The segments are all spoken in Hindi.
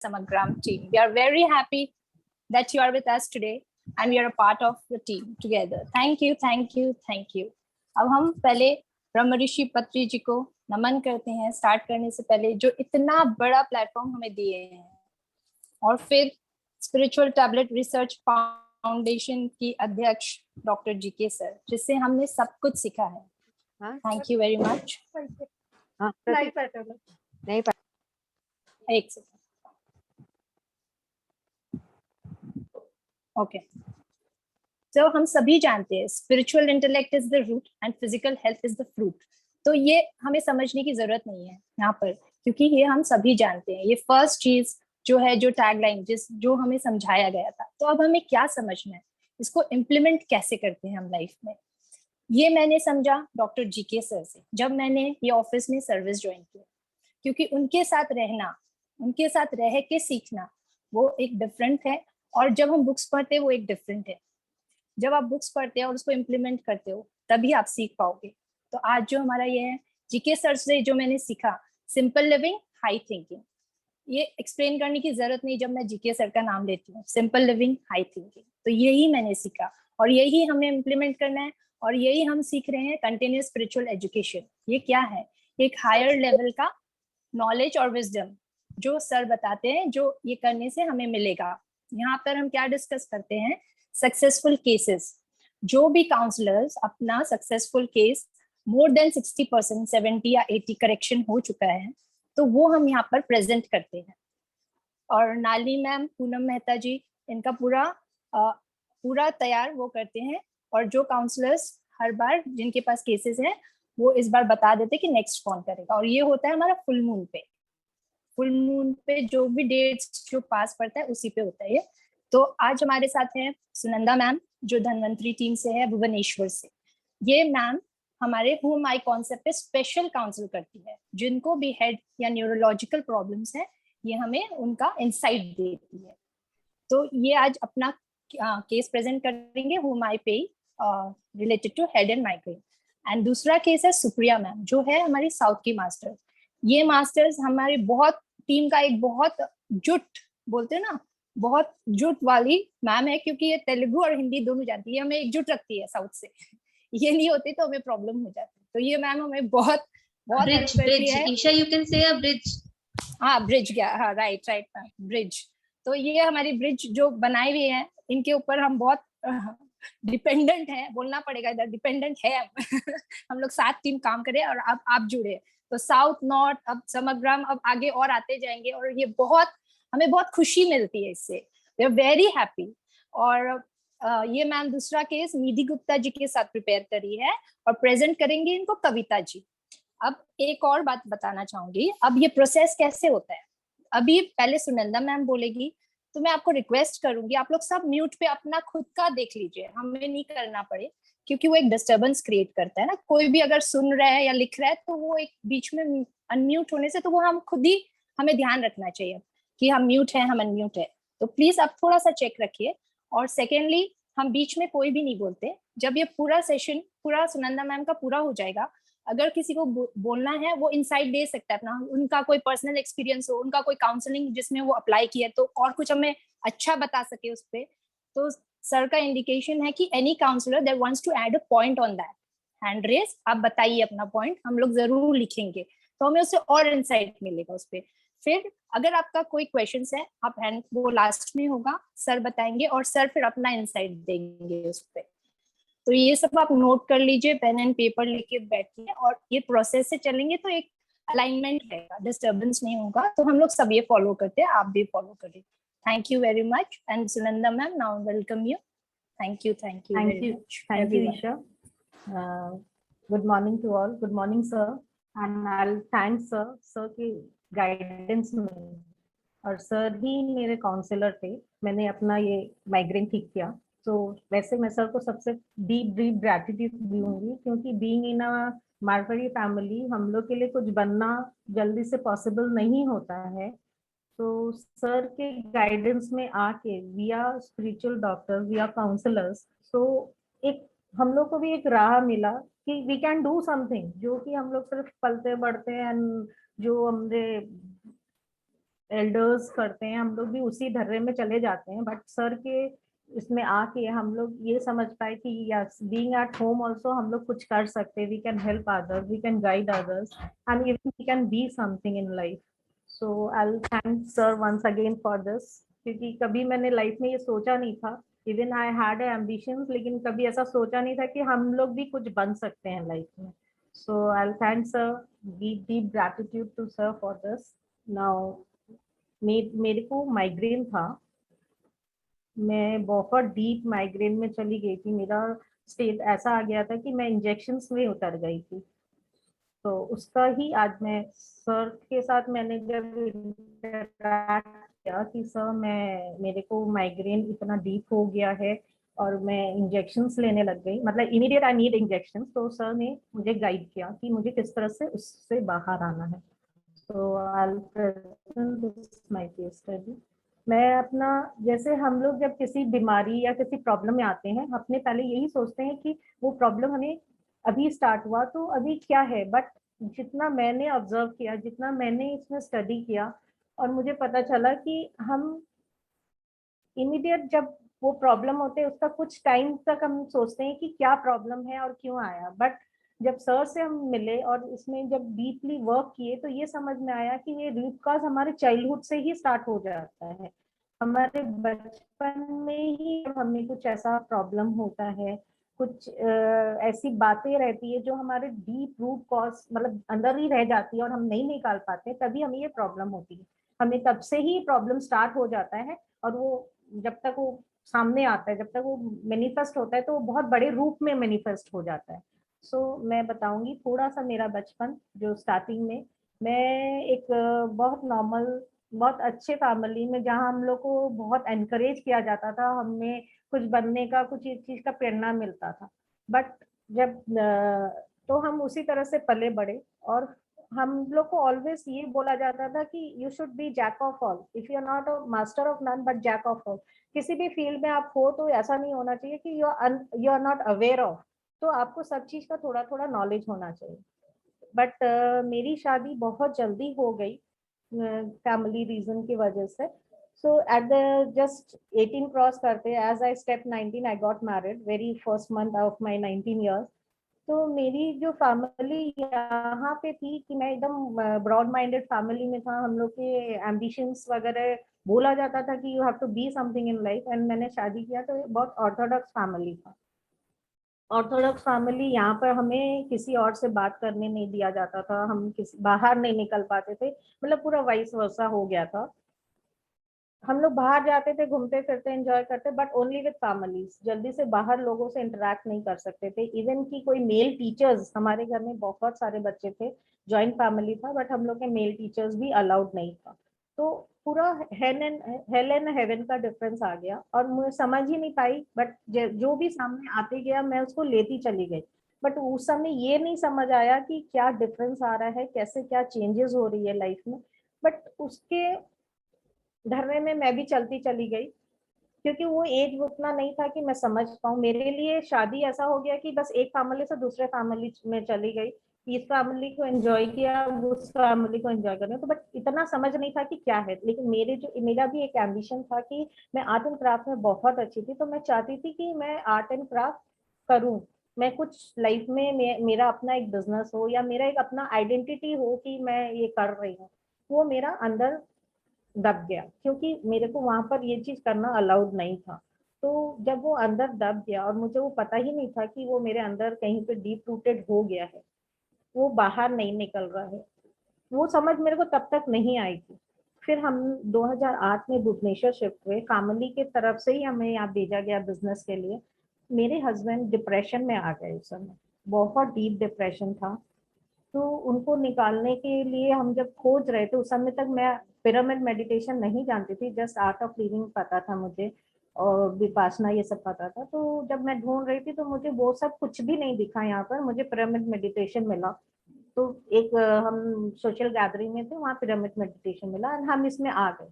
Samagram team. We are very happy that you are with us today and we are a part of the team together. Thank you, thank you, thank you. अब हम पहले ब्रह्म ऋषि पत्री जी को नमन करते हैं स्टार्ट करने से पहले, जो इतना बड़ा प्लेटफॉर्म हमें दिए हैं, और फिर स्पिरिचुअल टैबलेट रिसर्च फाउंडेशन की अध्यक्ष डॉक्टर जीके सर, जिससे हमने सब कुछ सीखा है. Thank you very much. एक सेकंड. ओके, तो हम सभी जानते हैं spiritual intellect is the root and physical health is the fruit. तो ये हमें समझने की जरूरत नहीं है यहाँ पर, क्योंकि ये हम सभी जानते हैं. ये फर्स्ट चीज जो है, जो टैगलाइन जो हमें समझाया गया था. तो अब हमें क्या समझना है, इसको इम्प्लीमेंट कैसे करते हैं हम लाइफ में. ये मैंने समझा डॉक्टर जीके सर से जब मैंने ये ऑफिस में सर्विस ज्वाइन किया, क्योंकि उनके साथ रहना, उनके साथ रह के सीखना वो एक डिफरेंट है, और जब हम बुक्स पढ़ते हैं वो एक डिफरेंट है. जब आप बुक्स पढ़ते हैं और उसको इम्प्लीमेंट करते हो तभी आप सीख पाओगे. तो आज जो हमारा ये है, जीके सर से जो मैंने सीखा, सिंपल लिविंग हाई थिंकिंग, ये एक्सप्लेन करने की जरूरत नहीं जब मैं जीके सर का नाम लेती हूँ. सिंपल लिविंग हाई थिंकिंग, तो यही मैंने सीखा और यही हमें इम्प्लीमेंट करना है, और यही हम सीख रहे हैं. कंटिन्यूअस स्पिरिचुअल एजुकेशन, ये क्या है? एक हायर लेवल का नॉलेज और विजडम जो सर बताते हैं, जो ये करने से हमें मिलेगा. यहाँ पर हम क्या डिस्कस करते हैं? Successful cases. जो भी काउंसलर्स अपना सक्सेसफुल केस मोर देन 60%, 70 या 80 करेक्शन हो चुका है, तो वो हम यहाँ पर प्रेजेंट करते हैं. और नाली मैम, पूनम मेहता जी, इनका पूरा तैयार वो करते हैं. और जो काउंसलर्स हर बार जिनके पास केसेस हैं, वो इस बार बता देते कि नेक्स्ट कौन करेगा. और ये होता है हमारा फुल मून पे. फुल मून पे जो भी डेट्स जो पास पड़ता है उसी पे होता है ये. तो आज हमारे साथ है सुनंदा मैम, जो धनवंतरी टीम से है, भुवनेश्वर से. ये मैम हमारे हु माई कॉन्सेप्ट पे स्पेशल काउंसिल करती है. जिनको भी हेड या न्यूरोलॉजिकल प्रॉब्लम्स है, ये हमें उनका इंसाइट देती है. तो ये आज अपना केस प्रेजेंट करेंगे, हु माई पे related to head and migraine. And दूसरा केस है सुप्रिया मैम, जो है हमारी साउथ की मास्टर्स. ये मास्टर्स हमारी बहुत टीम का एक बहुत जुट, बोलते हैं ना, बहुत जुट वाली मैम है, क्योंकि ये तेलुगु और हिंदी दोनों जानती है. हमें एकजुट रखती है साउथ से. ये नहीं होती तो हमें प्रॉब्लम हो जाती. तो ये मैम हमें बहुत बहुत हेल्प करती है. Isha, you can say a bridge. हाँ, ब्रिज क्या? हाँ, राइट मैम, ब्रिज. तो ये हमारी ब्रिज जो बनाई हुई है, इनके ऊपर हम बहुत डिपेंडेंट है, बोलना पड़ेगा इधर, डिपेंडेंट है हम. हम लोग साथ टीम काम करें और अब आप जुड़े. तो साउथ, नॉर्थ, अब समग्रम, अब आगे और आते जाएंगे, और ये बहुत हमें बहुत खुशी मिलती है इससे. We are very happy. और ये मैम दूसरा केस निधि गुप्ता जी के साथ प्रिपेयर करी है, और प्रेजेंट करेंगे इनको कविता जी. अब एक और बात बताना चाहूंगी, अब ये प्रोसेस कैसे होता है. अभी पहले सुनंदा मैम बोलेगी, तो मैं आपको रिक्वेस्ट करूंगी आप लोग सब म्यूट पे अपना खुद का देख लीजिए, हमें नहीं करना पड़े, क्योंकि वो एक डिस्टर्बेंस क्रिएट करता है ना. कोई भी अगर सुन रहा है या लिख रहा है, तो वो एक बीच में अनम्यूट होने से, तो वो हम खुद ही हमें ध्यान रखना चाहिए कि हम म्यूट है, हम अनम्यूट है. तो प्लीज आप थोड़ा सा चेक रखिए. और सेकेंडली, हम बीच में कोई भी नहीं बोलते. जब ये पूरा सेशन पूरा सुनंदा मैम का पूरा हो जाएगा, अगर किसी को बोलना है, वो इनसाइट दे सकता है अपना, उनका कोई पर्सनल एक्सपीरियंस हो, उनका कोई काउंसलिंग जिसमें वो अप्लाई किया, तो और कुछ हमें अच्छा बता सके उस पर. तो सर का इंडिकेशन है कि any counsellor that wants to add a point on that, hand raise, आप बताइए अपना पॉइंट, हम लोग जरूर लिखेंगे, तो हमें उससे और इनसाइट मिलेगा उस पर. फिर अगर आपका कोई क्वेश्चन है, आप हैंड, वो लास्ट में होगा, सर बताएंगे, और सर फिर अपना इनसाइट देंगे उस पर. तो ये सब आप नोट कर लीजिए, पेन एंड पेपर लेके बैठिए, और ये प्रोसेस से चलेंगे तो एक अलाइनमेंट रहेगा, डिस्टर्बेंस नहीं होगा. तो हम लोग सब ये फॉलो करते हैं, आप भी फॉलो करिए. Thank you very much. And Sunanda ma'am, now welcome you. Thank you very much. Thank you, Isha. Good morning to all. Good morning, sir. And I'll thank sir की गाइडेंस में, और सर ही मेरे काउंसलर थे. मैंने अपना ये माइग्रेन ठीक किया. तो वैसे मैं सर को सबसे डीप ग्रैटिट्यूड दूंगी, क्योंकि being in a Marwari family, हम लोग के लिए कुछ बनना जल्दी से पॉसिबल नहीं होता है. तो सर के गाइडेंस में आके, we are spiritual doctor, we are counsellors, तो एक हम लोग को भी एक राह मिला कि वी कैन डू समथिंग, जो कि हम लोग सिर्फ पलते बढ़ते हैं, जो हमने एल्डर्स करते हैं, हम लोग भी उसी धर्रे में चले जाते हैं, बट सर के इसमें आके हम लोग ये समझ पाए कि yes, being at home also हम लोग कुछ कर सकते हैं, we can help others, we can guide others and even we can be something in life. So I will thank sir once again for this, क्योंकि कभी मैंने लाइफ में ये सोचा नहीं था, इवन आई हैड एम्बिशंस, लेकिन कभी ऐसा सोचा नहीं था कि हम लोग भी कुछ बन सकते हैं लाइफ में। So I will thank sir, deep deep gratitude to sir for this. Now मेरे को माइग्रेन था, मैं बहुत डीप माइग्रेन में चली गई थी, मेरा स्टेट ऐसा आ गया था कि मैं इंजेक्शंस में उतर गई थी। तो उसका ही आज मैं सर के साथ मैंने जब इंटरैक्ट किया कि सर मैं, मेरे को माइग्रेन इतना डीप हो गया है और मैं इंजेक्शंस लेने लग गई, मतलब इमीडिएट आई नीड इंजेक्शंस, तो सर ने मुझे गाइड किया कि मुझे किस तरह से उससे बाहर आना है। तो I present this my case study. मैं अपना, जैसे हम लोग जब किसी बीमारी या किसी प्रॉब्लम में आते हैं, अपने पहले यही सोचते हैं कि वो प्रॉब्लम हमें अभी स्टार्ट हुआ तो अभी क्या है, बट जितना मैंने ऑब्जर्व किया, जितना मैंने इसमें स्टडी किया, और मुझे पता चला कि हम इमीडिएट जब वो प्रॉब्लम होते हैं उसका कुछ टाइम तक हम सोचते हैं कि क्या प्रॉब्लम है और क्यों आया, बट जब सर से हम मिले और इसमें जब डीपली वर्क किए तो ये समझ में आया कि ये रूट कॉज हमारे चाइल्डहुड से ही स्टार्ट हो जाता है, हमारे बचपन में ही हमें कुछ ऐसा प्रॉब्लम होता है, कुछ ऐसी बातें रहती है जो हमारे डीप रूट कॉज मतलब अंदर ही रह जाती है और हम नहीं निकाल पाते, तभी हमें ये प्रॉब्लम होती है, हमें तब से ही प्रॉब्लम स्टार्ट हो जाता है। और वो जब तक वो सामने आता है, जब तक वो मैनिफेस्ट होता है तो वो बहुत बड़े रूप में मैनिफेस्ट हो जाता है। सो मैं बताऊंगी थोड़ा सा मेरा बचपन, जो स्टार्टिंग में मैं एक बहुत नॉर्मल, बहुत अच्छे फैमिली में, जहाँ हम लोग को बहुत एनकरेज किया जाता था, हमें कुछ बनने का, कुछ इस चीज का प्रेरणा मिलता था, बट जब तो हम उसी तरह से पले बड़े, और हम लोग को ऑलवेज ये बोला जाता था कि you should be jack of all, if you are not a master of none but jack of all. किसी भी फील्ड में आप हो तो ऐसा नहीं होना चाहिए कि you are not aware of, तो आपको सब चीज का थोड़ा थोड़ा नॉलेज होना चाहिए। बट मेरी शादी बहुत जल्दी हो गई फैमिली रीजन की वजह से। So at the just 18 cross करते, as I step 19 I got married very first month of my 19 years. तो मेरी जो फैमिली यहाँ पे थी कि मैं एकदम ब्रॉड माइंडेड फैमिली में था, हम लोग के एम्बिशंस वगैरह बोला जाता था कि you have to be something in life, and मैंने शादी किया तो बहुत ऑर्थोडॉक्स फैमिली था। ऑर्थोडॉक्स फैमिली, यहाँ पर हमें किसी और से बात करने नहीं दिया जाता था, हम किसी बाहर नहीं निकल पाते थे, मतलब पूरा वाइस वर्सा हो गया था। हम लोग बाहर जाते थे, घूमते फिरते, एंजॉय करते, बट ओनली विद फैमिलीज, जल्दी से बाहर लोगों से इंटरेक्ट नहीं कर सकते थे। इवन की कोई मेल टीचर्स, हमारे घर में बहुत सारे बच्चे थे, जॉइंट फैमिली था, बट हम लोग के मेल टीचर्स भी अलाउड नहीं था। तो पूरा हेल एंड हेवन का डिफरेंस आ गया, और मुझे समझ ही नहीं पाई, बट जो भी सामने आते गया मैं उसको लेती चली गई। बट उस समय ये नहीं समझ आया कि क्या डिफरेंस आ रहा है, कैसे क्या चेंजेस हो रही है लाइफ में। बट उसके धरने में मैं भी चलती चली गई, क्योंकि वो एज उतना नहीं था कि मैं समझ पाऊँ। मेरे लिए शादी ऐसा हो गया कि बस एक फैमिली से दूसरे फैमिली में चली गई, इस फैमिली को एंजॉय किया, उस फैमिली को एंजॉय करना, तो बट इतना समझ नहीं था कि क्या है। लेकिन मेरा भी एक एम्बिशन था कि मैं आर्ट एंड क्राफ्ट में बहुत अच्छी थी, तो मैं चाहती थी कि मैं आर्ट एंड क्राफ्ट करूं, मैं कुछ लाइफ में मेरा अपना एक बिजनेस हो, या मेरा एक अपना आइडेंटिटी हो कि मैं ये कर रही हूँ। वो मेरा अंदर दब गया, क्योंकि मेरे को वहां पर ये चीज करना अलाउड नहीं था। तो जब वो अंदर दब गया और मुझे वो पता ही नहीं था कि वो मेरे अंदर कहीं पे डीप रूटेड हो गया है, वो बाहर नहीं निकल रहा है, वो समझ मेरे को तब तक नहीं आई थी। फिर हम 2008 में भुवनेश्वर शिफ्ट हुए, फैमिली की तरफ से ही हमें यहाँ भेजा गया बिजनेस के लिए। मेरे हस्बैंड डिप्रेशन में आ गए उस समय, बहुत डीप डिप्रेशन था। तो उनको निकालने के लिए हम जब खोज रहे थे, उस समय तक मैं पिरामिड मेडिटेशन नहीं जानती थी, जस्ट आर्ट ऑफ लिविंग पता था मुझे, और विपासना ये सब पता था। तो जब मैं ढूंढ रही थी तो मुझे वो सब कुछ भी नहीं दिखा, यहाँ पर मुझे पिरामिड मेडिटेशन मिला। तो एक हम सोशल गैदरिंग में थे, वहाँ पिरामिड मेडिटेशन मिला और हम इसमें आ गए।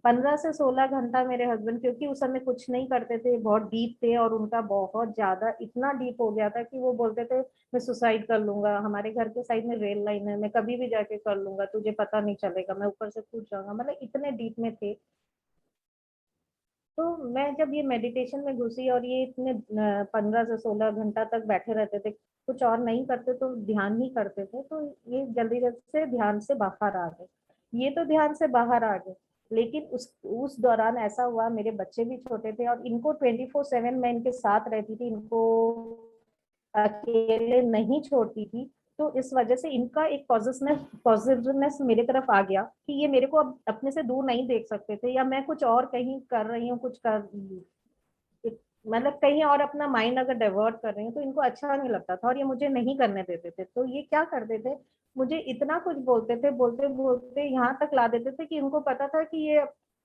15 से 16 घंटा मेरे हस्बैंड, क्योंकि उस समय कुछ नहीं करते थे, बहुत डीप थे और उनका बहुत ज्यादा इतना डीप हो गया था कि वो बोलते थे मैं सुसाइड कर लूंगा, हमारे घर के साइड में रेल लाइन है, मैं कभी भी जाके कर लूंगा, तुझे पता नहीं चलेगा, मैं ऊपर से कूद जाऊंगा, मतलब इतने डीप में थे। तो मैं जब ये मेडिटेशन में घुसी और ये इतने 15 से 16 घंटा तक बैठे रहते थे, कुछ और नहीं करते तो ध्यान ही करते थे, तो ये जल्दी जल्दी से ध्यान से बाहर आ गए। ये तो ध्यान से बाहर आ गए, लेकिन उस दौरान ऐसा हुआ, मेरे बच्चे भी छोटे थे और इनको 24/7 मैं इनके साथ रहती थी, इनको अकेले नहीं छोड़ती थी। तो इस वजह से इनका एक पॉजिटिवनेस मेरे तरफ आ गया कि ये मेरे को अब अपने से दूर नहीं देख सकते थे, या मैं कुछ और कहीं कर रही हूँ, कुछ कर मतलब कहीं और अपना माइंड अगर डाइवर्ट कर रही हूँ तो इनको अच्छा नहीं लगता था और ये मुझे नहीं करने देते थे। तो ये क्या करते थे, मुझे इतना कुछ बोलते थे, बोलते बोलते यहाँ तक ला देते थे कि इनको पता था कि ये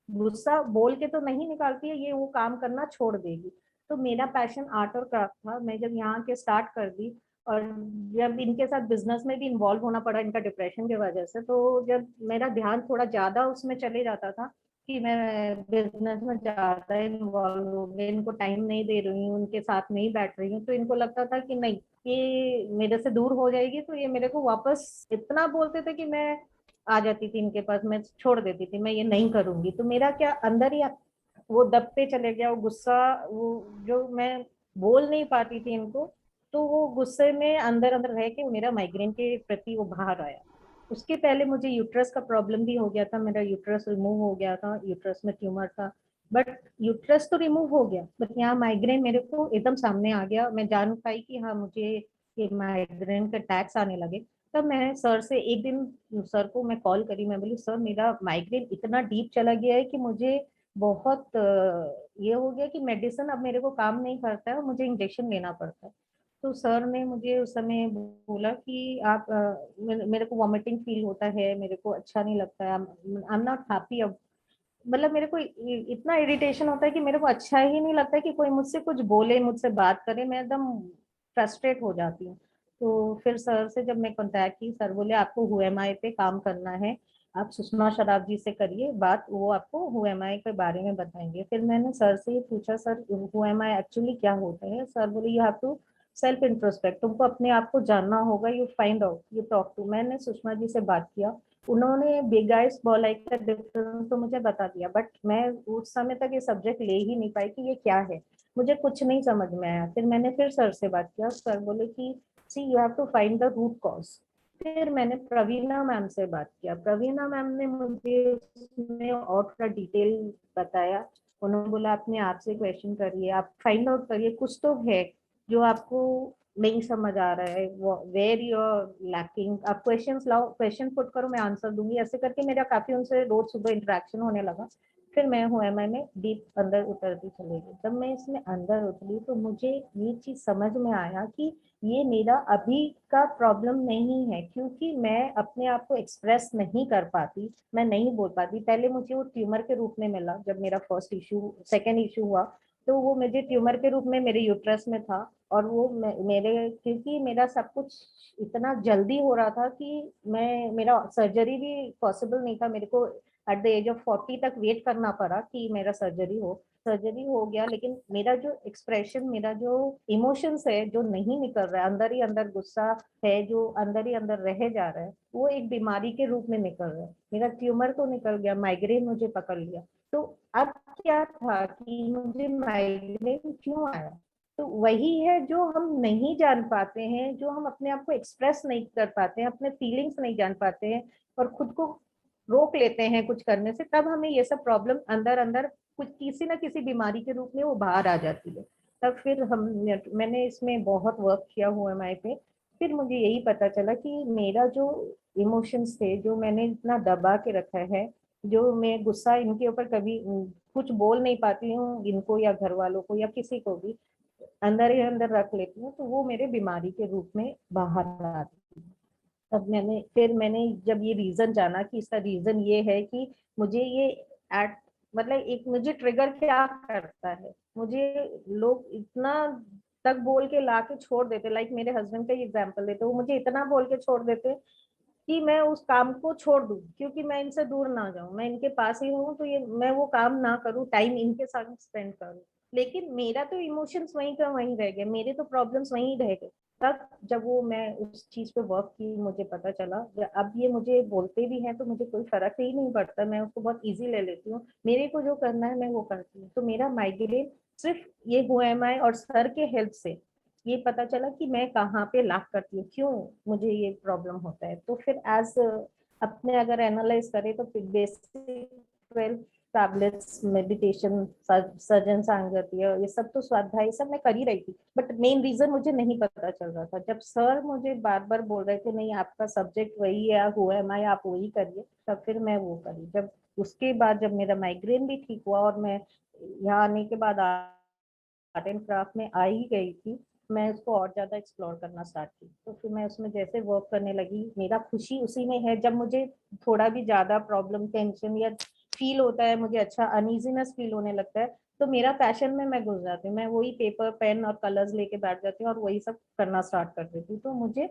गुस्सा बोल के तो नहीं निकालती है, ये वो काम करना छोड़ देगी। तो मेरा पैशन आर्ट और क्राफ्ट था, मैं जब यहाँ के स्टार्ट कर दी और जब इनके साथ बिजनेस में भी इन्वॉल्व होना पड़ा इनका डिप्रेशन की वजह से, तो जब मेरा ध्यान थोड़ा ज्यादा उसमें चले जाता था कि मैं बिजनेस में ज्यादा इन्वॉल्व हो गई, इनको टाइम नहीं दे रही हूँ, उनके साथ नहीं बैठ रही हूँ, तो इनको लगता था कि नहीं, ये मेरे से दूर हो जाएगी, तो ये मेरे को वापस इतना बोलते थे कि मैं आ जाती थी इनके पास, मैं छोड़ देती थी, मैं ये नहीं करूंगी। तो मेरा क्या अंदर ही वो दबते चले गया, वो गुस्सा, वो जो मैं बोल नहीं पाती थी इनको, तो वो गुस्से में अंदर अंदर रह के मेरा माइग्रेन के प्रति वो बाहर आया। उसके पहले मुझे यूट्रस का प्रॉब्लम भी हो गया था, मेरा यूट्रस रिमूव हो गया था, यूट्रस में ट्यूमर था, बट यूट्रस तो रिमूव हो गया, बट यहाँ माइग्रेन मेरे को एकदम सामने आ गया, मैं जान पाई कि हाँ मुझे ये माइग्रेन का अटैक्स आने लगे। तब मैं सर से एक दिन सर को मैं कॉल करी, मैं बोली सर मेरा माइग्रेन इतना डीप चला गया है कि मुझे बहुत ये हो गया कि मेडिसिन अब मेरे को काम नहीं करता है, मुझे इंजेक्शन लेना पड़ता है। तो सर ने मुझे उस समय बोला कि आप मेरे को वॉमिटिंग फील होता है, मेरे को अच्छा नहीं लगता है, आई एम नॉट हैप्पी अब, मतलब मेरे को इतना इरिटेशन होता है कि मेरे को अच्छा ही नहीं लगता है कि कोई मुझसे कुछ बोले, मुझसे बात करे, मैं एकदम फ्रस्ट्रेट हो जाती हूँ। तो फिर सर से जब मैं कांटेक्ट की, सर बोले आपको हुएमआई पे काम करना है, आप सुषमा शराब जी से करिए बात, वो आपको हुएमआई के बारे में बताएंगे। फिर मैंने सर से ये पूछा सर हुएमआई एक्चुअली क्या होता है, सर बोले you have to self introspect, तुमको अपने आप को जानना होगा, you find out, you talk to. मैंने सुषमा जी से बात किया, उन्होंने बिग आइज स्मॉल आई का डिफरेंस तो मुझे बता दिया, बट मैं उस समय तक ये सब्जेक्ट ले ही नहीं पाई कि ये क्या है, मुझे कुछ नहीं समझ में आया। फिर मैंने फिर सर से बात किया, सर बोले कि see you have to find the root cause. फिर मैंने प्रवीणा मैम से बात किया, प्रवीणा मैम ने मुझे उसमें और थोड़ा डिटेल बताया। उन्होंने बोला अपने आप से क्वेश्चन करिए, आप फाइंड आउट करिए, कुछ तो है जो आपको नहीं समझ आ रहा है, वेयर यू आर लैकिंग, आप क्वेश्चन लाओ, क्वेश्चन पुट करो, मैं आंसर दूंगी। ऐसे करके मेरा काफी उनसे रोज सुबह इंटरेक्शन होने लगा। फिर मैं हुएमआई में डीप अंदर उतरती चली गई। जब मैं इसमें अंदर उतरी तो मुझे ये चीज समझ में आया कि ये मेरा अभी का प्रॉब्लम नहीं है, क्योंकि मैं अपने आप को एक्सप्रेस नहीं कर पाती, मैं नहीं बोल पाती। पहले मुझे वो ट्यूमर के रूप में मिला, जब मेरा फर्स्ट इशू सेकेंड इशू हुआ तो वो मुझे ट्यूमर के रूप में मेरे यूट्रस में था। और वो मेरे, क्योंकि मेरा सब कुछ इतना जल्दी हो रहा था कि मैं, मेरा सर्जरी भी पॉसिबल नहीं था, मेरे को एट द एज ऑफ 40 तक वेट करना पड़ा कि मेरा सर्जरी हो। सर्जरी हो गया, लेकिन मेरा जो एक्सप्रेशन, मेरा जो इमोशंस है जो नहीं निकल रहा है, अंदर ही अंदर गुस्सा है जो अंदर ही अंदर रह जा रहा है, वो एक बीमारी के रूप में निकल रहा है। मेरा ट्यूमर तो निकल गया, माइग्रेन मुझे पकड़ लिया। तो अब क्या था कि मुझे माइग्रेन क्यों आया, तो वही है जो हम नहीं जान पाते हैं, जो हम अपने आप को एक्सप्रेस नहीं कर पाते हैं, अपने फीलिंग्स नहीं जान पाते हैं और खुद को रोक लेते हैं कुछ करने से, तब हमें ये सब प्रॉब्लम अंदर अंदर कुछ किसी ना किसी बीमारी के रूप में वो बाहर आ जाती है। तब फिर हम, मैंने इसमें बहुत वर्क किया हुआ एमआई पे। फिर मुझे यही पता चला कि मेरा जो इमोशंस थे, जो मैंने इतना दबा के रखा है, जो मैं गुस्सा इनके ऊपर कभी कुछ बोल नहीं पाती हूँ इनको या घर वालों को या किसी को भी, अंदर ही अंदर रख लेती हूँ, तो वो मेरे बीमारी के रूप में बाहर आती है। तब मैंने जब ये रीजन जाना कि इसका रीजन ये है कि मुझे ये एट मतलब एक मुझे ट्रिगर क्या करता है, मुझे लोग इतना तक बोल के ला के छोड़ देते, लाइक मेरे हस्बैंड का एग्जांपल देते, वो मुझे इतना बोल के छोड़ देते कि मैं उस काम को छोड़ दूं, क्योंकि मैं इनसे दूर ना जाऊं, मैं इनके पास ही हूँ, तो ये मैं वो काम ना करूं, टाइम इनके साथ स्पेंड करूं। लेकिन मेरा तो इमोशंस वहीं का वहीं रह गए, मेरे तो प्रॉब्लम्स वहीं रह गए। तब जब वो मैं उस चीज पे वर्क की, मुझे पता चला, अब ये मुझे बोलते भी हैं तो मुझे कोई फर्क ही नहीं पड़ता, मैं उसको बहुत इजी ले लेती हूँ, मेरे को जो करना है मैं वो करती हूँ। तो मेरा माइग्रेन सिर्फ ये हु एम आई और सर के हेल्प से ये पता चला कि मैं कहाँ पे लाक करती हूँ, क्यों मुझे ये प्रॉब्लम होता है। तो फिर एज अपने अगर एनालाइज करें तो फिर बेसिक 12 टैबलेट्स, मेडिटेशन, सर्जन सांगति, ये सब तो स्वाध्याय, ये सब मैं कर ही रही थी, बट मेन रीजन मुझे नहीं पता चल रहा था। जब सर मुझे बार बार बोल रहे थे नहीं आपका सब्जेक्ट वही है, हुआ है मैं, आप वही करिए, तब फिर मैं वो करी। जब उसके बाद जब मेरा माइग्रेन भी ठीक हुआ और मैं यहाँ आने के बाद आर्ट एंड क्राफ्ट में आ ही गई थी, मैं उसको और ज्यादा एक्सप्लोर करना स्टार्ट की। तो फिर मैं उसमें जैसे वर्क करने लगी, मेरा खुशी उसी में है। जब मुझे थोड़ा भी ज्यादा प्रॉब्लम, टेंशन या फील होता है, मुझे अच्छा अनइजीनेस फील होने लगता है, तो मेरा पैशन में मैं घुस जाती हूँ, मैं वही पेपर पेन और कलर्स लेके बैठ जाती हूँ और वही सब करना स्टार्ट कर देती हूँ। तो मुझे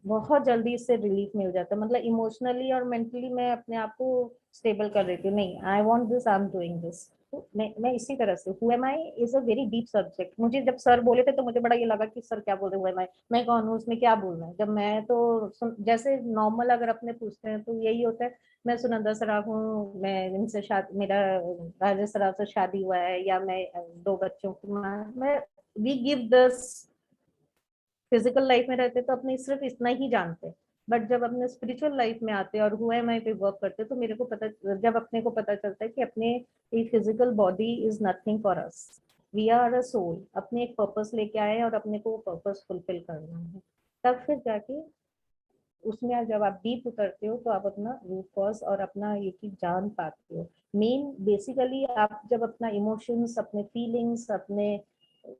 बहुत जल्दी इससे रिलीफ मिल जाता है, मतलब इमोशनली और मेंटली मैं अपने आप को स्टेबल कर देती हूँ, नहीं I want this, I am doing this. तो मैं इसी तरह से, who am I is a very deep subject. मुझे जब सर बोले थे तो मुझे बड़ा ये लगा कि सर क्या बोल रहे, हु एम आई, मैं कौन हूँ, उसमें क्या बोलना है। जब मैं तो जैसे नॉर्मल अगर अपने पूछते हैं तो यही होता है, मैं सुनंदा सराफ हूँ, मैं इनसे शादी, मेरा राजेश सराफ से शादी हुआ है, या मैं 2 बच्चों की माँ, मैं we give this. Physical life में रहते तो अपने सिर्फ इतना ही जानते, बट जब अपने स्पिरिचुअल लाइफ में आते और हुआ एम आई पे वर्क करते तो मेरे को पता, जब अपने को पता चलता है कि अपने physical body is nothing for us, we are a soul, अपने एक पर्पस लेके आए और अपने को वो पर्पस फुलफिल करना है। तब फिर जाके उसमें जब आप डीप उतरते हो तो आप अपना रूट कॉज और अपना ये चीज जान पाते हो। मेन बेसिकली आप जब अपना इमोशंस, अपने फीलिंग्स, अपने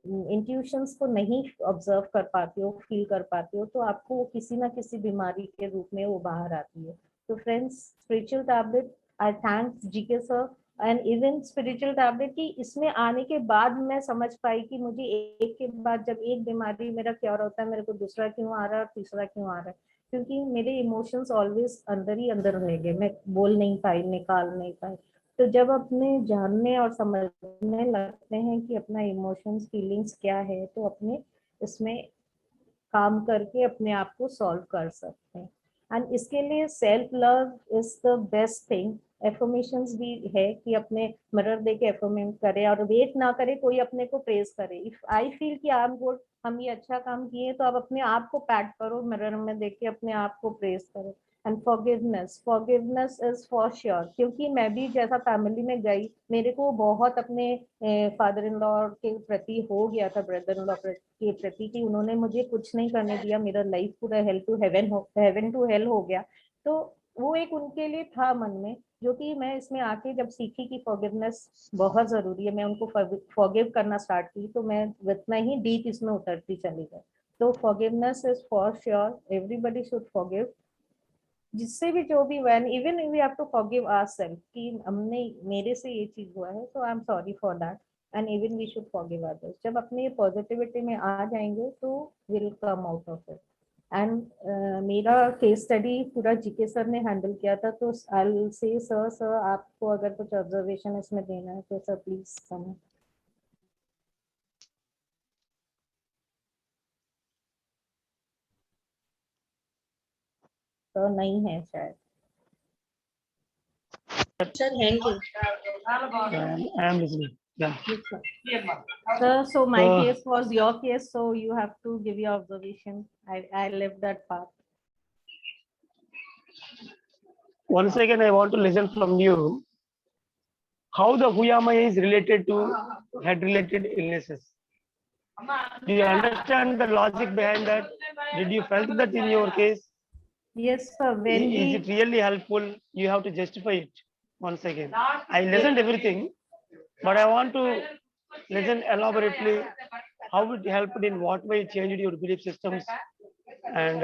इंट्यूशंस को नहीं ऑब्जर्व कर पाते हो, फील कर पाते हो, तो आपको वो किसी ना किसी बीमारी के रूप में वो बाहर आती है। तो friends, spiritual tablet, I thank GK sir and even spiritual tablet की इसमें आने के बाद मैं समझ पाई कि मुझे एक के बाद जब एक बीमारी मेरा क्योर होता है, मेरे को दूसरा क्यों आ रहा है और तीसरा क्यों आ रहा है, क्योंकि मेरे इमोशंस ऑलवेज अंदर ही अंदर रह गए, मैं बोल नहीं पाई, निकाल नहीं पाई। तो जब अपने जानने और समझने लगते हैं कि अपना इमोशंस, फीलिंग्स क्या है, तो अपने इसमें काम करके अपने आप को सॉल्व कर सकते हैं। एंड इसके लिए self love is the best thing. Affirmations भी है कि अपने मिरर देके एफर्मेट करे और वेट ना करे कोई अपने को प्रेज करे। इफ आई फील कि आई एम गुड, हम ये अच्छा काम किए, तो आप अपने आप को पैट करो, मिरर में देख के अपने आप को प्रेज करो। And forgiveness is for sure, क्योंकि मैं भी जैसा फैमिली में गई, मेरे को बहुत अपने फादर इन लॉ के प्रति हो गया था, ब्रदर इन लॉ के प्रति, कि उन्होंने मुझे कुछ नहीं करने दिया, मेरा लाइफ पूरा हेवन टू हेल हो गया। तो वो एक उनके लिए था मन में, जो कि मैं इसमें आके जब सीखी कि फॉरगिवनेस बहुत जरूरी है, मैं उनको फॉरगिव करना स्टार्ट की, तो मैं उतना ही डीप इसमें उतरती चली गई। तो forgiveness is for sure, everybody should forgive, जिससे भी जो भी when even we have to forgive ourselves कि हमने, मेरे से ये चीज हुआ है तो I am sorry for that, and even we should forgive others. जब अपने पॉजिटिविटी में आ जाएंगे तो will come out of it. And मेरा केस स्टडी पूरा जीके सर ने हैंडल किया था, तो आई विल से सर, आपको अगर कुछ ऑब्जर्वेशन इसमें देना है तो सर प्लीज समय। तो नहीं है शायद Sir, thank you. I am listening. Yeah. Sir, so my So- case was your case, so you have to give your observation. I left that part. Once again, I want to listen from you how the Huyama is related to head-related illnesses. Do you understand the logic behind that? Did you felt that in your case? Yes, sir. When Is it really helpful? You have to justify it once again. I listened everything, but I want to listen elaborately how it helped, in what way it changed your belief systems, and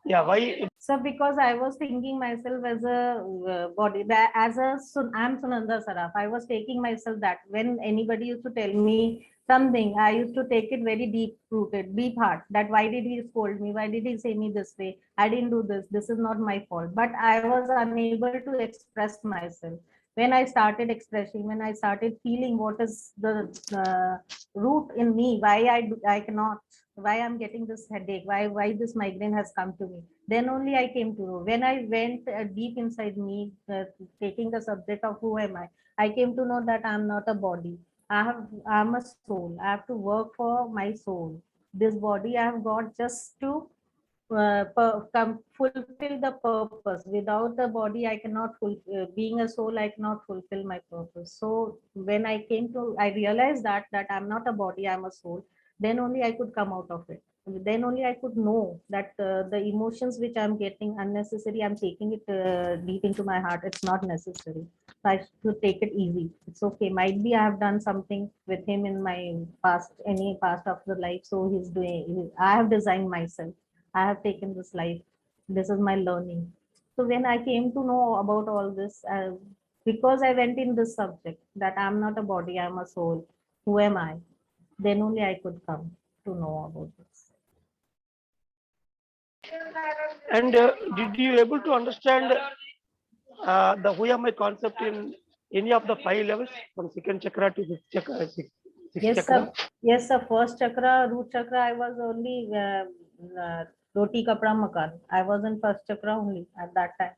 yeah, why it. sir, because I was thinking myself as a I'm Sunanda Saraf. I was taking myself that when anybody used to tell me something. I used to take it very deep rooted, deep heart, that why did he scold me? Why did he say me this way? I didn't do this. This is not my fault. But I was unable to express myself. When I started expressing, when I started feeling what is the root in me, why I cannot, why I'm getting this headache, why this migraine has come to me. Then only I came to know. When I went deep inside me, taking the subject of who am I came to know that I'm not a body. I'm a soul. I have to work for my soul. This body I have got just to fulfill the purpose. Without the body, I cannot fulfill. Being a soul, I cannot fulfill my purpose. So when I realized that I'm not a body, I'm a soul. Then only I could come out of it. Then only I could know that the emotions which I'm getting unnecessary, I'm taking it deep into my heart. It's not necessary. So I should take it easy. It's okay. Might be I have done something with him in my past, any past of the life. So he's doing. I have designed myself. I have taken this life. This is my learning. So when I came to know about all this, because I went in this subject that I'm not a body, I'm a soul. Who am I? Then only I could come to know about this. And did you able to understand the who am I concept in any of the 5 levels from second chakra to fifth chakra, sixth Yes, chakra? sir. Yes, sir. First chakra, root chakra, I was only roti kapra makan. I was in first chakra only at that time.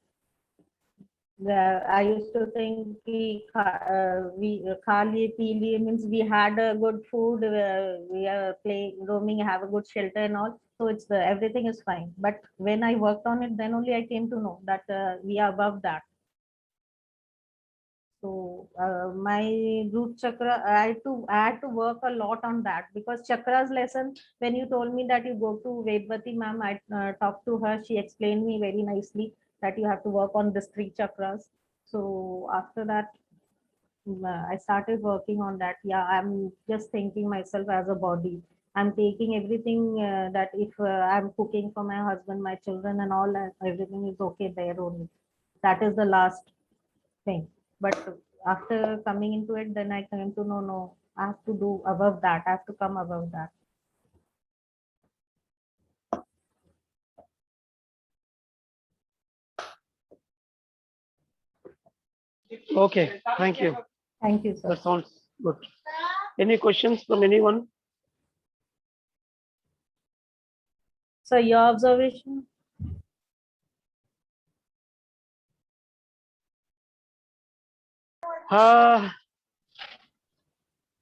I used to think we kha liye, pee liye means we had a good food, we are playing, roaming, have a good shelter and all. So it's everything is fine. But when I worked on it, then only I came to know that we are above that. So my root chakra, I had to work a lot on that, because chakras lesson, when you told me that you go to Vedvati ma'am, I talked to her, she explained me very nicely that you have to work on these 3 chakras. So after that, I started working on that. Yeah, I'm just thinking myself as a body. I'm taking everything that if I'm cooking for my husband, my children and all, everything is okay there only. That is the last thing. But after coming into it, then I came to know, no, I have to do above that. I have to come above that. Okay, thank you. Thank you, sir. That sounds good. Any questions from anyone? So your observation?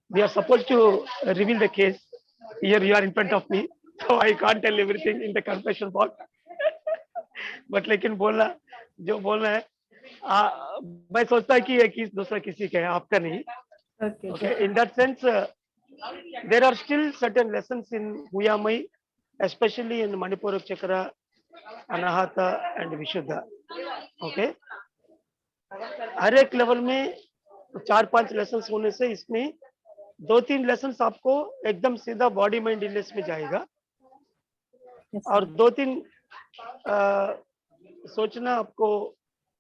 We are supposed to reveal the case. Here you are in front of me, so I can't tell everything in the confession box. But लेकिन बोलना जो बोलना है मैं सोचता है कि ये किस दूसरा किसी का है, आपका नहीं. Okay. Okay, in that sense, there are still certain lessons in Huyamai, especially in Manipura Chakra, Anahata and Vishuddha. Okay, हर एक लेवल में 4-5 लेसन्स होने से इसमें 2-3 लेसन्स आपको एकदम सीधा बॉडी माइंड इलनेस में जाएगा. Yes, और 2-3 सोचना आपको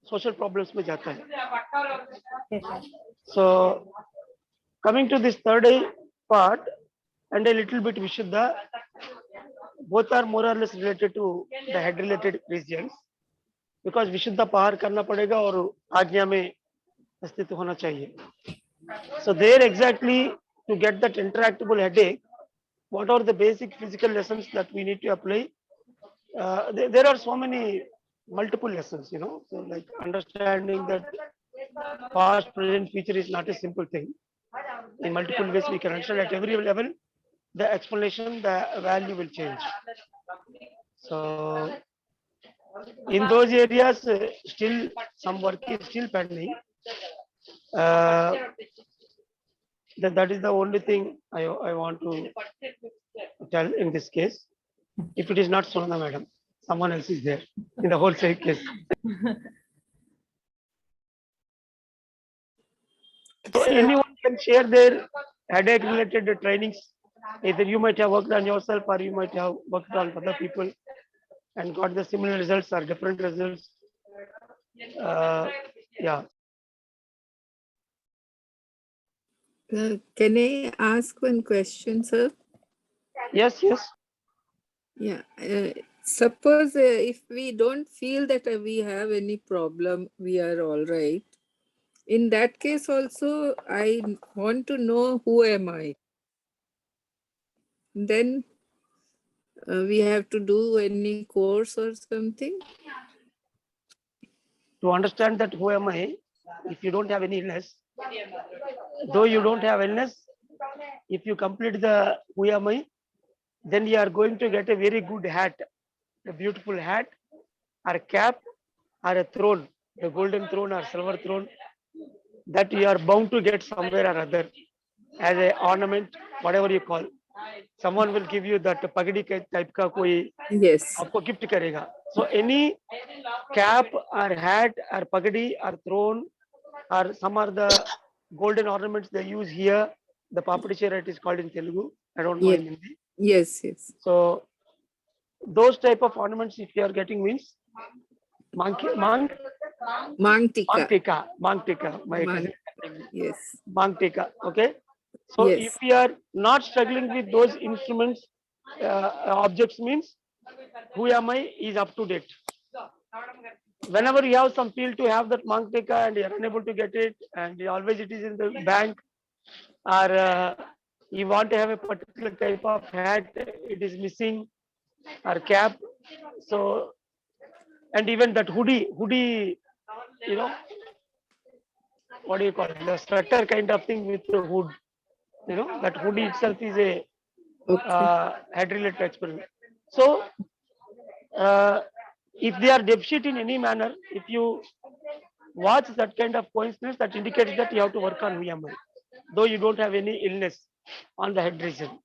सोशल प्रॉब्लम्स में जाता है. yes, sir. So coming to this third part and a little bit Vishuddha, both are more or less related to the head related regions, because Vishuddha पार करना पड़ेगा और आज्ञा में अस्तित्व होना चाहिए. So there exactly, to get that interactable headache, what are the basic physical lessons that we need to apply? There are so many multiple lessons, you know, so like understanding that past, present, future is not a simple thing. In multiple ways we can understand at every level, the explanation, the value will change. So in those areas, still some work is still pending. That is the only thing I want to tell in this case. If it is not Sonana madam, someone else is there in the whole case. So anyone can share their headache related trainings. Either you might have worked on yourself or you might have worked on other people and got the similar results or different results. Yeah. Can I ask one question, sir? Yes, yes. Yeah. Suppose if we don't feel that we have any problem, we are all right. In that case also, I want to know who am I. Then we have to do any course or something. To understand that who am I, if you don't have any illness, though you don't have illness, if you complete the who am I, then you are going to get a very good hat, a beautiful hat, or a cap, or a throne, a golden throne or silver throne, that you are bound to get somewhere or other as a ornament, whatever you call. Someone will give you that pagadi type का कोई Yes. आपको gift करेगा. So any cap or hat or pagadi or throne or some are the golden ornaments they use here. The papadi chair it is called in Telugu. I don't know Yes. in Hindi. Yes, yes. So those type of ornaments, if you are getting means Mangtika. My cousin. Yes. Mangtika. Okay. So Yes. if we are not struggling with those instruments, objects means who am I is up to date. Whenever you have some feel to have that Mangtika and you are unable to get it, and always it is in the bank, or you want to have a particular type of hat, it is missing, or cap. So, and even that hoodie, you know, what do you call it? The sweater kind of thing with the hood. You know, that hoodie itself is a head-related experiment. So, if they are deficient in any manner, if you watch that kind of coincidence, that indicates that you have to work on VMI, though you don't have any illness on the head region.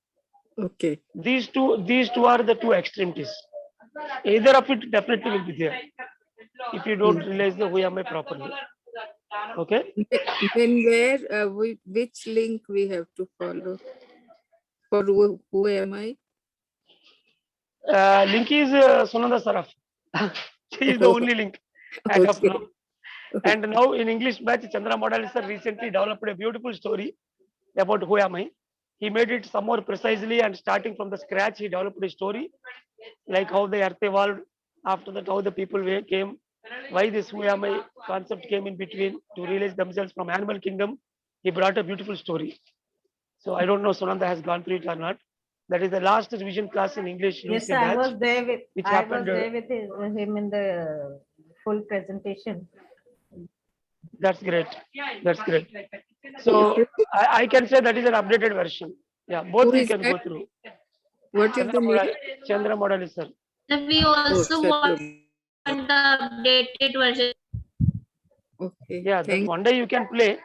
Okay. These two are the two extremities. Either of it definitely will be there if you don't realize the VMI properly. Okay. Then where, which link we have to follow? For who am I? Link is Sunanda Saraf. She is the only link as of now. And now in English batch, Chandra Modalis sir recently developed a beautiful story about who am I. He made it some more precisely, and starting from the scratch, he developed a story like how the earth evolved. After that, how the people came, why this who am I concept came in between to realize themselves from animal kingdom. He brought a beautiful story. So I don't know Sunanda has gone through it or not. That is the last revision class in English. Yes, I was there with him in the full presentation. That's great. That's great. So I can say that is an updated version. Yeah, both you can go through. What is the name? Chandra Modalis sir. We also want the updated version. Okay. Yeah, one day you can play.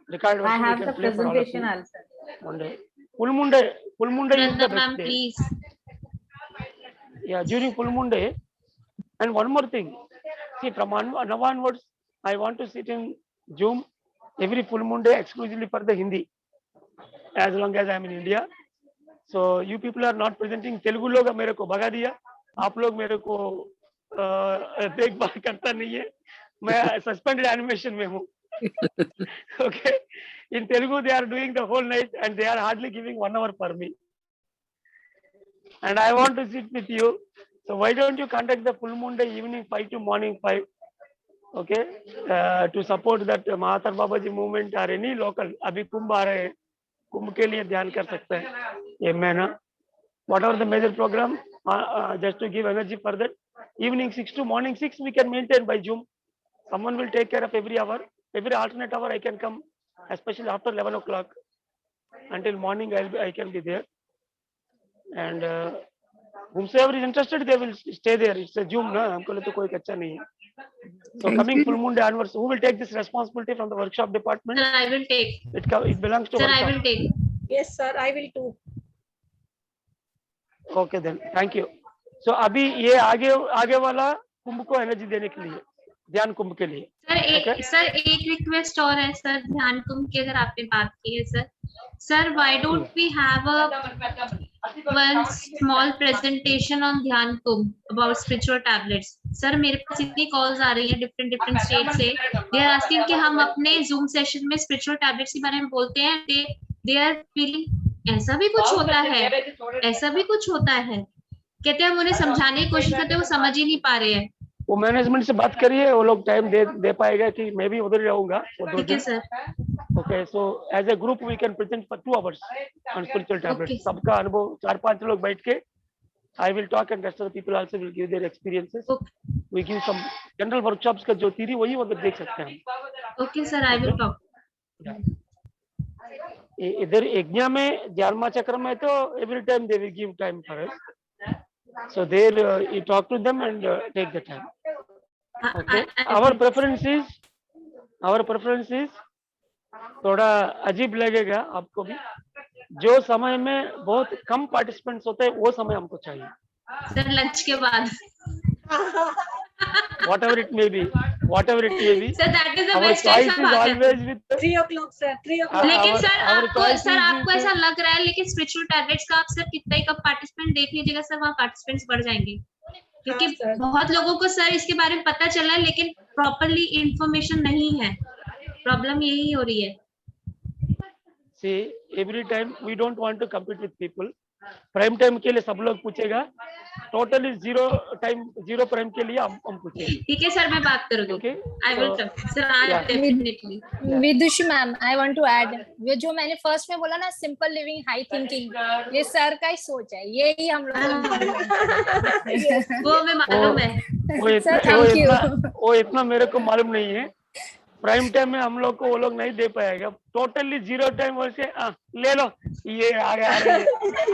Record I have the presentation also. One day. Full moon day is the best day. Please. Yeah, during full moon day. And one more thing. See, from now onwards, I want to sit in Zoom every full moon day exclusively for the Hindi. As long as I am in India. So you people are not presenting Telugu लोग मेरे को भगा दिया. आप लोग मेरे को देखभाल करता नहीं है. मैं suspended animation में हूँ. Okay. In Telugu, they are doing the whole night and they are hardly giving 1 hour for me. And I want to sit with you. So why don't you conduct the full moon day evening 5 to morning 5? Okay. To support that Mahathir Babaji movement or any local. अभी कुंभ आ रहे हैं. कुंभ के लिए ध्यान कर सकते हैं. ये महीना. Whatever the major program, just to give energy for that. Evening 6 to morning 6 we can maintain by Zoom. Someone will take care of every hour. Every alternate hour I can come, especially after 11 o'clock. Until morning I can be there. And whomsoever is interested, they will stay there. It's a Zoom, na? हमको लिए तो कोई कच्चा नहीं है. So coming full moon day onwards, who will take this responsibility from the workshop department? Sir, I will take. It belongs to Sir, workshop. I will take. Yes, sir, I will too. Okay then, thank you. So अभी ये आगे वाला कुंभ को एनर्जी देने के लिए, ध्यान कुंभ के लिए. सर एक रिक्वेस्ट और है सर, ध्यान कुंभ की अगर आपने बात की है sir. Sir, why don't we have a one small presentation on ध्यान कुंभ about spiritual tablets. सर मेरे पास इतनी calls आ रही हैं different states से. They are asking कि हम अपने Zoom session में spiritual tablets के बारे में बोलते हैं. They are feeling ऐसा भी कुछ होता है, ऐसा भी कुछ होता है. कहते हैं हम उन्हें समझाने की कोशिश करते हैं, वो समझ ही नहीं पा रहे हैं. वो मैनेजमेंट से बात करिए, वो लोग टाइम दे पाएगा कि मैं भी उधर रहूंगा वो 2 ठीक है दिन. Sir. Okay, so as a group we can present for 2 hours on spiritual tablets. Okay. सबका अनुभव 4-5 लोग बैठ के I will talk and rest of the people also will give their experiences. Okay. We give some general workshops का जो theory वही उधर देख सकते हैं. Okay sir, I will talk. इधर यज्ञ में ज्ञानमा चक्र में तो every time they will give time for us. So there you talk to them and take the time. Okay. Our preference is थोड़ा अजीब लगेगा आपको भी, जो समय में बहुत कम पार्टिसिपेंट्स होते हैं वो समय हमको चाहिए. सर लंच के बाद. Whatever it may be. Sir, that is the Our best choice time. is always with 3 o'clock sir, 3 o'clock. लेकिन our- सर our आपको choice सर is आपको with- ऐसा लग रहा है, लेकिन स्पिरिचुअल टैबलेट्स का आप सर कितना ही कम पार्टिसिपेंट देख लीजिएगा सर, वहाँ पार्टिसिपेंट्स बढ़ जाएंगे. क्योंकि हाँ, सर. बहुत लोगों को सर इसके बारे में पता चला है, लेकिन प्रॉपरली इंफॉर्मेशन नहीं है. प्रॉब्लम यही हो रही है. See, every time we don't want to compete with people. Prime time के लिए सब लोग पूछेगा, टोटली 0 प्राइम के लिए हम पूछेंगे. ठीक है सर, मैं बात करूंगी. Okay. I will sir, I Yeah. Definitely. Vidushi ma'am, I want to add, ये जो मैंने फर्स्ट में बोला ना, सिंपल लिविंग हाई थिंकिंग, ये सर का ही सोच है, यही हम लोग वो हमें मालूम है. Sir thank you. वो इतना मेरे को मालूम नहीं है. प्राइम टाइम में हम लोग को वो लोग नहीं दे पाएगा. टोटली 0 टाइम वैसे ले लो, ये आ रहे हैं,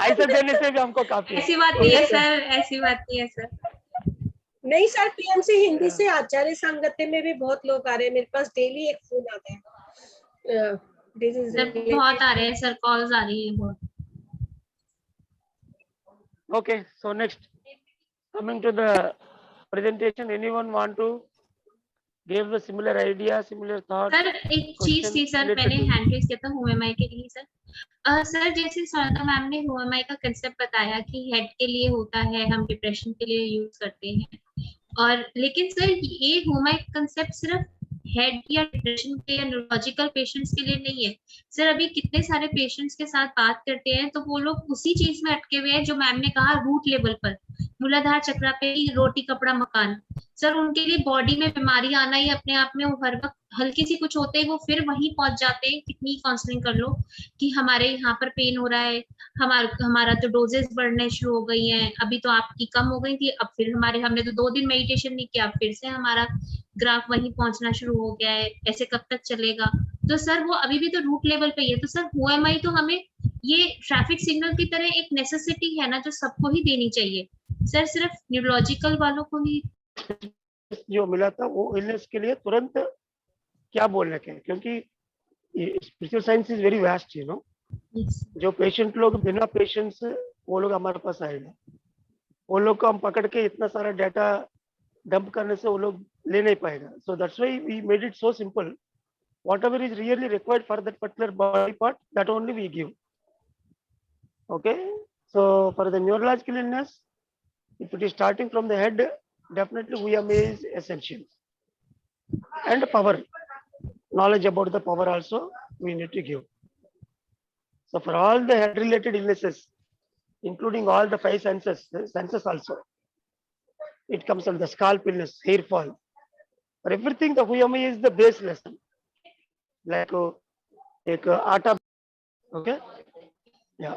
ऐसा देने से भी हमको काफी है. ऐसी बात नहीं है सर, ऐसी बात नहीं है सर. नहीं सर, पीएमसी हिंदी से आचार्य संगति में भी बहुत लोग आ रहे हैं. मेरे पास डेली एक फोन आते हैं. दिस इज सर बहुत आ रहे हैं सर, कॉल्स आ रही है बहुत. Okay, so next, coming to the presentation, anyone want to give the similar idea, similar thought? Sir एक चीज थी सर, related मैंने to- हैंड रेज किया था हुएमाई के लिए सर. सर जैसे सरिता मैम ने हुएमाई का कंसेप्ट बताया कि हेड के लिए होता है, हम डिप्रेशन के लिए यूज करते हैं, और लेकिन सर ये हुएमाई कंसेप्ट सिर्फ हेड या डिप्रेशन के या न्यूरोलॉजिकल पेशेंट्स के लिए नहीं है सर. अभी कितने सारे पेशेंट्स के साथ बात करते हैं तो वो लोग उसी चीज में अटके हुए हैं जो मैम ने कहा, रूट लेवल पर, मूलाधार चक्र पे ही रोटी कपड़ा मकान. सर उनके लिए बॉडी में बीमारी आना ही अपने आप में, वो हर वक्त हल्की सी कुछ होते हैं वो फिर वहीं पहुंच जाते हैं. कितनी काउंसलिंग कर लो कि हमारे यहाँ पर पेन हो रहा है, हमारा तो डोजेस बढ़ने शुरू हो गई हैं, अभी तो आपकी कम हो गई थी, अब फिर हमने तो 2 दिन मेडिटेशन नहीं किया, फिर से हमारा ग्राफ वहीं पहुंचना शुरू हो गया है, ऐसे कब तक चलेगा. तो सर वो अभी भी तो रूट लेवल पे ही है. तो सर हुएमाई तो हमें ये ट्रैफिक सिग्नल की तरह एक नेसेसिटी है ना, जो सबको ही देनी चाहिए सर, सिर्फ न्यूरोलॉजिकल वालों को ही जो मिला था वो इलनेस के लिए तुरंत क्या बोलने के, क्योंकि spiritual science is very vast, you know. जो पेशेंट लोग बिना पेशेंट्स वो लोग हमारे पास आएगा, वो लोग को हम पकड़ के इतना सारा डाटा डंप करने से वो लोग ले नहीं पाएगा. So that's why we made it so simple. Whatever is really required for that particular body part, that only we give. Okay. So for the neurological illness, if it is starting from the head, definitely VMA is essential. And power, knowledge about the power also we need to give. So for all the head related illnesses, including all the 5 senses also, it comes on the scalp illness, hair fall. For everything, the VMA is the base lesson. Like एक आटा. Okay. Yeah.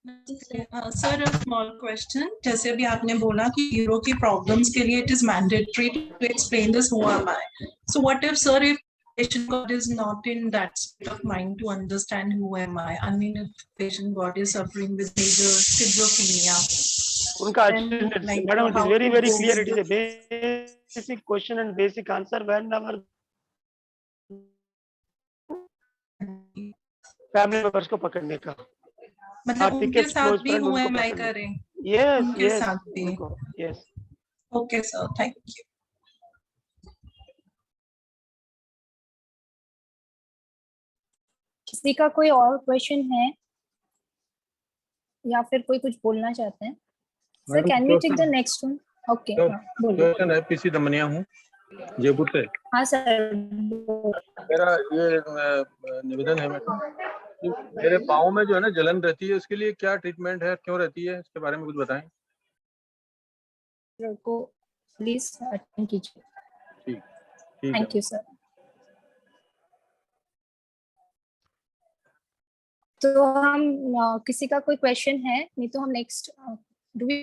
Sir small question, जैसे अभी आपने बोला कि यूरो की प्रॉब्लम्स के लिए it is mandatory to explain this who am I. So what if sir, if patient God is not in that state of mind to understand who am I mean if patient God is suffering with major schizophrenia, उनका Then, like, madam, it is how very to very go clear. with It is a basic question and basic answer. Whenever family members को पकड़ने का, मतलब उनके tickets, साथ close भी friend who उनको am I पकड़ने. करें. Yes, उनके yes, साथ भी. उनको, yes. Okay sir, thank you. किसी का कोई और क्वेश्चन है? या फिर कोई कुछ बोलना चाहते हैं? Sir madam, can we take the next one? Okay, बोलिए। क्वेश्चन है, पीसी दमनिया हूँ जयपुर से। हाँ सर। मेरा ये निवेदन है मैडम कि मेरे पाँव में जो है ना जलन रहती है, उसके लिए क्या ट्रीटमेंट है, क्यों रहती है, इसके बारे में कुछ बताएं। को प्लीज अटेंड कीजिए। ठीक है। Thank you sir. तो हम किसी का कोई क्वेश्चन है? नहीं तो हम next do we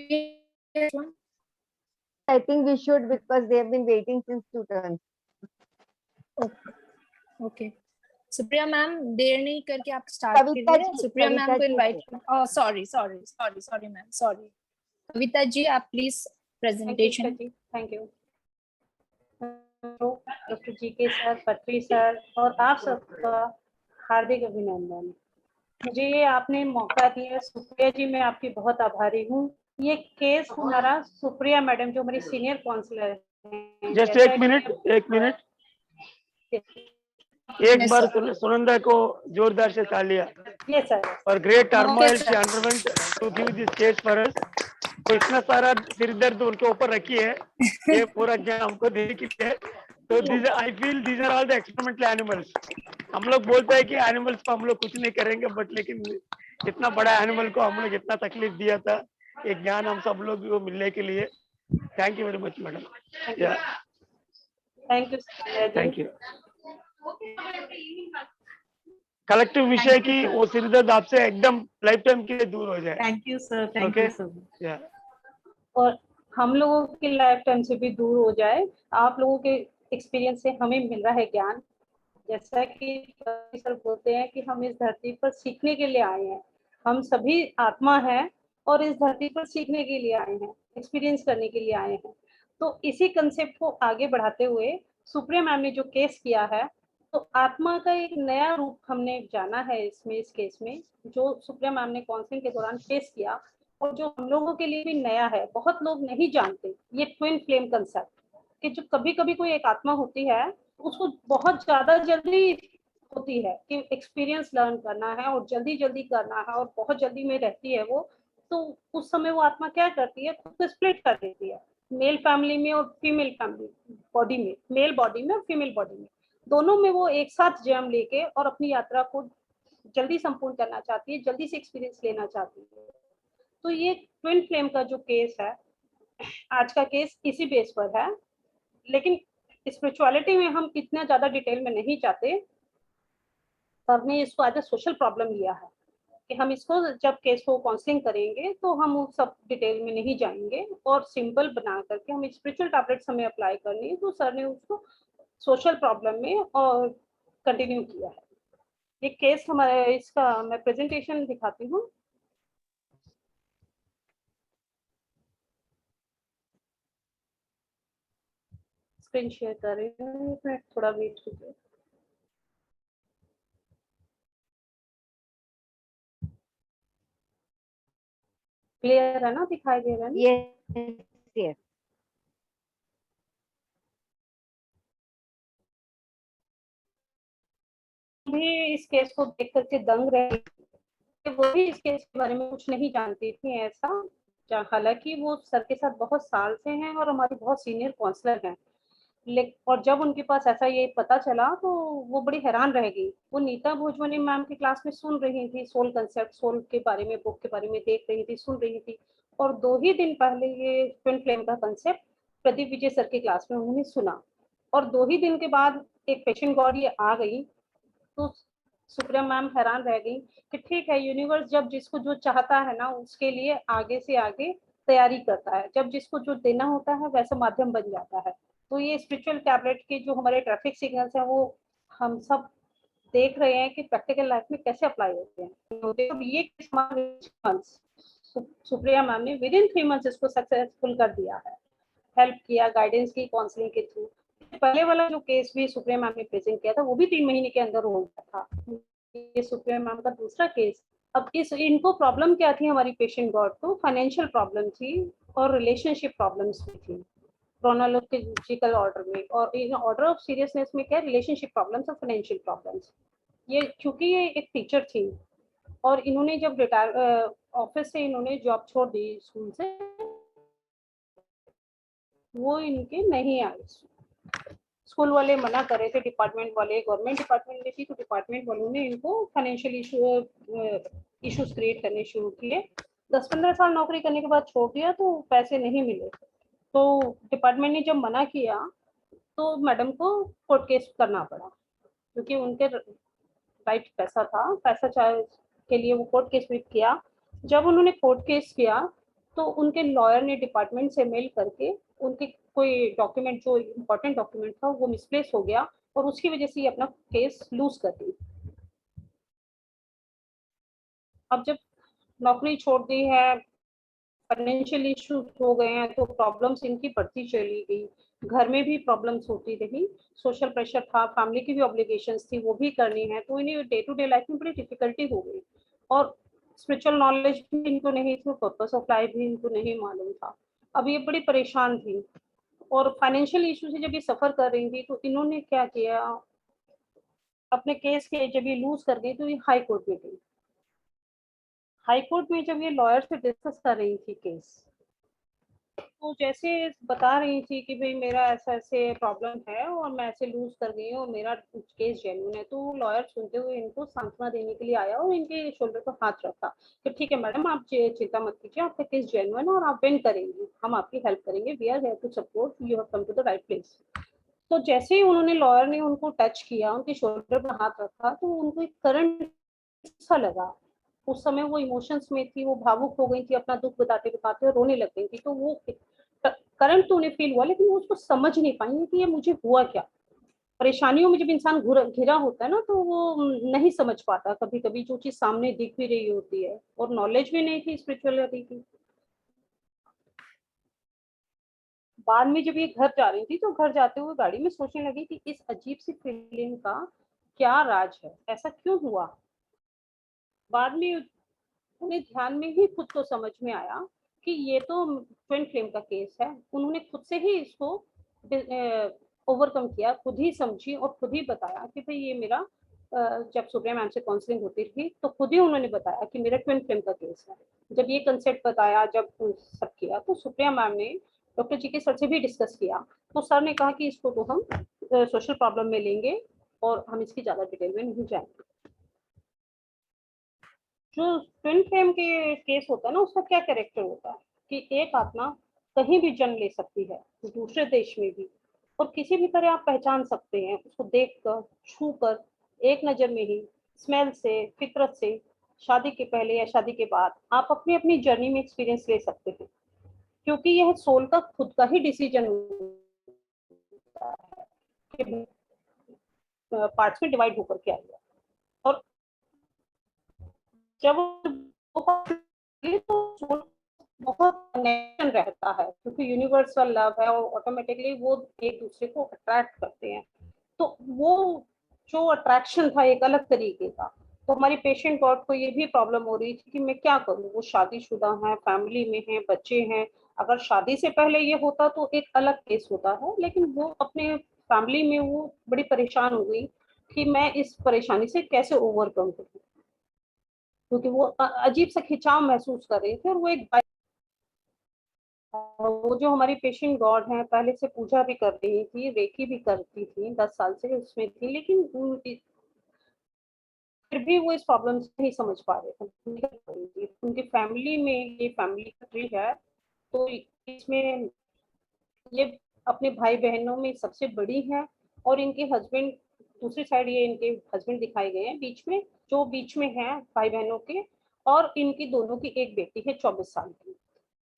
I think we should, because they have been waiting since 2 turns. Okay. Supriya ma'am, देर नहीं करके आप स्टार्ट कीजिए। सुप्रिया मैम को invite. Oh sorry ma'am, sorry. Kavita ji, आप please presentation. Thank you doctor GK sir, Patri sir और आप सबका हार्दिक अभिनंदन। मुझे ये आपने मौका दिया, सुप्रिया जी मैं आपकी बहुत आभारी हूँ। ये केस हमारा सुप्रिया मैडम जो हमारी सीनियर काउंसलर है। जस्ट एक मिनट एक बार सुनंदा को जोरदार से तालियां। Yes sir. और great turmoil she underwent to give this case for us. तो इतना सारा सिरदर्द उनके ऊपर रखी है, ये पूरा ज्ञान हमको देने के लिए। तो this I feel these are all the experimental animals. हम लोग बोलते हैं कि एनिमल्स को हम लोग कुछ नहीं करेंगे, बट लेकिन इतना बड़ा एनिमल को हम लोग इतना तकलीफ दिया था, एक ज्ञान हम सब लोग को मिलने के लिए। Thank you very much madam. Thank you. Collective विषय की वो सिरदर्द आपसे एकदम लाइफ टाइम के लिए दूर हो जाए। Thank you sir, thank you sir. या और हम लोगों की लाइफ टाइम से भी दूर हो जाए। आप लोगों के एक्सपीरियंस से हमें मिल रहा है ज्ञान। जैसा कि सर बोलते हैं कि हम इस धरती पर सीखने के लिए आए हैं। हम सभी आत्मा हैं और इस धरती पर सीखने के लिए आए हैं, एक्सपीरियंस करने के लिए आए हैं। तो इसी कंसेप्ट को आगे बढ़ाते हुए सुप्रिया मैम ने जो केस किया है, तो आत्मा का एक नया रूप हमने जाना है इसमें, इस केस में जो सुप्रिया मैम ने काउंसलिंग के दौरान फेस किया और जो हम लोगों के लिए भी नया है। बहुत लोग नहीं जानते ये ट्विन फ्लेम कंसेप्ट, कि जो कभी कभी कोई एक आत्मा होती है उसको बहुत ज्यादा जल्दी होती है कि एक्सपीरियंस लर्न करना है और जल्दी जल्दी करना है और बहुत जल्दी में रहती है वो। तो उस समय वो आत्मा क्या करती है, खुद को स्प्लिट कर देती है मेल फैमिली में और फीमेल फैमिली बॉडी में, मेल बॉडी में और फीमेल बॉडी में, दोनों में वो एक साथ जन्म लेके और अपनी यात्रा को जल्दी संपूर्ण करना चाहती है, जल्दी से एक्सपीरियंस लेना चाहती है। तो ये ट्विन फ्लेम का जो केस है, आज का केस इसी बेस पर है। लेकिन स्पिरिचुअलिटी में हम इतना ज्यादा डिटेल में नहीं जाते। सर ने इसको एज ए सोशल प्रॉब्लम लिया है कि हम इसको जब केस को काउंसलिंग करेंगे तो हम उस सब डिटेल में नहीं जाएंगे और सिंपल बना करके हम स्पिरिचुअल टैबलेट्स हमें अप्लाई करनी है। तो सर ने उसको सोशल प्रॉब्लम में और कंटिन्यू किया है। ये केस हमारे, इसका मैं प्रेजेंटेशन दिखाती हूँ। स्क्रीन शेयर कर रही हूँ, एक मिनट थोड़ा वेट कीजिए। क्लियर है ना, दिखाई दे रहा है ना? Yes. भी इस केस को देख करके दंग रहे, वो भी इस केस के बारे में कुछ नहीं जानती थी ऐसा। हालांकि वो सर के साथ बहुत साल से हैं और हमारी बहुत सीनियर काउंसलर हैं। और जब उनके पास ऐसा ये पता चला तो वो बड़ी हैरान रह गई। वो नीता भोजवनी मैम की क्लास में सुन रही थी, सोल कंसेप्ट, सोल के बारे में, बुक के बारे में देख रही थी, सुन रही थी। और 2 ही दिन पहले ये ट्विन फ्लेम का कंसेप्ट प्रदीप विजय सर की क्लास में उन्होंने सुना। और 2 ही दिन के बाद एक पेशेंट गॉड ये आ गई। तो सुप्रिया मैम हैरान रह गई कि ठीक है, यूनिवर्स जब जिसको जो चाहता है ना उसके लिए आगे से आगे तैयारी करता है, जब जिसको जो देना होता है वैसा माध्यम बन जाता है। तो ये स्पिरिचुअल टैबलेट के जो हमारे ट्रैफिक सिग्नल्स हैं वो हम सब देख रहे हैं कि प्रैक्टिकल लाइफ में कैसे अप्लाई होते हैं। ये सुप्रिया मैम ने विद इन 3 मंथ्स इसको सक्सेसफुल कर दिया है, हेल्प किया गाइडेंस की, काउंसलिंग के थ्रू। पहले वाला जो केस भी सुप्रिया मैम ने प्रेजेंट किया था वो भी 3 महीने के अंदर हो गया था। ये सुप्रिया मैम का दूसरा केस। अब इनको प्रॉब्लम क्या थी, हमारी पेशेंट गॉड को फाइनेंशियल प्रॉब्लम थी और रिलेशनशिप प्रॉब्लम्स भी थी क्रोनोलॉजिकल ऑर्डर में। और इन ऑर्डर ऑफ सीरियसनेस में क्या, रिलेशनशिप प्रॉब्लम्स और फाइनेंशियल प्रॉब्लम्स। ये चूंकि ये एक टीचर थी और इन्होंने जब रिटायर ऑफिस से इन्होंने जॉब छोड़ दी स्कूल से, वो इनके नहीं आए। स्कूल वाले मना कर रहे थे, डिपार्टमेंट वाले, गवर्नमेंट डिपार्टमेंट में थी तो डिपार्टमेंट वालों ने इनको फाइनेंशियल इश्यूज क्रिएट करने शुरू किए। 10-15 साल नौकरी करने के बाद छोड़ दिया तो पैसे नहीं मिले, तो डिपार्टमेंट ने जब मना किया तो मैडम को कोर्ट केस करना पड़ा, क्योंकि उनके राइट पैसा था, पैसा चाहे के लिए वो कोर्ट केस भी किया। जब उन्होंने कोर्ट केस किया तो उनके लॉयर ने डिपार्टमेंट से मेल करके उनके कोई डॉक्यूमेंट, जो इम्पोर्टेंट डॉक्यूमेंट था, वो मिसप्लेस हो गया और उसकी वजह से ये अपना केस लूज कर दी। अब जब नौकरी छोड़ दी है, फाइनेंशियल इश्यूज हो गए हैं, तो प्रॉब्लम्स इनकी बढ़ती चली गई। घर में भी प्रॉब्लम्स होती रही, सोशल प्रेशर था, फैमिली की भी ऑब्लिगेशंस थी, वो भी करनी है, तो इन्हें डे टू डे लाइफ में बड़ी डिफिकल्टी हो गई। और स्पिरिचुअल नॉलेज भी इनको नहीं थी, पर्पस ऑफ लाइफ भी इनको नहीं मालूम था। अब ये बड़ी परेशान थी और फाइनेंशियल इशू से जब ये सफर कर रही थी तो इन्होंने क्या किया, अपने केस के जब ये लूज कर गई तो ये हाई कोर्ट में गई। हाई कोर्ट में जब ये लॉयर से डिस्कस कर रही थी केस, तो जैसे बता रही थी कि भाई मेरा ऐसा ऐसे प्रॉब्लम है और मैं ऐसे लूज कर गई हूँ और मेरा केस जेन्युइन है, तो लॉयर सुनते हुए इनको सांत्वना देने के लिए आया और इनके शोल्डर पर हाथ रखा कि ठीक है मैडम, आप चिंता मत कीजिए, आपका केस जेन्युइन है और आप विन करेंगे, हम आपकी हेल्प करेंगे, we are here to support, you have come to the right place. तो जैसे ही उन्होंने, लॉयर ने उनको टच किया, उनके शोल्डर पर हाथ रखा, तो उनको एक करंट सा लगा। उस समय वो इमोशंस में थी, वो भावुक हो गई थी, अपना दुख बताते बताते रोने लग गई थी। तो वो करंट तो उन्हें फील हुआ, लेकिन वो उसको समझ नहीं पाई कि ये मुझे हुआ क्या। परेशानियों में जब इंसान घिरा होता है ना, तो वो नहीं समझ पाता कभी कभी, जो चीज सामने दिख भी रही होती है, और नॉलेज भी नहीं थी स्पिरिचुअलिटी की। बाद में जब ये घर जा रही थी, तो घर जाते हुए गाड़ी में सोचने लगी कि इस अजीब सी फीलिंग का क्या राज है, ऐसा क्यों हुआ। बाद में उन्हें ध्यान में ही खुद को समझ में आया कि ये तो ट्विन फ्लेम का केस है। उन्होंने खुद से ही इसको ओवरकम किया, खुद ही समझी और खुद ही बताया कि भाई ये मेरा, जब सुप्रिया मैम से काउंसलिंग होती थी तो खुद ही उन्होंने बताया कि मेरा ट्विन फ्लेम का केस है। जब ये कंसेप्ट बताया, जब सब किया, तो सुप्रिया मैम ने डॉक्टर जी के सर से भी डिस्कस किया, तो सर ने कहा कि इसको तो हम सोशल प्रॉब्लम में लेंगे और हम इसकी ज्यादा डिटेल में नहीं जाएंगे। जो ट्विन फ्लेम के केस होता है ना, उसका क्या कैरेक्टर होता है कि एक आत्मा कहीं भी जन्म ले सकती है, दूसरे देश में भी, और किसी भी तरह आप पहचान सकते हैं उसको, देखकर, छूकर, एक नजर में ही, स्मेल से, फितरत से। शादी के पहले या शादी के बाद आप अपनी अपनी जर्नी में एक्सपीरियंस ले सकते हैं, क्योंकि यह सोल का खुद का ही डिसीजन होता है कि पार्ट्स में डिवाइड होकर के आएगा। और जब तो बहुत कनेक्शन रहता है, क्योंकि यूनिवर्सल लव है और ऑटोमेटिकली वो एक दूसरे को अट्रैक्ट करते हैं। तो वो जो अट्रैक्शन था एक अलग तरीके का। तो हमारी पेशेंट गॉड को ये भी प्रॉब्लम हो रही थी कि मैं क्या करूं, वो शादीशुदा है, फैमिली में है, बच्चे हैं। अगर शादी से पहले ये होता तो एक अलग केस होता है, लेकिन वो अपने फैमिली में वो बड़ी परेशान हो गई कि मैं इस परेशानी से कैसे ओवरकम करूं, क्योंकि वो अजीब सा खिंचाव महसूस कर रही थी। और वो एक वो जो हमारी पेशेंट गॉड है, पहले से पूजा भी कर रही थी, रेकी भी करती थी, 10 साल से उसमें थी, लेकिन फिर भी वो इस प्रॉब्लम से नहीं समझ पा रहे थे। उनकी फैमिली में, ये फैमिली का ट्री है, तो इसमें ये अपने भाई बहनों में सबसे बड़ी है, और इनके हस्बैंड दूसरी साइड, ये इनके हस्बैंड दिखाए गए हैं बीच में, जो बीच में है भाई बहनों के, और इनकी दोनों की एक बेटी है 24 साल की।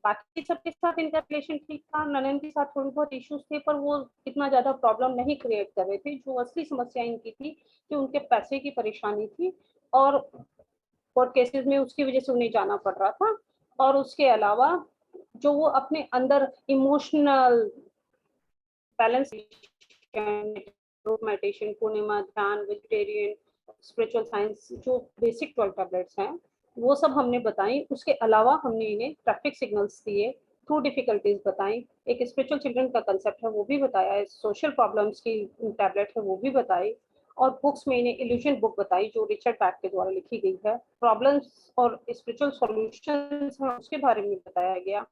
बाकी सबके साथ इनका रिलेशन ठीक था, ननन के साथ थोड़ी बहुत इश्यूज थे, पर वो इतना ज्यादा प्रॉब्लम नहीं क्रिएट कर रहे थे। जो असली समस्या इनकी थी कि उनके पैसे की परेशानी थी, और कोर्ट केसेस में उसकी वजह से उन्हें जाना पड़ रहा था। और उसके अलावा जो वो अपने अंदर इमोशनल बैलेंस, मेडिटेशन, पूर्णिमा, ध्यान, वेजिटेरियन, स्पिरिचुअल साइंस, जो बेसिक 12 टैबलेट्स हैं, वो सब हमने बताई। उसके अलावा हमने इन्हें ट्रैफिक सिग्नल्स दिए, थ्रू डिफिकल्टीज बताई, एक स्पिरिचुअल चिल्ड्रन का कंसेप्ट है वो भी बताया है, सोशल प्रॉब्लम्स की टैबलेट है वो भी बताई, और बुक्स में इन्हें इल्यूजन बुक बताई जो रिचर्ड बैक के द्वारा लिखी गई है। प्रॉब्लम्स और स्पिरिचुअल सॉल्यूशंस हैं उसके बारे में बताया गया।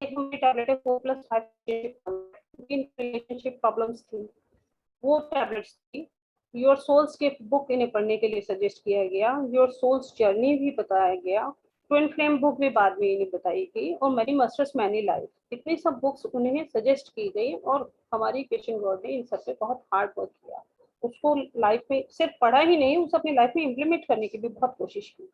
एक हमें टैबलेट है 4+5 रिलेशनशिप प्रॉब्लम्स थी, वो टैबलेट्स थी। योर सोल्स के बुक इन्हें पढ़ने के लिए सजेस्ट किया गया। योर सोल्स जर्नी भी बताया गया। ट्विन फ्लेम बुक भी बाद में इन्हें बताई गई और मैनी मास्टर्स मैनी लाइफ, इतनी सब बुक्स उन्हें सजेस्ट की गई और हमारी पेशेंट गॉड ने इन सब पे बहुत हार्ड वर्क किया। उसको लाइफ में सिर्फ पढ़ा ही नहीं, उसे अपनी लाइफ में इम्प्लीमेंट करने की भी बहुत कोशिश की।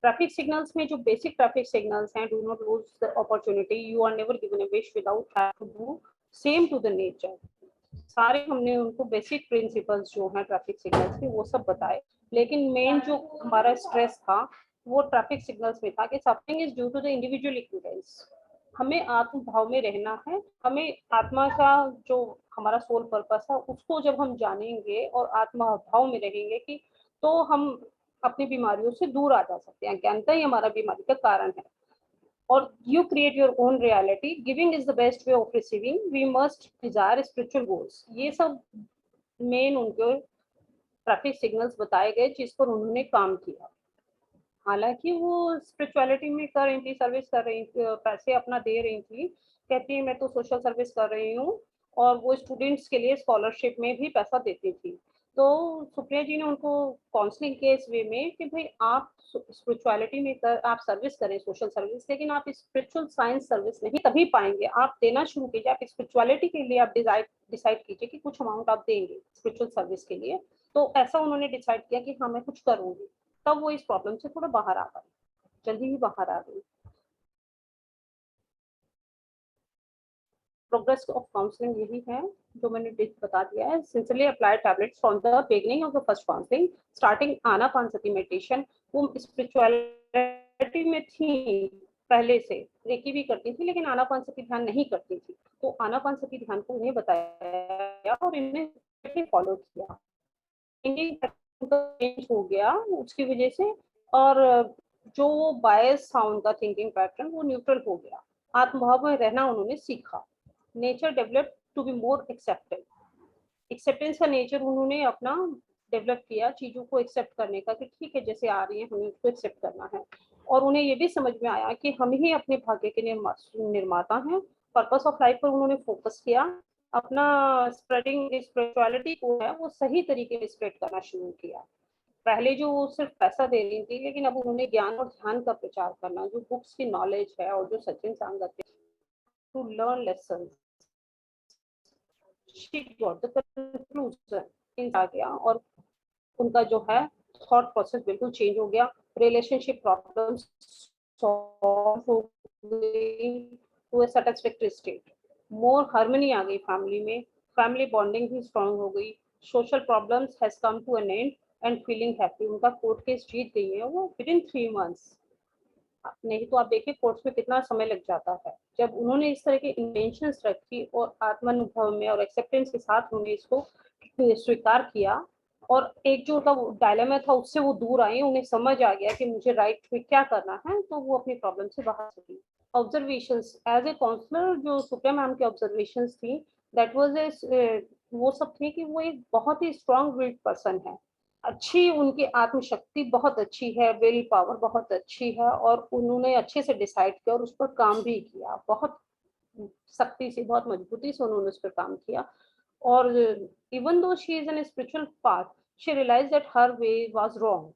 ट्रैफिक सिग्नल्स में जो बेसिक ट्रैफिक सिग्नल्स हैं, do not lose the opportunity, you are never given a wish without have to do same to the nature, सारे हमने उनको बेसिक प्रिंसिपल्स जो हैं ट्रैफिक सिग्नल्स के वो सब बताए। लेकिन मेन जो हमारा स्ट्रेस था वो ट्रैफिक सिग्नल्स में था कि suffering is due to the individual ignorance. हमें आत्म भाव में रहना है, हमें आत्मा का जो हमारा सोल पर्पस है उसको जब हम जानेंगे और आत्मा भाव में रहेंगे कि तो हम अपनी बीमारियों से दूर आ जा सकते हैं। ज्ञानता ही हमारा बीमारी का कारण है। और you create your own reality, giving is the best way of receiving, we must desire spiritual goals। ये सब मेन उनके ट्रैफिक सिग्नल्स बताए गए जिस पर उन्होंने काम किया। हालांकि वो स्पिरिचुअलिटी में कर रही थी, सर्विस कर रही थी, पैसे अपना दे रही थी, कहती है मैं तो सोशल सर्विस कर रही हूँ, और वो स्टूडेंट्स के लिए स्कॉलरशिप में भी पैसा देती थी। तो सुप्रिया जी ने उनको काउंसलिंग के इस वे में कि भाई आप स्पिरिचुअलिटी में आप सर्विस करें, सोशल सर्विस, लेकिन आप स्पिरिचुअल साइंस सर्विस नहीं तभी पाएंगे। आप देना शुरू कीजिए, आप स्पिरिचुअलिटी के लिए आप डिसाइड कीजिए कि कुछ अमाउंट आप देंगे स्पिरिचुअल सर्विस के लिए। तो ऐसा उन्होंने डिसाइड किया कि हाँ मैं कुछ करूंगी, तब वो इस प्रॉब्लम से थोड़ा बाहर आ पाई, जल्दी ही बाहर आ गई। प्रोग्रेस ऑफ काउंसलिंग यही है जो मैंने बता दिया है। Sincerely apply tablets from the beginning of the first counselling, starting Anapanasati meditation. वो स्पिरिचुअलिटी में थी पहले से, रेकी भी करती थी लेकिन आनापानसती ध्यान नहीं करती थी, तो आनापानसती ध्यान को उन्हें बताया और इन्हें फॉलो किया। चेंज हो गया उसकी वजह से, और जो बायस था उनका थिंकिंग पैटर्न वो न्यूट्रल हो गया। आत्मभाव में रहना उन्होंने सीखा। Nature develop to be more accepted, acceptance का नेचर उन्होंने अपना डेवलप किया, चीजों को एक्सेप्ट करने का कि ठीक है जैसे आ रही है हमें उसको एक्सेप्ट करना है। और उन्हें ये भी समझ में आया कि हम ही अपने भाग्य के निर्माता हैं। पर्पस ऑफ लाइफ पर उन्होंने फोकस किया, अपना स्प्रेडिंग स्पिरिचुअलिटी को है वो सही तरीके से स्प्रेड करना शुरू किया। पहले जो वो सिर्फ पैसा दे रही थी, लेकिन अब उन्होंने ज्ञान और ध्यान का प्रचार करना, जो बुक्स की नॉलेज है और जो सचिन सांगत to learn lesson, she got the conclusion आ गया और उनका जो है थॉट प्रोसेस बिल्कुल चेंज हो गया। रिलेशनशिप प्रॉब्लम्स सॉल्व हो गई to a satisfactory state, more harmony आ गई फैमिली में, फैमिली बॉन्डिंग भी स्ट्रांग हो गई। Social problems has come to an end end feeling happy. उनका कोर्ट केस जीत गई है वो विद इन 3 months। नहीं तो आप देखिए कोर्ट्स में कितना समय लग जाता है। जब उन्होंने इस तरह की इंटेंशंस रखी और आत्मानुभव में और एक्सेप्टेंस के साथ उन्होंने इसको स्वीकार किया और एक जो उनका डायलेमा था उससे वो दूर आई, उन्हें समझ आ गया कि मुझे राइट में क्या करना है, तो वो अपनी प्रॉब्लम से बाहर सकी। ऑब्जर्वेशंस एज ए काउंसलर जो सुप्रिया मैम की ऑब्जर्वेशंस थी, दैट वाज वो सब थी कि वो एक बहुत ही स्ट्रॉन्ग विल्ड पर्सन है, अच्छी उनकी आत्मशक्ति बहुत अच्छी है, विल पावर बहुत अच्छी है, और उन्होंने अच्छे से डिसाइड किया और उस पर काम भी किया, बहुत सख्ती से बहुत मजबूती से उन्होंने उस पर काम किया। और even though she is an spiritual path, she realise that her way was wrong.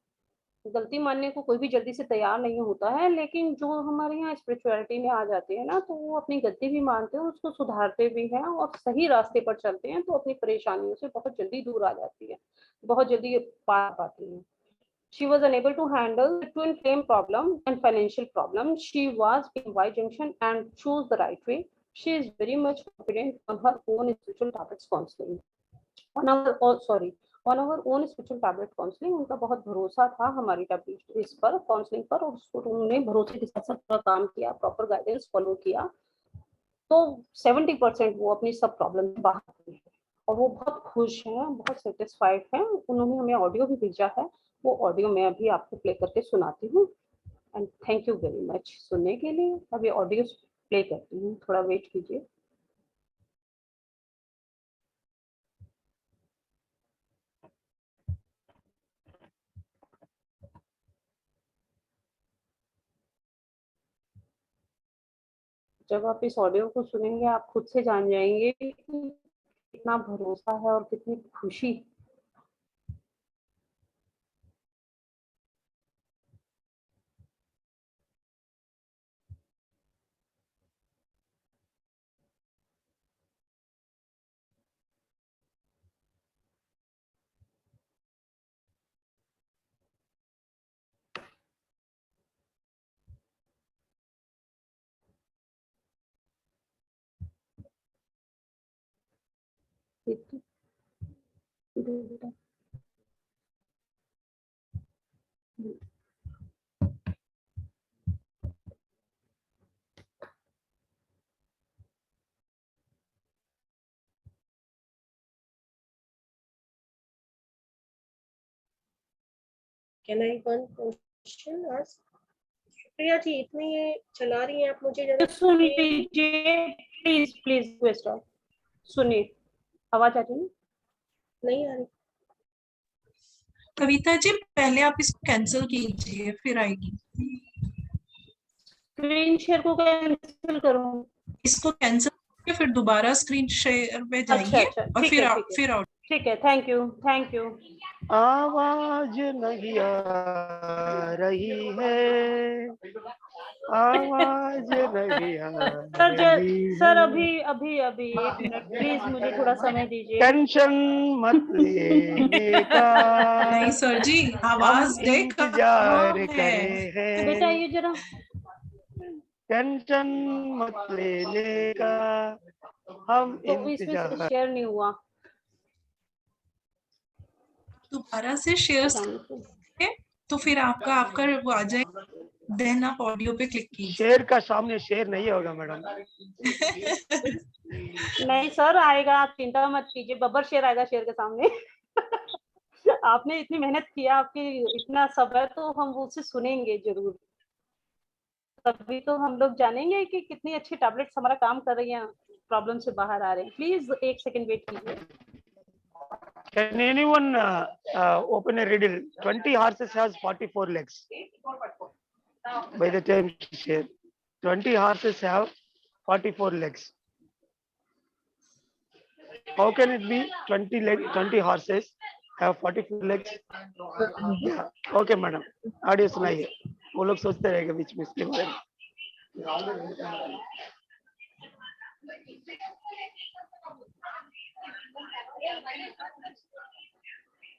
गलती मानने को कोई भी जल्दी से तैयार नहीं होता है, लेकिन जो हमारे यहाँ स्पिरिचुअलिटी में आ जाते हैं ना, तो वो अपनी गलती भी मानते हैं, उसको सुधारते भी हैं और सही रास्ते पर चलते हैं, तो अपनी परेशानियों से बहुत जल्दी दूर आ जाती है, बहुत जल्दी पार पाती है। She was unable to handle the twin flame problem and financial problem. She was in Y junction and chose the right way. She is very much confident on her own spiritual tablets counseling. On our own spiritual tablet counseling, उनका बहुत भरोसा था हमारी टैबलेट इस पर काउंसलिंग पर, और उसको उन्होंने भरोसे के साथ पूरा काम किया, प्रॉपर गाइडेंस फॉलो किया, तो 70% वो अपनी सब प्रॉब्लम से बाहर है और वो बहुत खुश हैं, बहुत सेटिस्फाइड हैं। उन्होंने हमें ऑडियो भी भेजा है, वो ऑडियो मैं अभी आपको प्ले करके सुनाती हूँ। And thank you very much सुनने के लिए। अभी ऑडियो प्ले करती हूँ, थोड़ा वेट कीजिए। जब आप इस ऑडियो को सुनेंगे आप खुद से जान जाएंगे कि कितना भरोसा है और कितनी खुशी। Can I one question ask? Priya ji इतनी ये चला रही हैं आप, मुझे जरा सुन लीजिए प्लीज प्लीज रिक्वेस्ट है, सुनिए आवाज आ रही है? नहीं आ रही। कविता जी पहले आप इसको कैंसिल कीजिए फिर आएगी। स्क्रीन शेयर को कैंसिल करूं? इसको कैंसिल करके फिर दोबारा स्क्रीन शेयर पे जाइए और ठीक फिर है, फिर आउट। ठीक है, थैंक यू थैंक यू। आवाज नहीं आ रही है, आवाज नहीं आ रही सर है। अभी अभी अभी 1 मिनट प्लीज, मुझे थोड़ा समय दीजिए। टेंशन मत लेने का, नहीं सर जी हम आवाज इंतजार है। करे बेटा हैं। ये जरा टेंशन मत लेने का, हम तो इसमें से इंतजार। शेयर नहीं हुआ। दोबारा से शेयर तो फिर आपका वो आ जाए, देन आप ऑडियो पे क्लिक कीजिए। शेर का सामने शेर नहीं होगा मैडम। नहीं सर आएगा, आप चिंता मत कीजिए, बब्बर शेर आएगा शेर के सामने। आपने इतनी मेहनत किया, आपकी इतना सब है तो हम उससे सुनेंगे जरूर, तभी तो हम लोग जानेंगे कि कितनी अच्छी टैबलेट्स हमारा काम कर रही हैं, प्रॉब्लम से बाहर आ रहे हैं। प्लीज 1 सेकंड वेट कीजिए। Can anyone open a riddle? 20 horses has 44 legs. By the time share, 20 horses have 44 legs. How can it be 20 horses have 44 legs? Yeah. Okay, madam. Audio सुनाइए, वो लोग सोचते रहेंगे बीच में इसके बारे में।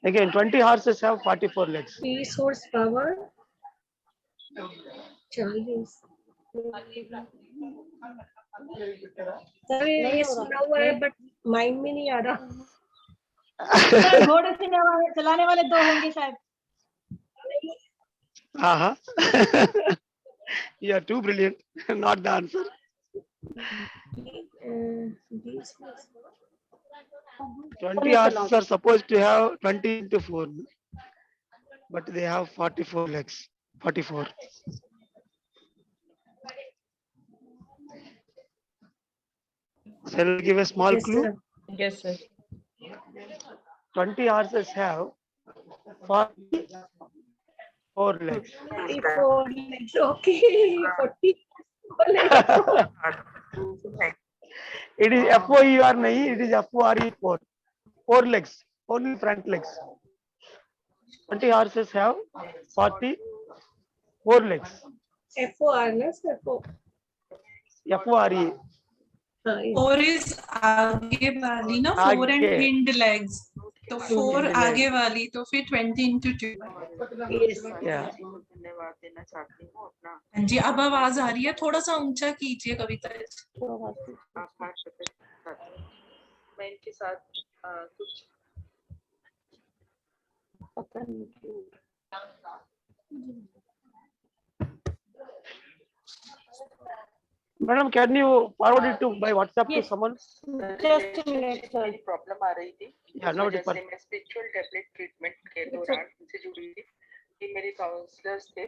Again, 20 horses have 44 legs. Resource power 40। Sir ये सुना हुआ है बट माइंड में नहीं आ रहा। घोड़े से चलाने वाले 2 होंगे शायद। हाँ You are too brilliant. Not the answer. 20 horses are supposed to have 20 into 4, but they have 44 legs. 44. Shall I give a small clue? Sir. Yes sir. 20 horses have 44 legs. 44 legs. Okay. 44 legs. It is FOER nahi, it is FORE4. 4 legs, only front legs. 20 horses have 44 legs. FOR ना sir, FORE. 4 is आगे वाली ना, 4 and आगे। hind legs, तो 4 आगे वाली तो फिर 20 into 2। Yeah. धन्यवाद देना चाहती हूँ अपना। हाँ जी अब आवाज आ रही है, थोड़ा सा ऊंचा कीजिए कविता। आभार प्रकट करती हूँ। मैं इनके साथ कुछ पता नहीं क्यों। Madam, can you forward it to by WhatsApp to someone? Just a minute sir. Problem आ रही थी, Yeah, now it is. जैसे मैं स्पिरिचुअल टैबलेट ट्रीटमेंट के दौरान इनसे जुड़ी थी। ये मेरे काउंसलर्स थे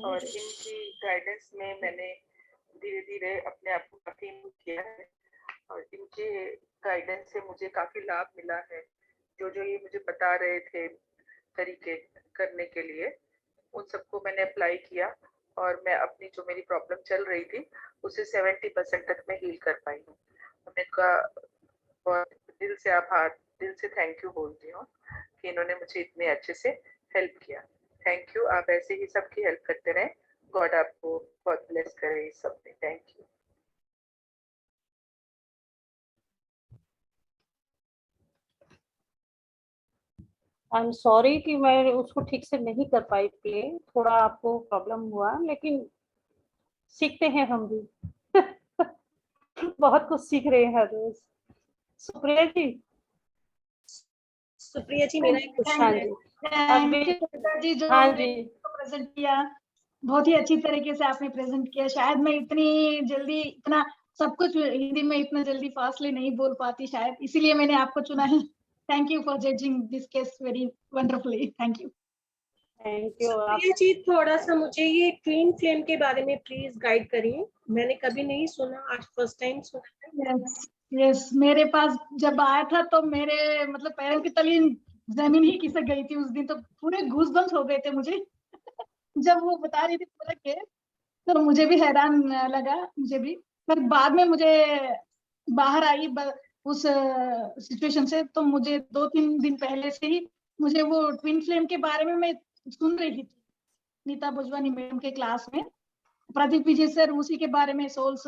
और इनकी गाइडेंस में मैंने धीरे धीरे अपने आप को काफी इम्प्रूव किया है और इनके गाइडेंस से मुझे काफी लाभ मिला है। जो ये मुझे बता रहे थे तरीके करने के लिए, उन सबको मैंने अप्लाई किया और मैं अपनी जो मेरी प्रॉब्लम चल रही थी उसे 70% तक मैं हील कर पाई हूँ। मैं इनका बहुत दिल से आभार, दिल से थैंक यू बोलती हूँ कि इन्होंने मुझे इतने अच्छे से हेल्प किया। थैंक यू, आप ऐसे ही सबकी हेल्प करते रहें। गॉड आपको बहुत ब्लेस करे इस सब में। Thank you. I am sorry कि मैं उसको ठीक से नहीं कर पाई प्ले, थोड़ा आपको प्रॉब्लम हुआ, लेकिन सीखते हैं हम भी बहुत कुछ सीख रहे हैं हर रोज। सुप्रिया जी मेरा एक हाँ क्वेश्चन जी है। अभी जो हाँ जी प्रेजेंट किया, बहुत ही अच्छी तरीके से आपने प्रेजेंट किया। शायद मैं इतनी जल्दी इतना सब कुछ हिंदी में इतना जल्दी फास्टली नहीं बोल पाती शायद, इसीलिए मैंने आपको चुना है। Thank you for judging this case very wonderfully. Thank you. Supriya ji, थोड़ा सा मुझे ये ट्विन फ्लेम के बारे में प्लीज गाइड करिए। मैंने कभी नहीं सुना, आज फर्स्ट टाइम सुना है। यस, मेरे पास जब आया था तो मेरे मतलब पैरों की तली जमीन ही खिसक गई थी उस दिन, तो पूरे गूज़बम्प्स हो गए थे मुझे जब वो बता रही थी पूरा केस, तो मुझे भी हैरान लगा मुझे भी। पर बाद में मुझे बाहर आई उस सिचुएशन से, तो मुझे 2-3 दिन पहले से ही मुझे वो ट्विन फ्लेम के बारे में मैं सुन रही थी नीता भुजवानी मैडम के क्लास में। प्रदीप विजय सर उसी के बारे में, सोल्स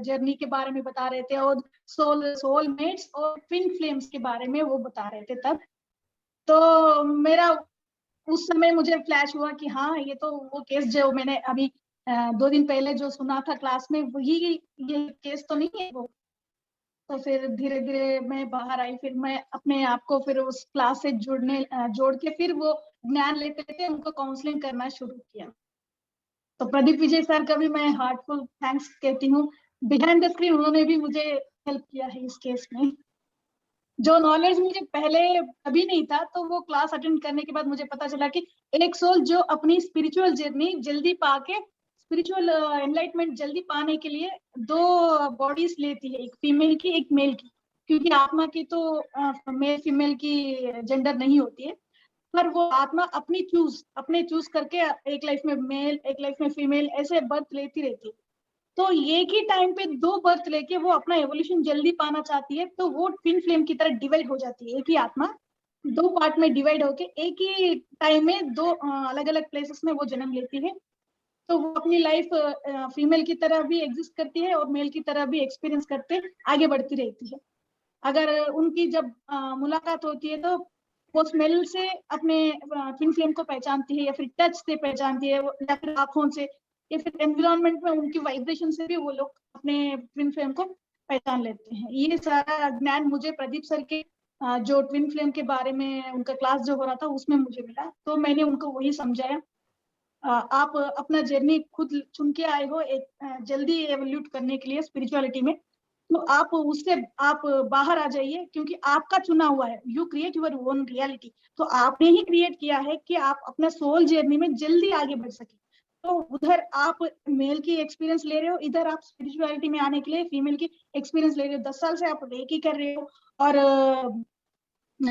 जर्नी के बारे में बता रहे थे, और सोल मेट्स और ट्विन फ्लेम्स के बारे में वो बता रहे थे तब। तो मेरा उस समय मुझे फ्लैश हुआ कि हाँ, ये तो वो केस जो मैंने अभी 2 दिन पहले जो सुना था क्लास में, वही ये केस तो नहीं है वो। तो फिर धीरे धीरे मैं बाहर आई, फिर मैं अपने आप को फिर उस क्लास से जोड़ के फिर वो ज्ञान लेते लेते उनको काउंसलिंग करना शुरू किया। तो प्रदीप विजय सर का भी मैं हार्टफुल थैंक्स कहती हूँ। बिहाइंड द स्क्रीन उन्होंने भी मुझे हेल्प किया है इस केस में। जो नॉलेज मुझे पहले कभी नहीं था, तो वो क्लास अटेंड करने के बाद मुझे पता चला कि एक सोल जो अपनी स्पिरिचुअल जर्नी जल्दी पाके, स्पिरिचुअल एनलाइटमेंट जल्दी पाने के लिए 2 बॉडीज लेती है, एक फीमेल की एक मेल की, क्योंकि आत्मा की तो मेल फीमेल की जेंडर नहीं होती है, पर वो आत्मा अपने चूज करके एक लाइफ में मेल एक लाइफ में फीमेल ऐसे बर्थ लेती रहती है। तो एक ही टाइम पे 2 बर्थ लेके वो अपना एवोल्यूशन जल्दी पाना चाहती है, तो वो ट्विन फ्लेम की तरह डिवाइड हो जाती है। एक ही आत्मा 2 पार्ट में डिवाइड होके एक ही टाइम में 2 अलग अलग प्लेसेस में वो जन्म लेती है। तो वो अपनी लाइफ फीमेल की तरह भी एग्जिस्ट करती है और मेल की तरह भी एक्सपीरियंस करते आगे बढ़ती रहती है। अगर उनकी जब मुलाकात होती है, तो वो स्मेल से अपने ट्विन फ्लेम को पहचानती है, या फिर टच से पहचानती है, या फिर आंखों से, या फिर एनवायरनमेंट में उनकी वाइब्रेशन से भी वो लोग अपने ट्विन फ्लेम को पहचान लेते हैं। ये सारा ज्ञान मुझे प्रदीप सर के जो ट्विन फ्लेम के बारे में उनका क्लास जो हो रहा था उसमें मुझे मिला, तो मैंने उनको वही समझाया। आप अपना जर्नी खुद चुन के आए हो एक जल्दी एवोल्यूट करने के लिए स्पिरिचुअलिटी में, तो आप उससे आप बाहर आ जाइए, क्योंकि आपका चुना हुआ है। You create your own reality. तो आपने ही क्रिएट किया है कि आप अपना सोल जर्नी में जल्दी आगे बढ़ सके। तो उधर आप मेल की एक्सपीरियंस ले रहे हो, इधर आप स्पिरिचुअलिटी में आने के लिए फीमेल की एक्सपीरियंस ले रहे हो। 10 साल से आप रेकी कर रहे हो, और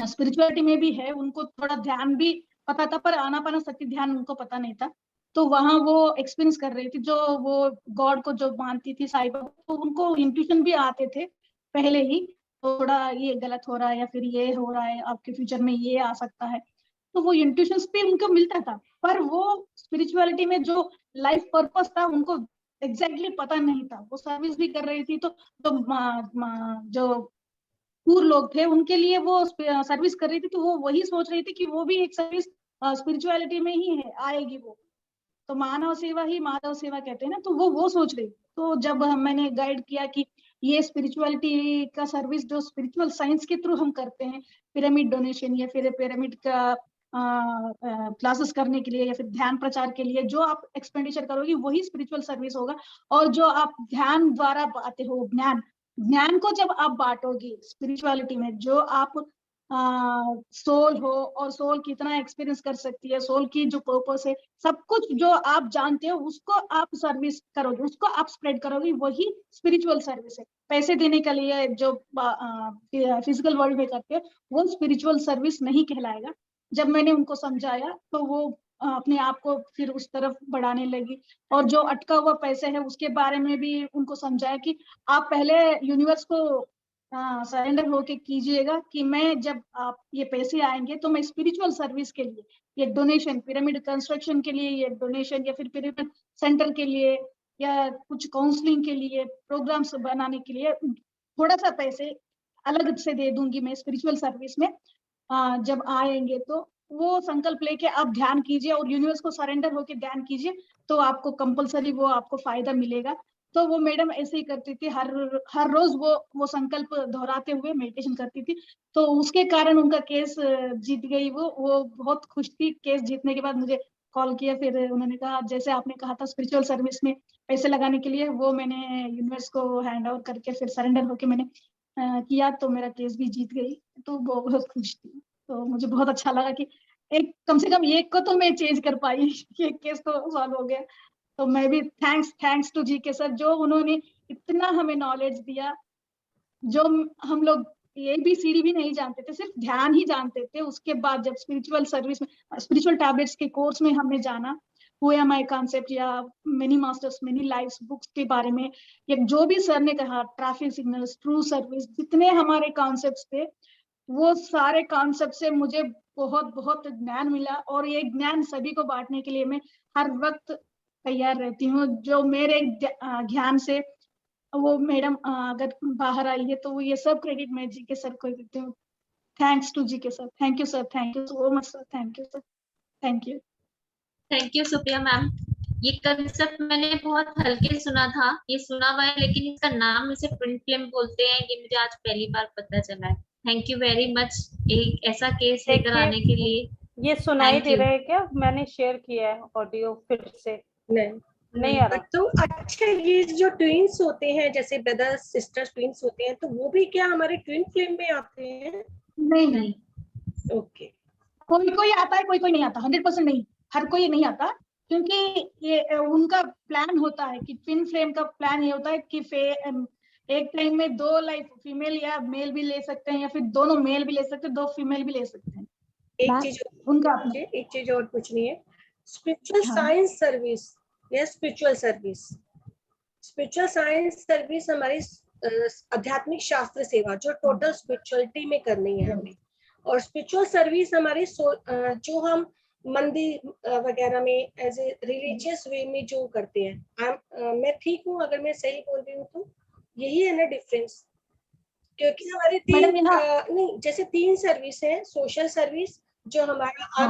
स्पिरिचुअलिटी में भी है, उनको थोड़ा ध्यान भी पता था, पर आनापाना शक्ति ध्यान उनको पता नहीं था। तो वहां वो एक्सपीरियंस कर रही थी, जो वो गॉड को जो मानती थी, साईं बाबा, तो उनको इंट्यूशन भी आते थे पहले ही, थोड़ा ये गलत हो रहा है या फिर ये हो रहा है, आपके फ्यूचर में ये आ सकता है। तो वो इंट्यूशंस भी उनको मिलता था, पर वो स्पिरिचुअलिटी में जो लाइफ पर्पस था उनको एग्जैक्टली पता नहीं था। वो सर्विस भी कर रही थी, तो जो पूर लोग थे उनके लिए वो सर्विस कर रही थी, तो वो वही सोच रही थी कि वो भी एक सर्विस स्पिरिचुअलिटी में ही है, आएगी वो। तो मानव सेवा ही माधव सेवा कहते हैं ना, तो वो सोच रही। तो जब मैंने गाइड किया कि ये स्पिरिचुअलिटी का सर्विस जो स्पिरिचुअल साइंस के थ्रू हम करते हैं, पिरामिड डोनेशन या फिर पिरामिड का क्लासेस करने के लिए या फिर ध्यान प्रचार के लिए जो आप एक्सपेंडिचर करोगे वही स्पिरिचुअल सर्विस होगा। और जो आप ध्यान द्वारा पाते हो ज्ञान को जब आप बांटोगे स्पिरिचुअलिटी में, जो आप सोल हो और सोल कितना एक्सपीरियंस कर सकती है, सोल की जो पर्पस है, सब कुछ जो आप जानते हो उसको आप सर्विस करोगे, उसको आप स्प्रेड करोगे, वही स्पिरिचुअल सर्विस है। पैसे देने के लिए जो फिजिकल वर्ल्ड में करते हैं वो स्पिरिचुअल सर्विस नहीं कहलाएगा। जब मैंने उनको समझाया तो वो अपने आप को फिर उस तरफ बढ़ाने लगी। और जो अटका हुआ पैसे है उसके बारे में भी उनको समझाया कि आप पहले यूनिवर्स को सरेंडर होके कीजिएगा कि मैं जब आप ये पैसे आएंगे तो मैं स्पिरिचुअल सर्विस के लिए, ये डोनेशन, पिरामिड कंस्ट्रक्शन के लिए ये डोनेशन, या फिर पिरामिड सेंटर के लिए, या कुछ काउंसलिंग के लिए, प्रोग्राम्स बनाने के लिए थोड़ा सा पैसे अलग से दे दूंगी मैं स्पिरिचुअल सर्विस में। जब आएंगे तो वो संकल्प लेके आप ध्यान कीजिए और यूनिवर्स को सरेंडर होके ध्यान कीजिए, तो आपको कंपलसरी वो आपको फायदा मिलेगा। तो वो मैडम ऐसे ही करती थी, हर रोज वो संकल्प दोहराते हुए मेडिटेशन करती थी। तो उसके कारण उनका केस जीत गई। वो बहुत खुश थी। केस जीतने के बाद मुझे कॉल किया, फिर उन्होंने कहा जैसे आपने कहा था स्पिरिचुअल सर्विस में पैसे लगाने के लिए, वो मैंने यूनिवर्स को हैंड ओवर करके फिर सरेंडर होके मैंने किया, तो मेरा केस भी जीत गई। तो वो बहुत खुश थी। तो मुझे बहुत अच्छा लगा कि एक कम से कम एक को तो मैं चेंज कर पाई, ये केस तो सॉल्व हो गया। तो मैं भी थैंक्स टू जी के सर, जो उन्होंने इतना हमें नॉलेज दिया। जो हम लोग ABCD भी नहीं जानते थे, सिर्फ ध्यान ही जानते थे। उसके बाद जब स्पिरिचुअल सर्विस में, स्पिरिचुअल टैबलेट्स के कोर्स में हमने जाना, हु एम आई कॉन्सेप्ट या many masters many lives books के बारे में, या जो भी सर ने कहा, ट्रैफिक सिग्नल्स, ट्रू सर्विस, जितने हमारे कॉन्सेप्ट्स थे, वो सारे कॉन्सेप्ट से मुझे बहुत बहुत ज्ञान मिला। और ये ज्ञान सभी को बांटने के लिए मैं हर वक्त तैयार रहती हूँ। जो मेरे ज्ञान से वो मैडम अगर बाहर आई है, तो वो ये सब क्रेडिट मैं जी के सर को देती हूँ। थैंक्स टू जी के sir. Thank you sir, thank you so much sir, thank you sir, thank you. Thank you Supriya ma'am. ये कंसेप्ट मैंने बहुत हल्के सुना था, ये सुना हुआ है, लेकिन इसका नाम इसे ट्विन फ्लेम बोलते हैं, ये मुझे आज पहली बार पता चला है। थैंक यू वेरी मच एक ऐसा केस लेकर आने के लिए। ये सुनाई दे रहा है क्या? मैंने शेयर किया है ऑडियो फिर से। नहीं आ रहा। तो अच्छा, ये जो ट्विंस होते हैं, जैसे ब्रदर सिस्टर ट्विंस होते हैं, तो वो भी क्या हमारे ट्विन फ्लेम में आते हैं? नहीं। ओके। कोई आता है, कोई नहीं आता। 100% नहीं, हर कोई नहीं आता, क्योंकि ये उनका प्लान होता है कि ट्विन फ्लेम का प्लान ये होता है कि एक टाइम में 2 लाइफ, फीमेल या मेल भी ले सकते हैं, या फिर दोनों मेल भी ले सकते हैं, 2 फीमेल भी ले सकते हैं। एक चीज और पूछनी है, स्पिरिचुअल साइंस सर्विस या spiritual service. Spiritual science service हमारी आध्यात्मिक शास्त्र सेवा, जो टोटल स्पिरिचुअलिटी में करनी है हमें। और स्पिरिचुअल सर्विस हमारी जो हम मंदिर वगैरह में एज ए रिलीजियस वे में जो करते हैं। मैं ठीक हूँ अगर मैं सही बोल रही हूँ तो? यही है ना डिफरेंस? क्योंकि हमारे नहीं, जैसे 3 सर्विस है। सोशल सर्विस, जो हमारा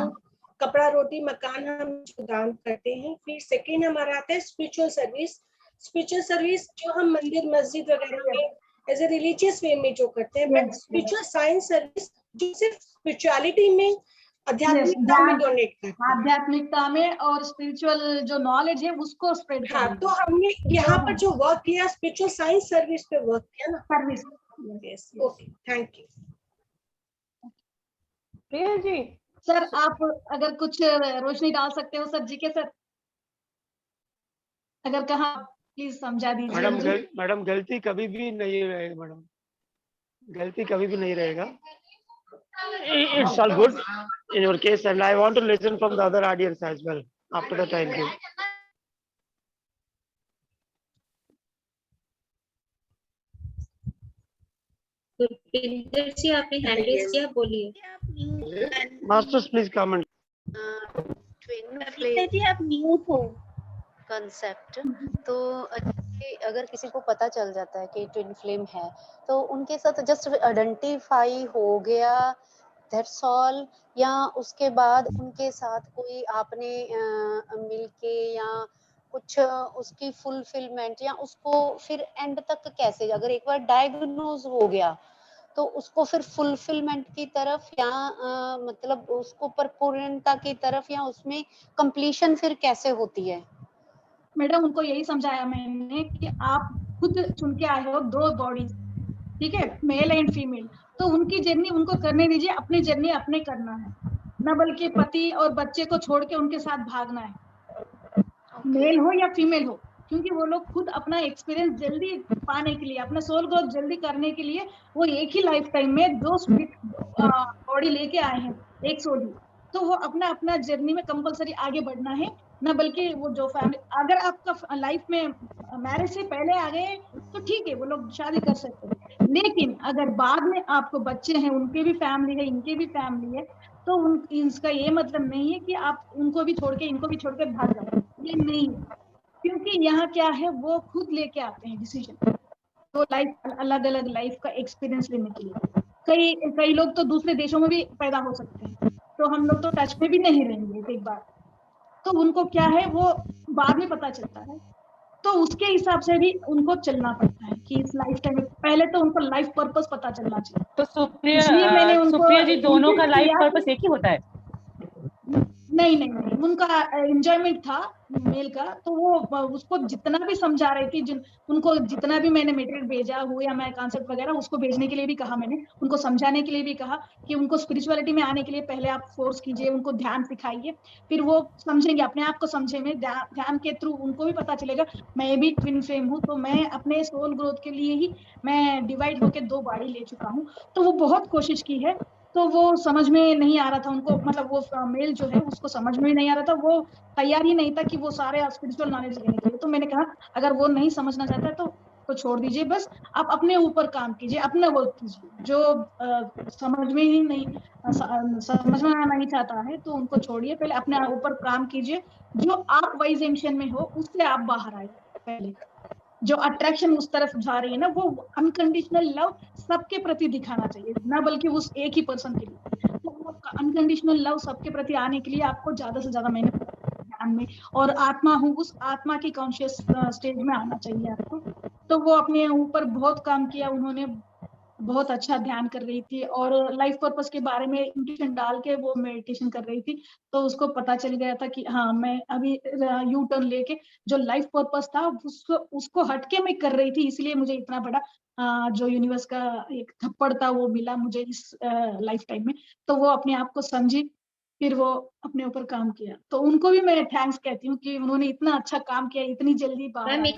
कपड़ा रोटी मकान हम दान करते हैं। फिर सेकंड हमारा आता है स्पिरिचुअल सर्विस। स्पिरिचुअल सर्विस जो हम मंदिर मस्जिद वगैरह में एज ए रिलीजियस वे में जो करते हैं। बट स्पिरिचुअल साइंस सर्विस जो सिर्फ स्पिरिचुअलिटी में, आध्यात्मिकता में डोनेट करते हैं। आध्यात्मिकता में और स्पिरिचुअल जो नॉलेज है उसको स्प्रेड करना। तो हमने यहाँ पर जो वर्क किया, स्पिरिचुअल साइंस सर्विस पे वर्क किया ना। Service. Okay, thank you. Priya ji, sir आप अगर कुछ रोशनी डाल सकते हो सर जी के सर, अगर कहा प्लीज समझा दीजिए। मैडम गलती कभी भी नहीं रहेगा। मैडम गलती कभी भी नहीं रहेगा। It's all good in your case, and I want to listen from the other audience as well after the time given. Gurpinder जी, आपने हैंड रेज किया, बोलिए। Masters, please comment. Twin flame ji, आप न्यू हो कंसेप्ट, तो अगर किसी को पता चल जाता है कि ट्विन फ्लेम है, तो उनके साथ जस्ट आइडेंटिफाई हो गया, दैट्स ऑल, या उसके बाद उनके साथ कोई आपने मिलके या कुछ उसकी फुलफिलमेंट, या उसको फिर एंड तक कैसे, अगर एक बार डायग्नोज हो गया तो उसको फिर फुलफिलमेंट की तरफ, या मतलब उसको परिपूर्णता की तरफ, या उसमें कंप्लीशन फिर कैसे होती है? मैडम उनको यही समझाया मैंने कि आप खुद चुन के आए हो 2 बॉडी, ठीक है, मेल एंड फीमेल, तो उनकी जर्नी उनको करने दीजिए। अपनी जर्नी अपने करना है, न बल्कि पति और बच्चे को छोड़ के उनके साथ भागना है, मेल हो या फीमेल हो, क्योंकि वो लोग खुद अपना एक्सपीरियंस जल्दी पाने के लिए, अपना सोल ग्रोथ जल्दी करने के लिए वो एक ही लाइफ टाइम में 2 बॉडी लेके आए हैं, एक सोल ही। तो वो अपना अपना जर्नी में कंपलसरी आगे बढ़ना है ना, बल्कि वो जो फैमिली, अगर आपका लाइफ में मैरिज से पहले आ गए तो ठीक है, वो लोग शादी कर सकते हैं, लेकिन अगर बाद में आपको बच्चे हैं, उनके भी फैमिली है, इनके भी फैमिली है, तो इसका ये मतलब नहीं है कि आप उनको भी छोड़ के इनको भी छोड़ के भाग जाओ, ये नहीं है। क्योंकि यहाँ क्या है, वो खुद लेके आते हैं डिसीजन, तो लाइफ अलग अलग लाइफ का एक्सपीरियंस लेने के लिए। कई लोग तो दूसरे देशों में भी पैदा हो सकते हैं, तो हम लोग तो टच में भी नहीं रहेंगे एक बार, तो उनको क्या है वो बाद में पता चलता है, तो उसके हिसाब से भी उनको चलना पड़ता है कि इस लाइफ टाइम में पहले तो उनको लाइफ पर्पस पता चलना चाहिए। तो सुप्रिया सुप्रिया जी, दोनों का लाइफ पर्पस एक ही होता है? नहीं, उनका एंजॉयमेंट था मेल का, तो वो उसको जितना भी समझा रही थी, उनको जितना भी मैंने मटेरियल भेजा हो या मैं कॉन्सेप्ट वगैरह उसको भेजने के लिए भी कहा, मैंने उनको समझाने के लिए भी कहा कि उनको स्पिरिचुअलिटी में आने के लिए पहले आप फोर्स कीजिए, उनको ध्यान सिखाइए, फिर वो समझेंगे, अपने आप को समझे में ध्यान के थ्रू उनको भी पता चलेगा मैं भी ट्विन फ्लेम हूँ, तो मैं अपने सोल ग्रोथ के लिए ही मैं डिवाइड होके 2 बॉडी ले चुका हूँ। तो वो बहुत कोशिश की है, तो वो समझ में नहीं आ रहा था उनको, मतलब वो मेल जो है उसको समझ में नहीं आ रहा था, वो तैयार ही नहीं था कि वो सारे स्पिरिचुअल नॉलेज लेने के लिए। तो मैंने कहा अगर वो नहीं समझना चाहता है तो छोड़ दीजिए, बस आप अपने ऊपर काम कीजिए, अपना वर्क कीजिए, जो समझ में ही नहीं समझ में नहीं चाहता है तो उनको छोड़िए, पहले अपने ऊपर काम कीजिए, जो आप वाइब्रेशन में हो उससे आप बाहर आए, पहले जो अट्रैक्शन उस तरफ जा रही है ना, वो अनकंडीशनल लव सबके प्रति दिखाना चाहिए ना, बल्कि उस एक ही पर्सन के लिए। तो वो अनकंडीशनल लव सबके प्रति आने के लिए आपको ज्यादा से ज्यादा मेहनत ध्यान में, और आत्मा हूँ उस आत्मा की कॉन्शियस स्टेज में आना चाहिए आपको। तो वो अपने ऊपर बहुत काम किया, उन्होंने बहुत अच्छा ध्यान कर रही थी, और लाइफ पर्पस के बारे में इंट्यूशन डाल के वो मेडिटेशन कर रही थी, तो उसको पता चल गया था कि हाँ मैं अभी यू टर्न लेके जो लाइफ पर्पस था उसको हटके मैं कर रही थी, इसलिए मुझे इतना बड़ा जो यूनिवर्स का एक थप्पड़ था वो मिला मुझे इस लाइफ टाइम में। तो वो अपने आप को समझी, फिर वो अपने ऊपर काम किया, तो उनको भी मैं थैंक्स कहती हूँ कि उन्होंने इतना अच्छा काम किया, इतनी जल्दी बाहर।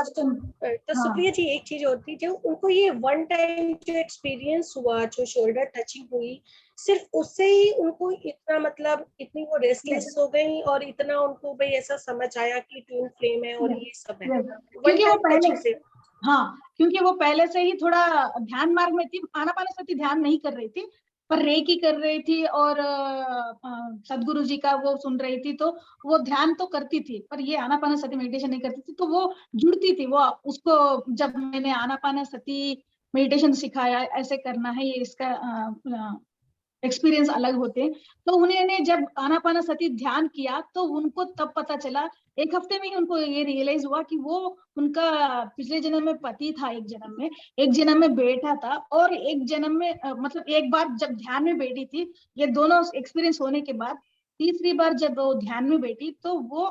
तो सुप्रिया जी एक चीज होती, जो उनको ये वन टाइम जो एक्सपीरियंस हुआ, जो शोल्डर टचिंग हुई, सिर्फ उससे ही उनको इतना, मतलब इतनी वो रेस्टलेस हो गई और इतना उनको भाई ऐसा समझ आया कि ट्विन फ्लेम है और ये सब है, क्योंकि वो पहले से, हाँ क्योंकि वो पहले से ही थोड़ा ध्यान मार्ग में थी, आनापानसति ध्यान नहीं कर रही थी, पर रेकी कर रही थी और सदगुरु जी का वो सुन रही थी, तो वो ध्यान तो करती थी, पर ये आनापानसति मेडिटेशन नहीं करती थी, तो वो जुड़ती थी। वो उसको जब मैंने आनापानसति मेडिटेशन सिखाया, ऐसे करना है, ये इसका एक्सपीरियंस अलग होते हैं, तो उन्होंने जब आनापानसति ध्यान किया तो उनको तब पता चला, 1 हफ्ते में ही उनको ये रियलाइज हुआ कि वो उनका पिछले जन्म में पति था, एक जन्म में बेटा था, और एक जन्म में मतलब एक बार जब ध्यान में बैठी थी, ये दोनों एक्सपीरियंस होने के बाद तीसरी बार जब वो ध्यान में बैठी तो वो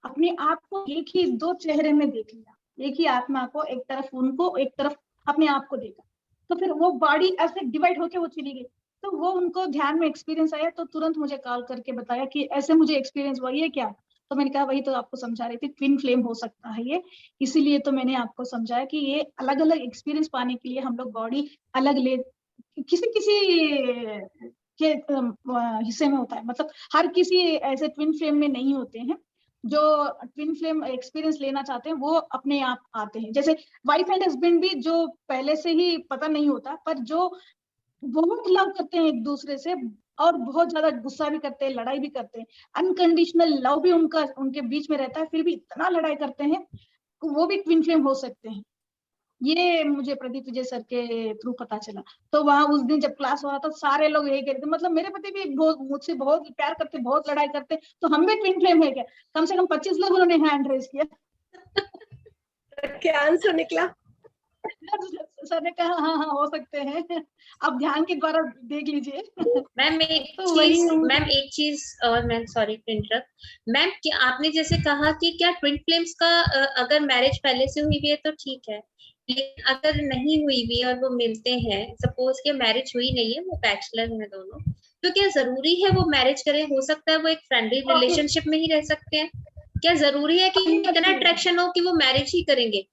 अपने आप को एक ही 2 चेहरे में देख लिया, एक ही आत्मा को, एक तरफ उनको, एक तरफ अपने आप को देखा, तो फिर वो बॉडी ऐसे डिवाइड होके वो चली गई। तो वो उनको ध्यान में एक्सपीरियंस आया, तो तुरंत मुझे कॉल करके बताया कि ऐसे मुझे एक्सपीरियंस हुआ, ये क्या? तो मैंने कहा वही तो आपको समझा रही थी, ट्विन फ्लेम हो सकता है ये, इसीलिए तो मैंने आपको समझाया कि ये अलग अलग एक्सपीरियंस पाने के लिए हम लोग बॉडी अलग ले, किसी के हिस्से में होता है, मतलब हर किसी ऐसे ट्विन फ्लेम में नहीं होते हैं। जो ट्विन फ्लेम एक्सपीरियंस लेना चाहते हैं वो अपने आप आते हैं, जैसे वाइफ एंड हस्बैंड भी जो पहले से ही पता नहीं होता, पर जो बहुत लव करते हैं एक दूसरे से और बहुत ज्यादा गुस्सा भी करते हैं, लड़ाई भी करते हैं, अनकंडीशनल लव भी उनके बीच में रहता है, फिर भी इतना लड़ाई करते हैं, वो भी ट्विन फ्लेम हो सकते हैं। ये मुझे प्रदीप विजय सर के थ्रू पता चला। तो वहां उस दिन जब क्लास हो रहा था, सारे लोग यही कह रहे थे, मतलब मेरे पति भी मुझसे बहुत प्यार करते, बहुत लड़ाई करते, तो हम भी ट्विन फ्लेम है क्या? कम से कम 25 लोग उन्होंने हैंड रेज किया। क्या आंसर निकला? सर ने कहा हाँ हो सकते हैं, आप ध्यान के द्वारा देख लीजिए। मैम एक चीज और ma'am, sorry to interrupt ma'am, कि आपने जैसे कहा कि क्या ट्विन फ्लेम्स का अगर मैरिज पहले से हुई भी है तो ठीक है, लेकिन अगर नहीं हुई भी और वो मिलते हैं, सपोज कि मैरिज हुई नहीं है, वो बैचलर है दोनों, तो क्या जरूरी है वो मैरिज करें? हो सकता है वो एक फ्रेंडली रिलेशनशिप में ही रह सकते हैं, क्या जरूरी है कि इतना अट्रैक्शन हो कि वो मैरिज ही करेंगे?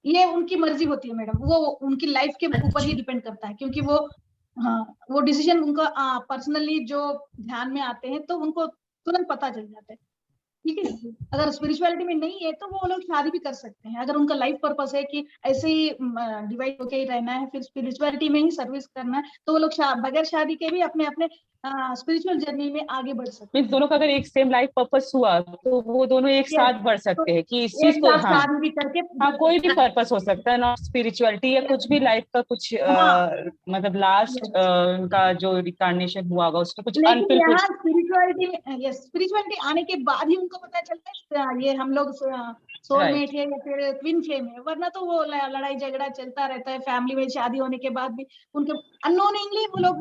ये उनकी मर्जी होती है मैडम, वो उनकी लाइफ के ऊपर ही डिपेंड करता है, क्योंकि वो हाँ, वो डिसीजन उनका पर्सनली जो ध्यान में आते हैं तो उनको तुरंत पता चल जाता है। ठीक है, अगर स्पिरिचुअलिटी में नहीं है तो वो लोग शादी भी कर सकते हैं। अगर उनका लाइफ पर्पस है कि ऐसे ही डिवाइड होके ही रहना है, फिर स्पिरिचुअलिटी में ही सर्विस करना है, तो वो लोग बगैर शादी के भी अपने अपने स्पिरिचुअल जर्नी में आगे बढ़ सकते हैं। मीन्स दोनों का अगर एक सेम लाइफ पर्पस हुआ तो वो दोनों एक साथ बढ़ सकते हैं कि इस चीज को, हाँ शादी भी करके, हाँ, कोई भी पर्पस हो सकता है, नॉट स्पिरिचुअलिटी या कुछ भी लाइफ का कुछ मतलब लास्ट उनका जो रिकार्नेशन हुआ होगा उसमें कुछ लेकिन अनफुलफिल्ड। यहाँ स्पिरिचुअलिटी में, यस, स्पिरिचुअलिटी आने के बाद ही उनको पता चलता है ये हम लोग सोलमेट है या फिर ट्विन फ्लेम है, वरना तो वो लड़ाई झगड़ा चलता रहता है। फैमिली में शादी होने के बाद भी उनके अननोइंगली वो लोग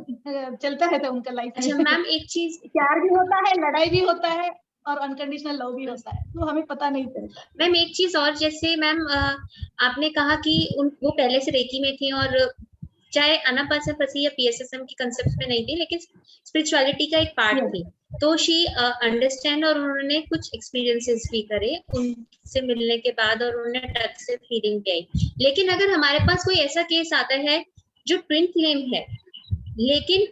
चलता रहता है उनका लाइफ। अच्छा मैम, एक चीज, प्यार भी होता है, लड़ाई भी होता है और अनकंडीशनल लव भी होता है, तो हमें पता नहीं चलता। मैम एक चीज और, जैसे मैम आपने कहा कि वो पहले से रेकी में थी और चाहे अनापासापसी या पीएसएसएम की कंसेप्ट में नहीं थी, लेकिन स्पिरिचुअलिटी का एक पार्ट थी, तो शी अंडरस्टैंड, और उन्होंने कुछ एक्सपीरियंसेस भी करे उनसे मिलने के बाद, और उन्होंने टच से फीलिंग की। लेकिन अगर हमारे पास कोई ऐसा केस आता है जो ट्विन फ्लेम है, लेकिन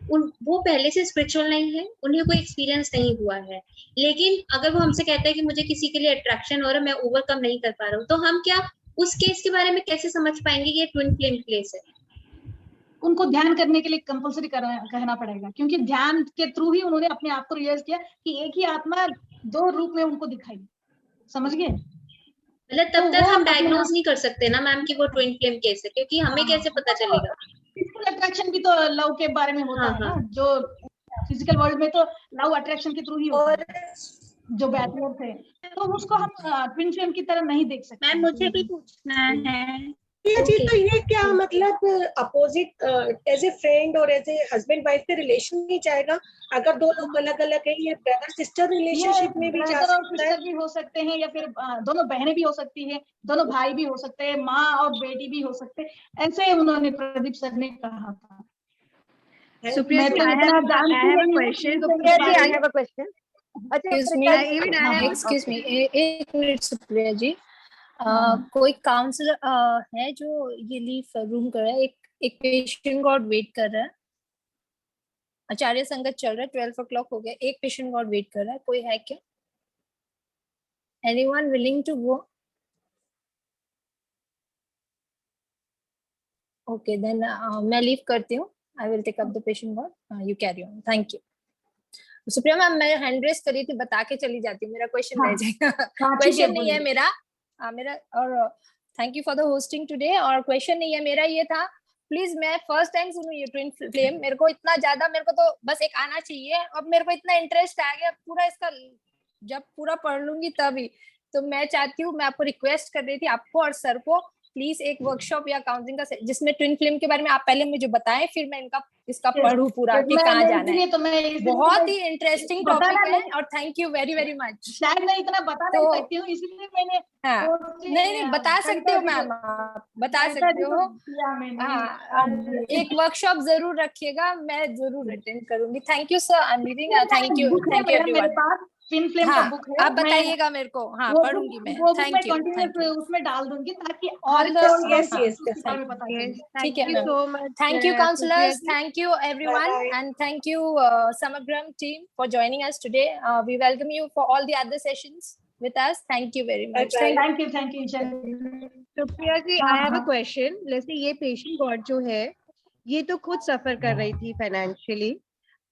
वो पहले से स्पिरिचुअल नहीं है, उन्हें कोई एक्सपीरियंस नहीं हुआ है, लेकिन अगर वो हमसे कहता है कि मुझे किसी के लिए अट्रैक्शन हो रहा है, मैं ओवरकम नहीं कर पा रहा हूँ, तो हम क्या उस केस के बारे में कैसे समझ पाएंगे कि ये ट्विन फ्लेम केस है? उनको ध्यान करने के लिए कंपलसरी कहना पड़ेगा, क्योंकि ध्यान के थ्रू ही उन्होंने अपने आप को रियलाइज किया कि एक ही आत्मा दो रूप में उनको दिखाई। समझ गए? मतलब तब तक हम डायग्नोज नहीं कर सकते ना मैम कि वो ट्विन फ्लेम केस है, क्योंकि हमें कैसे पता चलेगा? फिजिकल अट्रैक्शन भी तो लव के बारे में होता है ना, जो फिजिकल वर्ल्ड में तो लव अट्रैक्शन के थ्रू ही होता है, जो बैचलर थे, तो उसको हम ट्विन फ्लेम की तरह नहीं देख सकते। मैम मुझे भी पूछना है जी, तो ये क्या मतलब अपोजिट एज ए फ्रेंड और एज ए हस्बैंड वाइफ के रिलेशन में जाएगा? अगर दो लोग अलग अलग है, ये ब्रदर सिस्टर रिलेशनशिप में भी जा सकता है? भी हो सकते हैं, या फिर दोनों बहनें भी हो सकती है, दोनों भाई भी हो सकते हैं, माँ और बेटी भी हो सकते हैं, ऐसे उन्होंने प्रदीप सर ने कहा था। Supriya ji, I have a question. Supriya ji, I have a question. Excuse me, एक मिनट सुप्रिया जी, कोई काउंसलर है जो ये लीव रूम कर रहा है? एक पेशेंट गॉड वेट कर रहा है, आचार्य संगत चल रहा है, 12 o'clock हो गया, एक पेशेंट गॉड वेट कर रहा है, कोई है क्या? Anyone willing to go? Okay, then मैं लीव करती हूँ। I will take up the patient God. You carry on. Thank you. Supriya ma'am, मैं हैंड रेस करी थी, बता के चली जाती हूँ, मेरा क्वेश्चन रह जाएगा। क्वेश्चन नहीं है मेरा, और thank you for the hosting today. और क्वेश्चन नहीं है मेरा, ये था प्लीज, मैं फर्स्ट टाइम सुनू ये ट्विन फ्लेम, मेरे को इतना ज्यादा, मेरे को तो बस एक आना चाहिए, अब मेरे को इतना इंटरेस्ट आ गया पूरा इसका, जब पूरा पढ़ लूंगी तभी। तो मैं चाहती हूँ, मैं आपको रिक्वेस्ट कर रही थी, आपको और सर को, प्लीज एक वर्कशॉप या काउंसलिंग का जिसमें ट्विन फ्लेम के बारे में आप पहले मुझे बताएं, फिर मैं इसका पढ़ूं पूरा कि कहाँ जाना है। तो मैं बहुत ही इंटरेस्टिंग टॉपिक है, और thank you very very much. शायद मैं इतना बता नहीं सकती हूँ, इसलिए मैंने नहीं बता सकते हो मैम, बता सकते हो। एक वर्कशॉप जरूर रखिएगा, मैं जरूर अटेंड करूंगी। Thank you sir, I am leaving. Thank you everyone. Twin flame का बुक है, आप बताइएगा मेरे को। हाँ, पढ़ूंगी मैं। Thank you. उसमें डाल दूंगी ताकि और ठीक है ma'am. Thank you counsellors, thank you everyone, and thank you Samagram team for joining us today. We welcome you for all the other sessions with us. Thank you very much. Thank you. Supriya ji, I have a question. जैसे ये पेशेंट गॉड जो है, ये तो खुद सफर कर रही थी financially.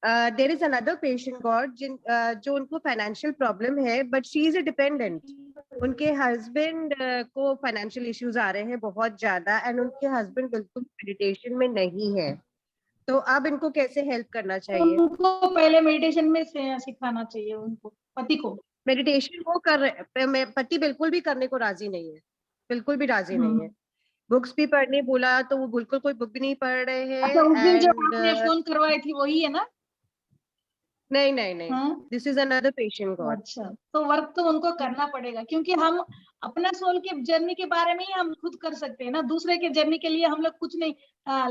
There is another patient god जो उनको फाइनेंशियल प्रॉब्लम है, but she is a dependent. उनके हस्बैंड को फाइनेंशियल इश्यूज आ रहे हैं बहुत ज्यादा, एंड उनके हस्बैंड बिल्कुल मेडिटेशन में नहीं है, तो अब इनको कैसे हेल्प करना चाहिए? उनको पहले मेडिटेशन में सिखाना चाहिए, उनको पति को। मेडिटेशन वो कर रहे, पति बिल्कुल भी करने को राजी नहीं है, बिल्कुल भी राजी नहीं है। बुक्स भी पढ़ने बोला तो वो बिल्कुल कोई बुक भी नहीं पढ़ रहे हैं। अच्छा, उस दिन जो आपने फोन करवाई थी वही है ना? नहीं नहीं नहीं, this is another patient God. अच्छा, तो वर्क तो उनको करना पड़ेगा, क्योंकि हम अपना सोल की जर्नी के बारे में ही हम खुद कर सकते हैं ना, दूसरे के जर्नी के लिए हम लोग कुछ नहीं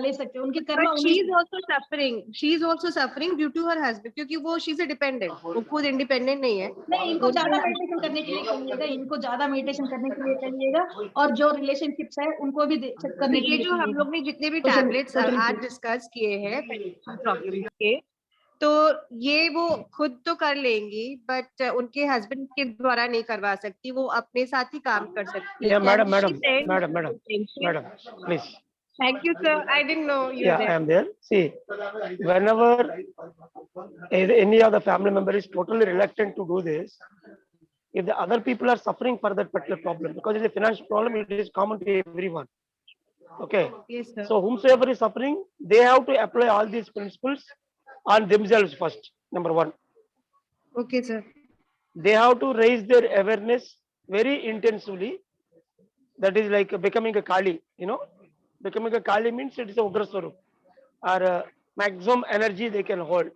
ले सकते। उनके कर्म But she is also suffering. She is also suffering due to her husband, क्योंकि वो she is a dependent. वो खुद इंडिपेंडेंट नहीं है। नहीं, इनको ज्यादा मेडिटेशन करने के लिए कहिएगा, इनको ज्यादा मेडिटेशन करने के लिए कहिएगा, और जो रिलेशनशिप्स है उनको भी चेक करने के ये लिए जो हम लोग ने जितने भी Social- टैबलेट्स social आज issues. डिस्कस किए हैं प्रॉब्लम के, तो ये वो खुद तो कर लेंगी, बट उनके हस्बैंड के द्वारा नहीं करवा सकती, वो अपने साथ ही काम कर सकती Yeah, है। madam, please. Thank you, sir. I didn't know you Yeah, were I there. am there. See, whenever any of the family member is totally reluctant to do this, if the other people are suffering for that particular problem, because it's a financial problem, it is common to everyone. Okay. Yes, sir. So whomsoever is suffering, they have to apply all these principles on themselves first. Number one. Okay, sir. They have to raise their awareness very intensively. That is like becoming a Kali, you know. Becoming a Kali means it is a Ugra Swarup, or maximum energy they can hold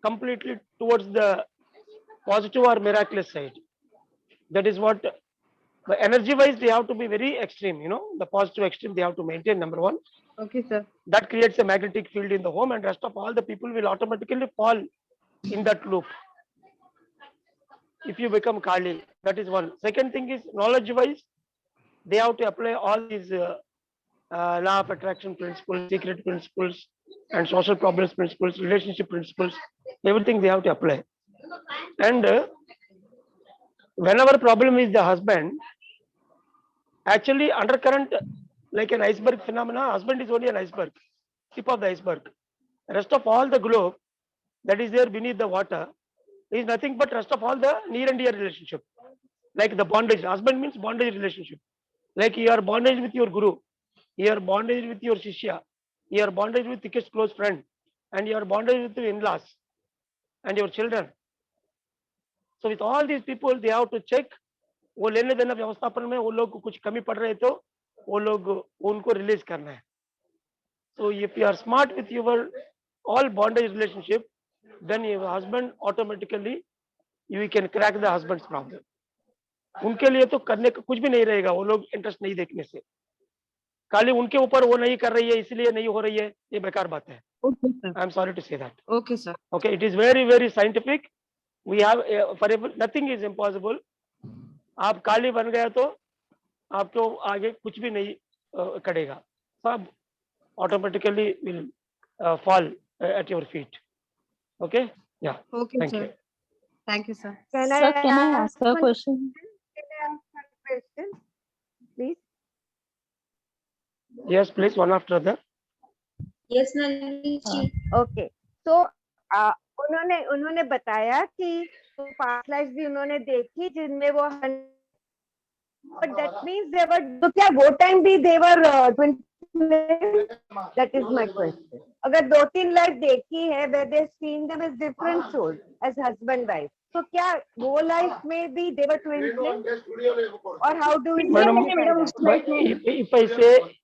completely towards the positive or miraculous side. That is what, but energy wise they have to be very extreme, you know, the positive extreme they have to maintain, number one. Okay, sir. That creates a magnetic field in the home, and rest of all the people will automatically fall in that loop if you become Kali. That is one. Second thing is, knowledge wise they have to apply all these law of attraction principles, secret principles, and social problems principles, relationship principles, everything they have to apply. And whenever problem is the husband, actually undercurrent, like an iceberg phenomena, husband is only an iceberg, tip of the iceberg. Rest of all the globe that is there beneath the water is nothing but rest of all the near and dear relationship. Like the bondage, husband means bondage relationship. Like you are bondage with your guru, you are bondage with your shishya, you are bondage with thickest close friend, and you are bondage with your in-laws and your children. So with all these people, they have to check वो लेने देना व्यवस्थापन में वो लोग कुछ कमी पड़ रहे तो वो लोग उनको रिलीज करना है. So if you are smart with your all bondage relationship, then your husband automatically you can crack the husband's problem. उनके लिए तो करने का कुछ भी नहीं रहेगा, वो लोग इंटरेस्ट नहीं देखने से, खाली उनके ऊपर वो नहीं कर रही है इसलिए नहीं हो रही है, ये बेकार बात है. Okay, sir. I am sorry to say that. Okay, sir. Okay, it is very very scientific. We have forever nothing is impossible. आप काली बन गए तो आपको आगे कुछ भी नहीं करेगा, सब automatically will fall at your feet. Okay? Yeah. Okay, Thank sir. you. Thank you, sir. Can I ask a question? Can I ask a question, please? Yes, please, one after other. Yes, Nalini ji. Okay. So उन्होंने बताया कि पास्ट लाइफ भी उन्होंने देखी जिनमें वो but that means they were, तो क्या वो टाइम भी they were twin flame? That is my question. अगर 2-3 लाइफ देखी है where they seen them as different souls as husband wife, तो क्या वो लाइफ में भी they were twin flame? Or how do we if I say,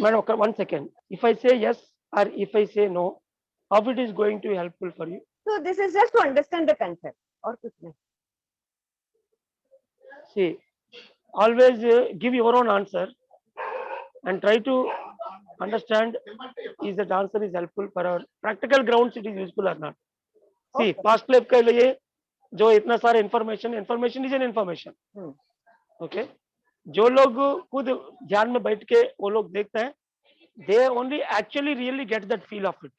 madam, one second, if I say yes or if I say no, how it is going to be helpful for you? So this is just to understand the concept और कुछ नहीं. See, always give your own answer and try to understand is that answer is helpful for our practical grounds, it is useful or not. See, past life के लिए जो इतना सारा information is an information. Okay, जो लोग खुद ध्यान में बैठ के वो लोग देखते हैं, they only actually really get that feel of it.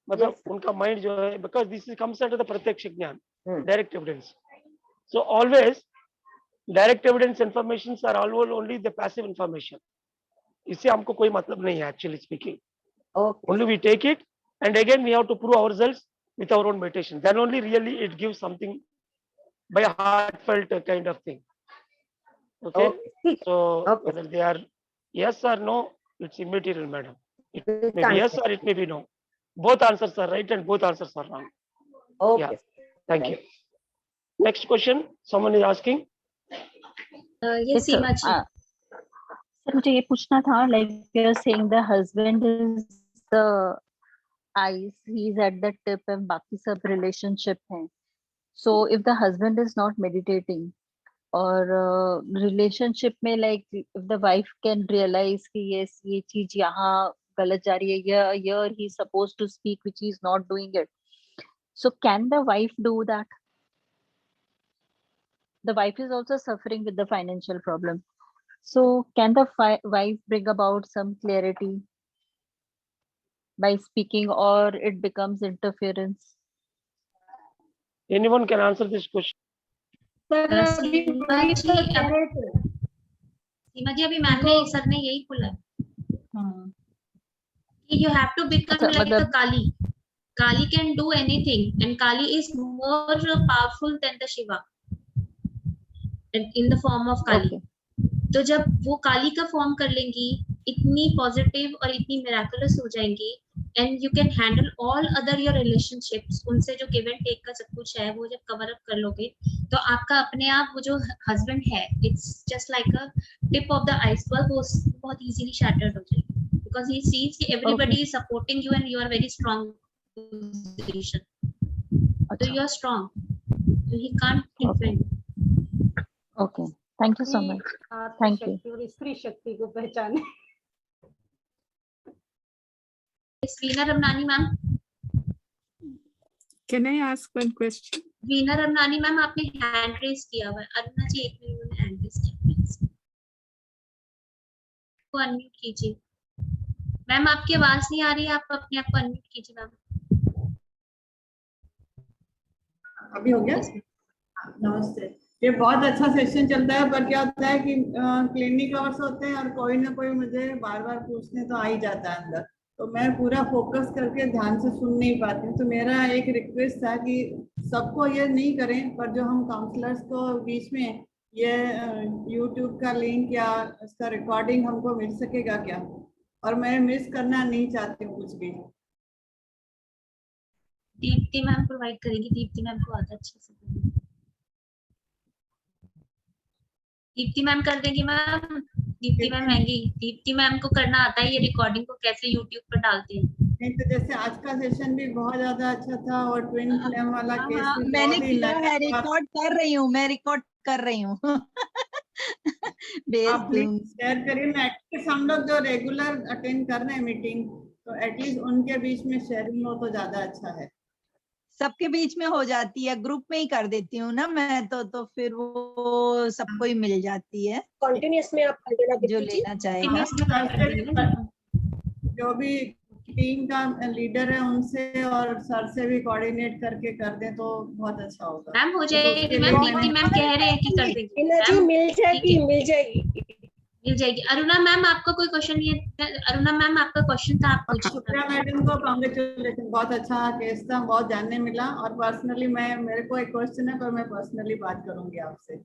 मतलब उनका mind जो है, because this comes under the प्रत्यक्ष ज्ञान, direct evidence. So always direct evidence informations are always only the passive information. इससे हमको कोई मतलब नहीं है, actually speaking. Only we take it and again we have to prove ourselves with our own meditation. Then only really it gives something by a heartfelt kind of thing. Okay. So whether they are yes or no, it's immaterial, madam. It may be yes or it may be no. Both answers are right and both answers are wrong. Okay. Yeah. Thank you. Next question. Someone is asking. Yes, Seema ji. Sir मुझे ये पूछना था, like you are saying the husband is the eyes, he's at the tip and बाकी सब relationship हैं. So if the husband is not meditating or relationship में like if the wife can realize कि yes ये चीज यहाँ गलत जा रही है, here he's supposed to speak which he's not doing it. So can the wife do that? The wife is also suffering with the financial problem. So can the wife bring about some clarity by speaking, or it becomes interference? Anyone can answer this question? सीमा जी अभी मैम ने सर ने यही बोला कि you have to become like a Kali. Kali can do anything and Kali is more powerful than the Shiva in the form of Kali. तो जब वो काली का फॉर्म कर लेंगी, इतनी पॉजिटिव और इतनी मिराकुलस हो जाएंगी, and you can handle all other your relationships, उनसे जो गिव एंड टेक का सब कुछ है वो जब कवर अप कर लोगे तो आपका अपने आप वो जो हस्बैंड है, it's just like a tip of the iceberg, वो बहुत इजीली शैटर्ड हो जाएगी बिकॉज़ ही सीज कि everybody is supporting you and you are very strong position, तो you are strong, so he can't defend. Okay, thank you so much. Thank you. और स्त्री शक्ति को पहचाने. Veena Ramnani ma'am, Can I ask one question? Veena Ramnani ma'am आपने हैंड रेज किया हुआ है. अरुणा जी एक मिनट हैंड रेज किया प्लीज. को अनम्यूट कीजिए. मैम आपकी आवाज नहीं आ रही है, आप अपने आप को अनम्यूट कीजिए मैम. अभी हो गया? नमस्ते. ये बहुत अच्छा सेशन चलता है, पर क्या होता है कि क्लिनिक आवर्स होते हैं और कोई ना कोई मुझे बार बार पूछने तो आ ही जाता है अंदर, तो मैं पूरा फोकस करके ध्यान से सुन नहीं पाती हूँ. तो मेरा एक रिक्वेस्ट था कि सबको ये नहीं करें, पर जो हम काउंसलर्स को बीच में ये यूट्यूब का लिंक या इसका रिकॉर्डिंग हमको मिल सकेगा क्या? और मैं मिस करना नहीं चाहती हूँ कुछ भी. दीप्ति मैम प्रोवाइड करेगी. दीप्ति मैम को आता अच्छे से. दीप्ति मैम कर देंगी मैम. दीप्ति मैम आएंगी. दीप्ति मैम को करना आता है ये रिकॉर्डिंग को कैसे यूट्यूब पर डालते हैं. नहीं तो जैसे आज का सेशन भी बहुत ज्यादा अच्छा था और ट्विन फ्लेम वाला केस भी मैंने किया है, रिकॉर्ड कर रही हूँ, मैं रिकॉर्ड कर रही हूँ. आप प्लीज शेयर करिए ना. एटलीस्ट हम लोग जो रेगुलर अटेंड कर रहे हैं मीटिंग, तो एटलीस्ट उनके बीच में शेयरिंग हो तो ज्यादा अच्छा है. सबके बीच में हो जाती है, ग्रुप में ही कर देती हूँ ना मैं, तो फिर वो सबको ही मिल जाती है. कंटिन्यूअस में आप कर देना जो लेना चाहेगा. जो भी टीम का लीडर है उनसे और सर से भी कोऑर्डिनेट करके कर दें तो बहुत अच्छा होगा. मैम हो जाएगी मैम. दीप्ति मैम कह रहे हैं कि कर देंगे. मिल जाएगी मिल जाएगी मिल जाएगी. अरुणा मैम आपका कोई क्वेश्चन नहीं है? अरुणा मैम आपका क्वेश्चन था, आप पूछिए. शुक्रिया मैडम को कांग्रेचुलेशन. बहुत अच्छा केस था, बहुत जानने मिला. और पर्सनली मेरे को एक क्वेश्चन है, पर मैं पर्सनली बात करूंगी आपसे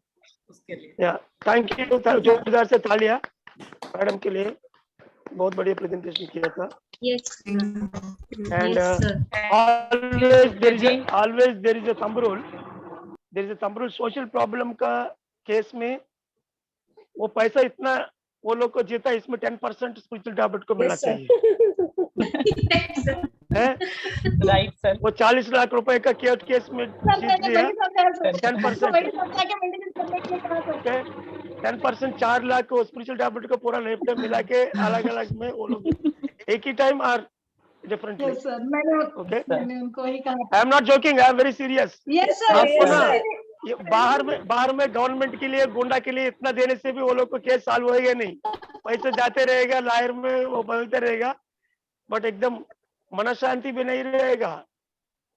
उसके लिए. Thank you. जोरदार से तालियां मैडम के लिए, बहुत बढ़िया प्रेजेंटेशन किया था. Yes. And always there is a thumb rule. There is a thumb rule. Social problem का केस में वो पैसा इतना वो लोग को जीता, इसमें 10% स्पिरिचुअल टैबलेट को मिलना चाहिए. Right sir. वो 40 लाख रुपए का केस में जीत लिया. 10% 4 लाख को स्पिरिचुअल टैबलेट को पूरा लाइफ टाइम मिला के अलग अलग में वो लोग एक ही टाइम और डिफरेंटली. Yes, sir. मैंने उनको ही कहा. I am not joking, I am very serious. Yes, sir. Yes, sir. ये बाहर में गवर्नमेंट के लिए, गुंडा के लिए इतना देने से भी वो लोग को केस सॉल्व होएगा नहीं. पैसे जाते रहेगा, लायर में वो बदलते रहेगा, बट एकदम मन शांति भी नहीं रहेगा,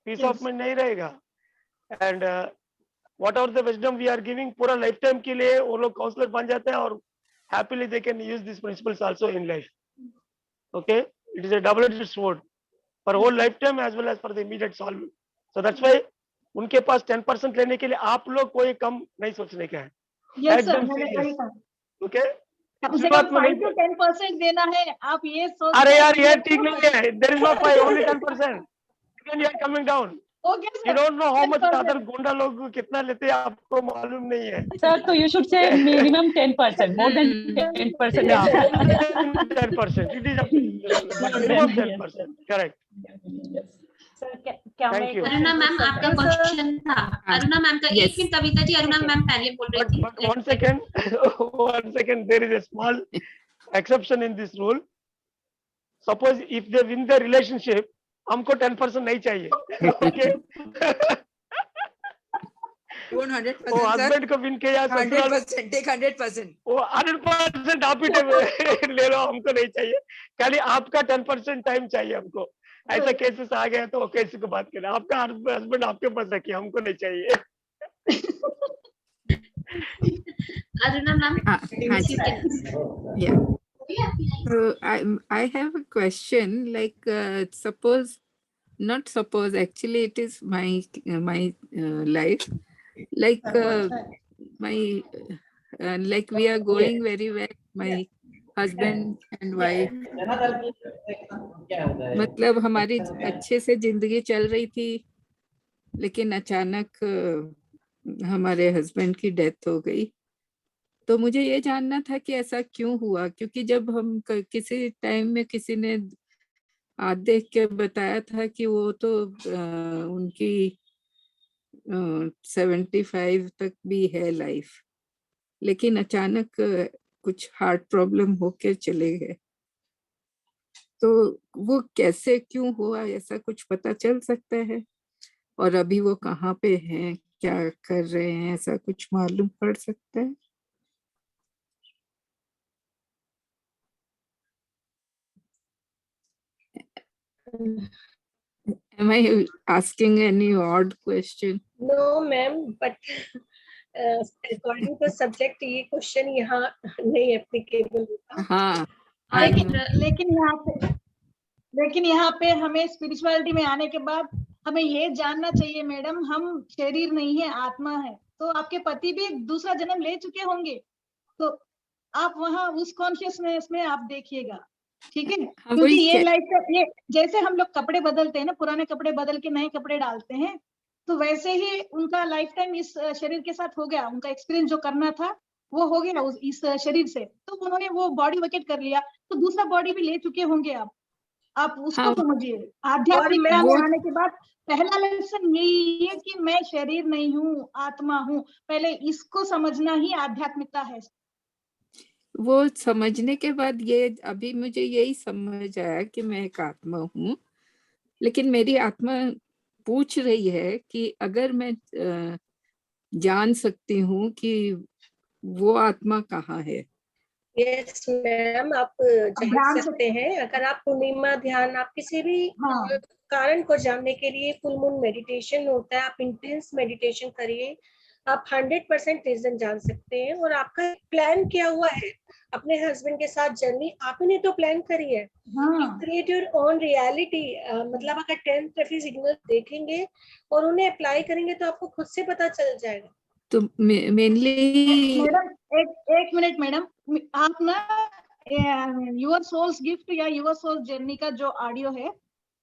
पीस ऑफ माइंड नहीं रहेगा. And whatever the wisdom we are giving, पूरा लाइफ टाइम के लिए वो लोग काउंसलर बन जाते हैं और happily they can use this principles also in life. Okay, it is a double edged sword for whole life time as well as for the immediate solve. So that's why उनके पास 10% लेने के लिए आप लोग कोई कम नहीं सोचने का है. एकदम सीरियस. ओके, 5 to 10% देना है, आप ये सोच. अरे यार ये ठीक नहीं है. There is not 5, only 10%. Again you are coming down. You don't know how much other गुंडा लोग कितना लेते हैं, आपको मालूम नहीं है. Sir, so you should say minimum 10%, more than 10%. Yeah, 10%. It is minimum 10%. Correct. Thank you. Aruna ma'am आपका क्वेश्चन था. अरुणा मैम का एक मिनट कविता जी, अरुणा मैम पहले बोल रही थी. But one second, there is a small exception in this rule. Suppose if they win the relationship, हमको 10% नहीं चाहिए. Okay? You want 100%, वो हस्बैंड को विन किया 100%, take 100%. वो 100% आप ही ले लो, हमको नहीं चाहिए. खाली आपका 10% टाइम चाहिए हमको. ऐसा केसेस आ गया तो कैसे को बात करें. आपका हस्बैंड आपके पास रखिए, हमको नहीं चाहिए. Aruna ma'am. Yeah. So I have a question. Like not suppose. Actually, it is my life. Like like we are going very well. My husband and wife. मतलब हमारी अच्छे से जिंदगी चल रही थी, लेकिन अचानक हमारे हस्बैंड की डेथ हो गई. तो मुझे ये जानना था कि ऐसा क्यों हुआ, क्योंकि जब हम किसी टाइम में किसी ने देख के बताया था कि वो तो उनकी 75 तक भी है लाइफ, लेकिन अचानक कुछ हार्ट प्रॉब्लम होके चले गए. तो वो कैसे क्यों हुआ, ऐसा कुछ पता चल सकता है? और अभी वो कहाँ पे हैं, क्या कर रहे हैं, ऐसा कुछ मालूम पड़ सकता है? Am I asking any odd question? No, ma'am, but according to subject, ये question यहाँ नहीं applicable होता. हाँ. लेकिन यहाँ पे हमें स्पिरिचुअलिटी में आने के बाद हमें ये जानना चाहिए मैडम, हम शरीर नहीं है, आत्मा है. तो आपके पति भी दूसरा जन्म ले चुके होंगे, तो आप वहाँ उस कॉन्शियसनेस में आप देखिएगा, ठीक है? क्योंकि ये लाइफ का ये जैसे हम लोग कपड़े बदलते हैं ना, पुराने कपड़े बदल के नए कपड़े डालते हैं, तो वैसे ही उनका लाइफ टाइम इस शरीर के साथ हो गया. उनका एक्सपीरियंस जो करना था वो हो गया इस शरीर से, तो उन्होंने वो बॉडी वेकेट कर लिया, तो दूसरा बॉडी भी ले चुके होंगे आप उसको समझिए. आध्यात्मिकता में आने के बाद पहला लेसन यही है कि मैं शरीर नहीं हूँ, आत्मा हूँ. पहले इसको समझना ही आध्यात्मिकता है. वो समझने के बाद ये अभी मुझे यही समझ आया कि मैं एक आत्मा हूँ, लेकिन मेरी आत्मा पूछ रही है कि अगर मैं जान सकती हूँ कि वो आत्मा कहाँ है. यस मैम, आप जान सकते हैं. अगर आप पूर्णिमा ध्यान, आप किसी भी कारण को जानने के लिए फुल मून मेडिटेशन होता है, आप इंटेंस मेडिटेशन करिए, आप 100% रीजन जान सकते हैं. और आपका प्लान किया हुआ है अपने हस्बैंड के साथ जर्नी, आप ही ने तो प्लान करी है. Create your own reality. मतलब अगर 10 ट्रैफिक सिग्नल देखेंगे और उन्हें अप्लाई करेंगे तो आपको खुद से पता चल जाएगा. तो मेनली मैडम एक मिनट मैडम, आप ना यूर सोल्स गिफ्ट या यूर सोल्स जर्नी का जो ऑडियो है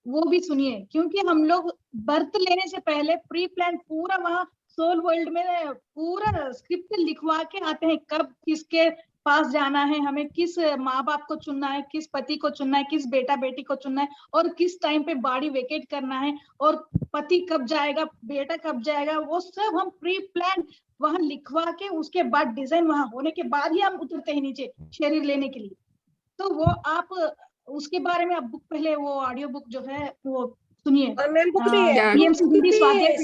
वो भी सुनिए, क्योंकि हम लोग बर्थ लेने से पहले प्री प्लान पूरा वहाँ सोल वर्ल्ड में पूरा स्क्रिप्ट लिखवा के आते हैं, कब किसके पास जाना है, हमें किस माँ बाप को चुनना है, किस पति को चुनना है, किस बेटा बेटी को चुनना है, और किस टाइम पे बॉडी वेकेट करना है, और पति कब जाएगा, बेटा कब जाएगा, वो सब हम प्री प्लान वहां लिखवा के उसके बाद डिजाइन वहां होने के बाद ही हम उतरते हैं नीचे शरीर लेने के लिए. तो वो आप उसके बारे में आप बुक, पहले वो ऑडियो बुक जो है वो सुनिए. और मैम बुक भी है, पीएमसी हिंदी स्वाध्याय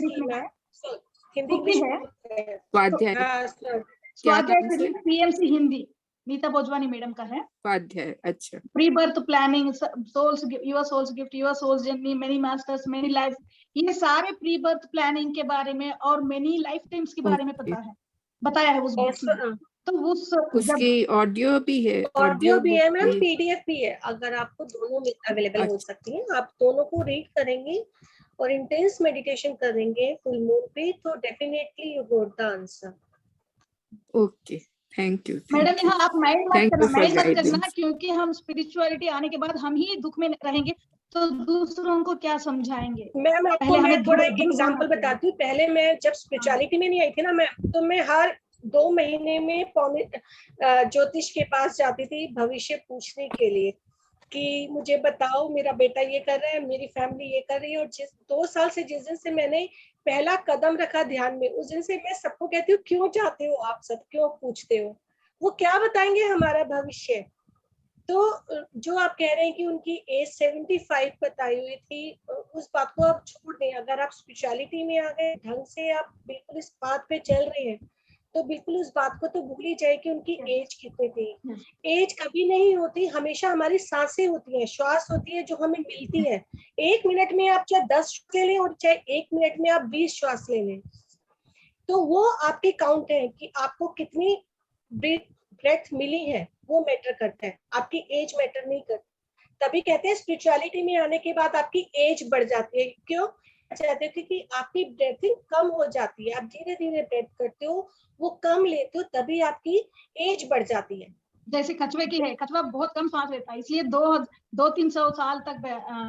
हिंदी भी है, स्वाध्याय पीएमसी हिंदी नीता भोजवानी मैडम का है स्वाध्याय. अच्छा. Pre birth planning, souls, your souls gift, your souls journey, many masters, many life, ये सारे प्री बर्थ प्लानिंग के बारे में और मेनी लाइफ टाइम्स के बारे में बताया है उस बुक में. तो उसकी ऑडियो भी है, ऑडियो भी है मैम, पीडीएफ भी है. अगर आपको दोनों अवेलेबल हो सकती हैं, आप दोनों को रीड करेंगे और इंटेंस मेडिटेशन करेंगे फुल मून पे, तो definitely you got the answer. Okay, thank you madam. यहाँ आप माइंड मत करना, क्योंकि हम स्पिरिचुअलिटी आने के बाद हम ही दुख में रहेंगे, तो दूसरों को क्या समझाएंगे? मैम आपको पहले मैं हमें थोड़ा दूर होना एग्जांपल चाहिए। बताती हूँ। पहले मैं जब स्पिरिचुअलिटी में नहीं आई थी ना मैं, तो मैं हर 2 महीने में ज्योतिष के पास जाती थी भविष्य पूछने के लिए कि मुझे बताओ मेरा बेटा ये कर रहा है, मेरी फैमिली ये कर रही है। और जिस 2 साल से जिस दिन से मैंने पहला कदम रखा ध्यान में, उस दिन से मैं सबको कहती हूँ क्यों चाहते हो आप सब, क्यों पूछते हो, वो क्या बताएंगे हमारा भविष्य। तो जो आप कह रहे हैं कि उनकी एज 75 बताई हुई थी, उस बात को आप छोड़ दें। अगर आप स्पिरिचुअलिटी में आ गए ढंग से, आप बिल्कुल इस बात पे चल रहे हैं, तो बिल्कुल उस बात को तो भूल ही जाए कि उनकी एज कितनी थी। एज कभी नहीं होती, हमेशा हमारी सांसें होती हैं, श्वास होती है जो हमें मिलती है। 1 मिनट में आप चाहे 10 श्वास ले लें और चाहे 1 मिनट में आप 20 श्वास ले लें, तो वो आपकी काउंट है कि आपको कितनी ब्रेथ मिली है, वो मैटर करता है, आपकी एज मैटर नहीं करती। तभी कहते हैं स्पिरिचुअलिटी में आने के बाद आपकी एज बढ़ जाती है। क्यों चाहते थे कि आपकी ब्रेथिंग कम हो जाती है, आप धीरे धीरे ब्रेथ करते हो, वो कम लेते हो, तभी आपकी एज बढ़ जाती है। जैसे कछुए की है, कछुआ बहुत कम सांस लेता है, इसलिए 200-300 साल तक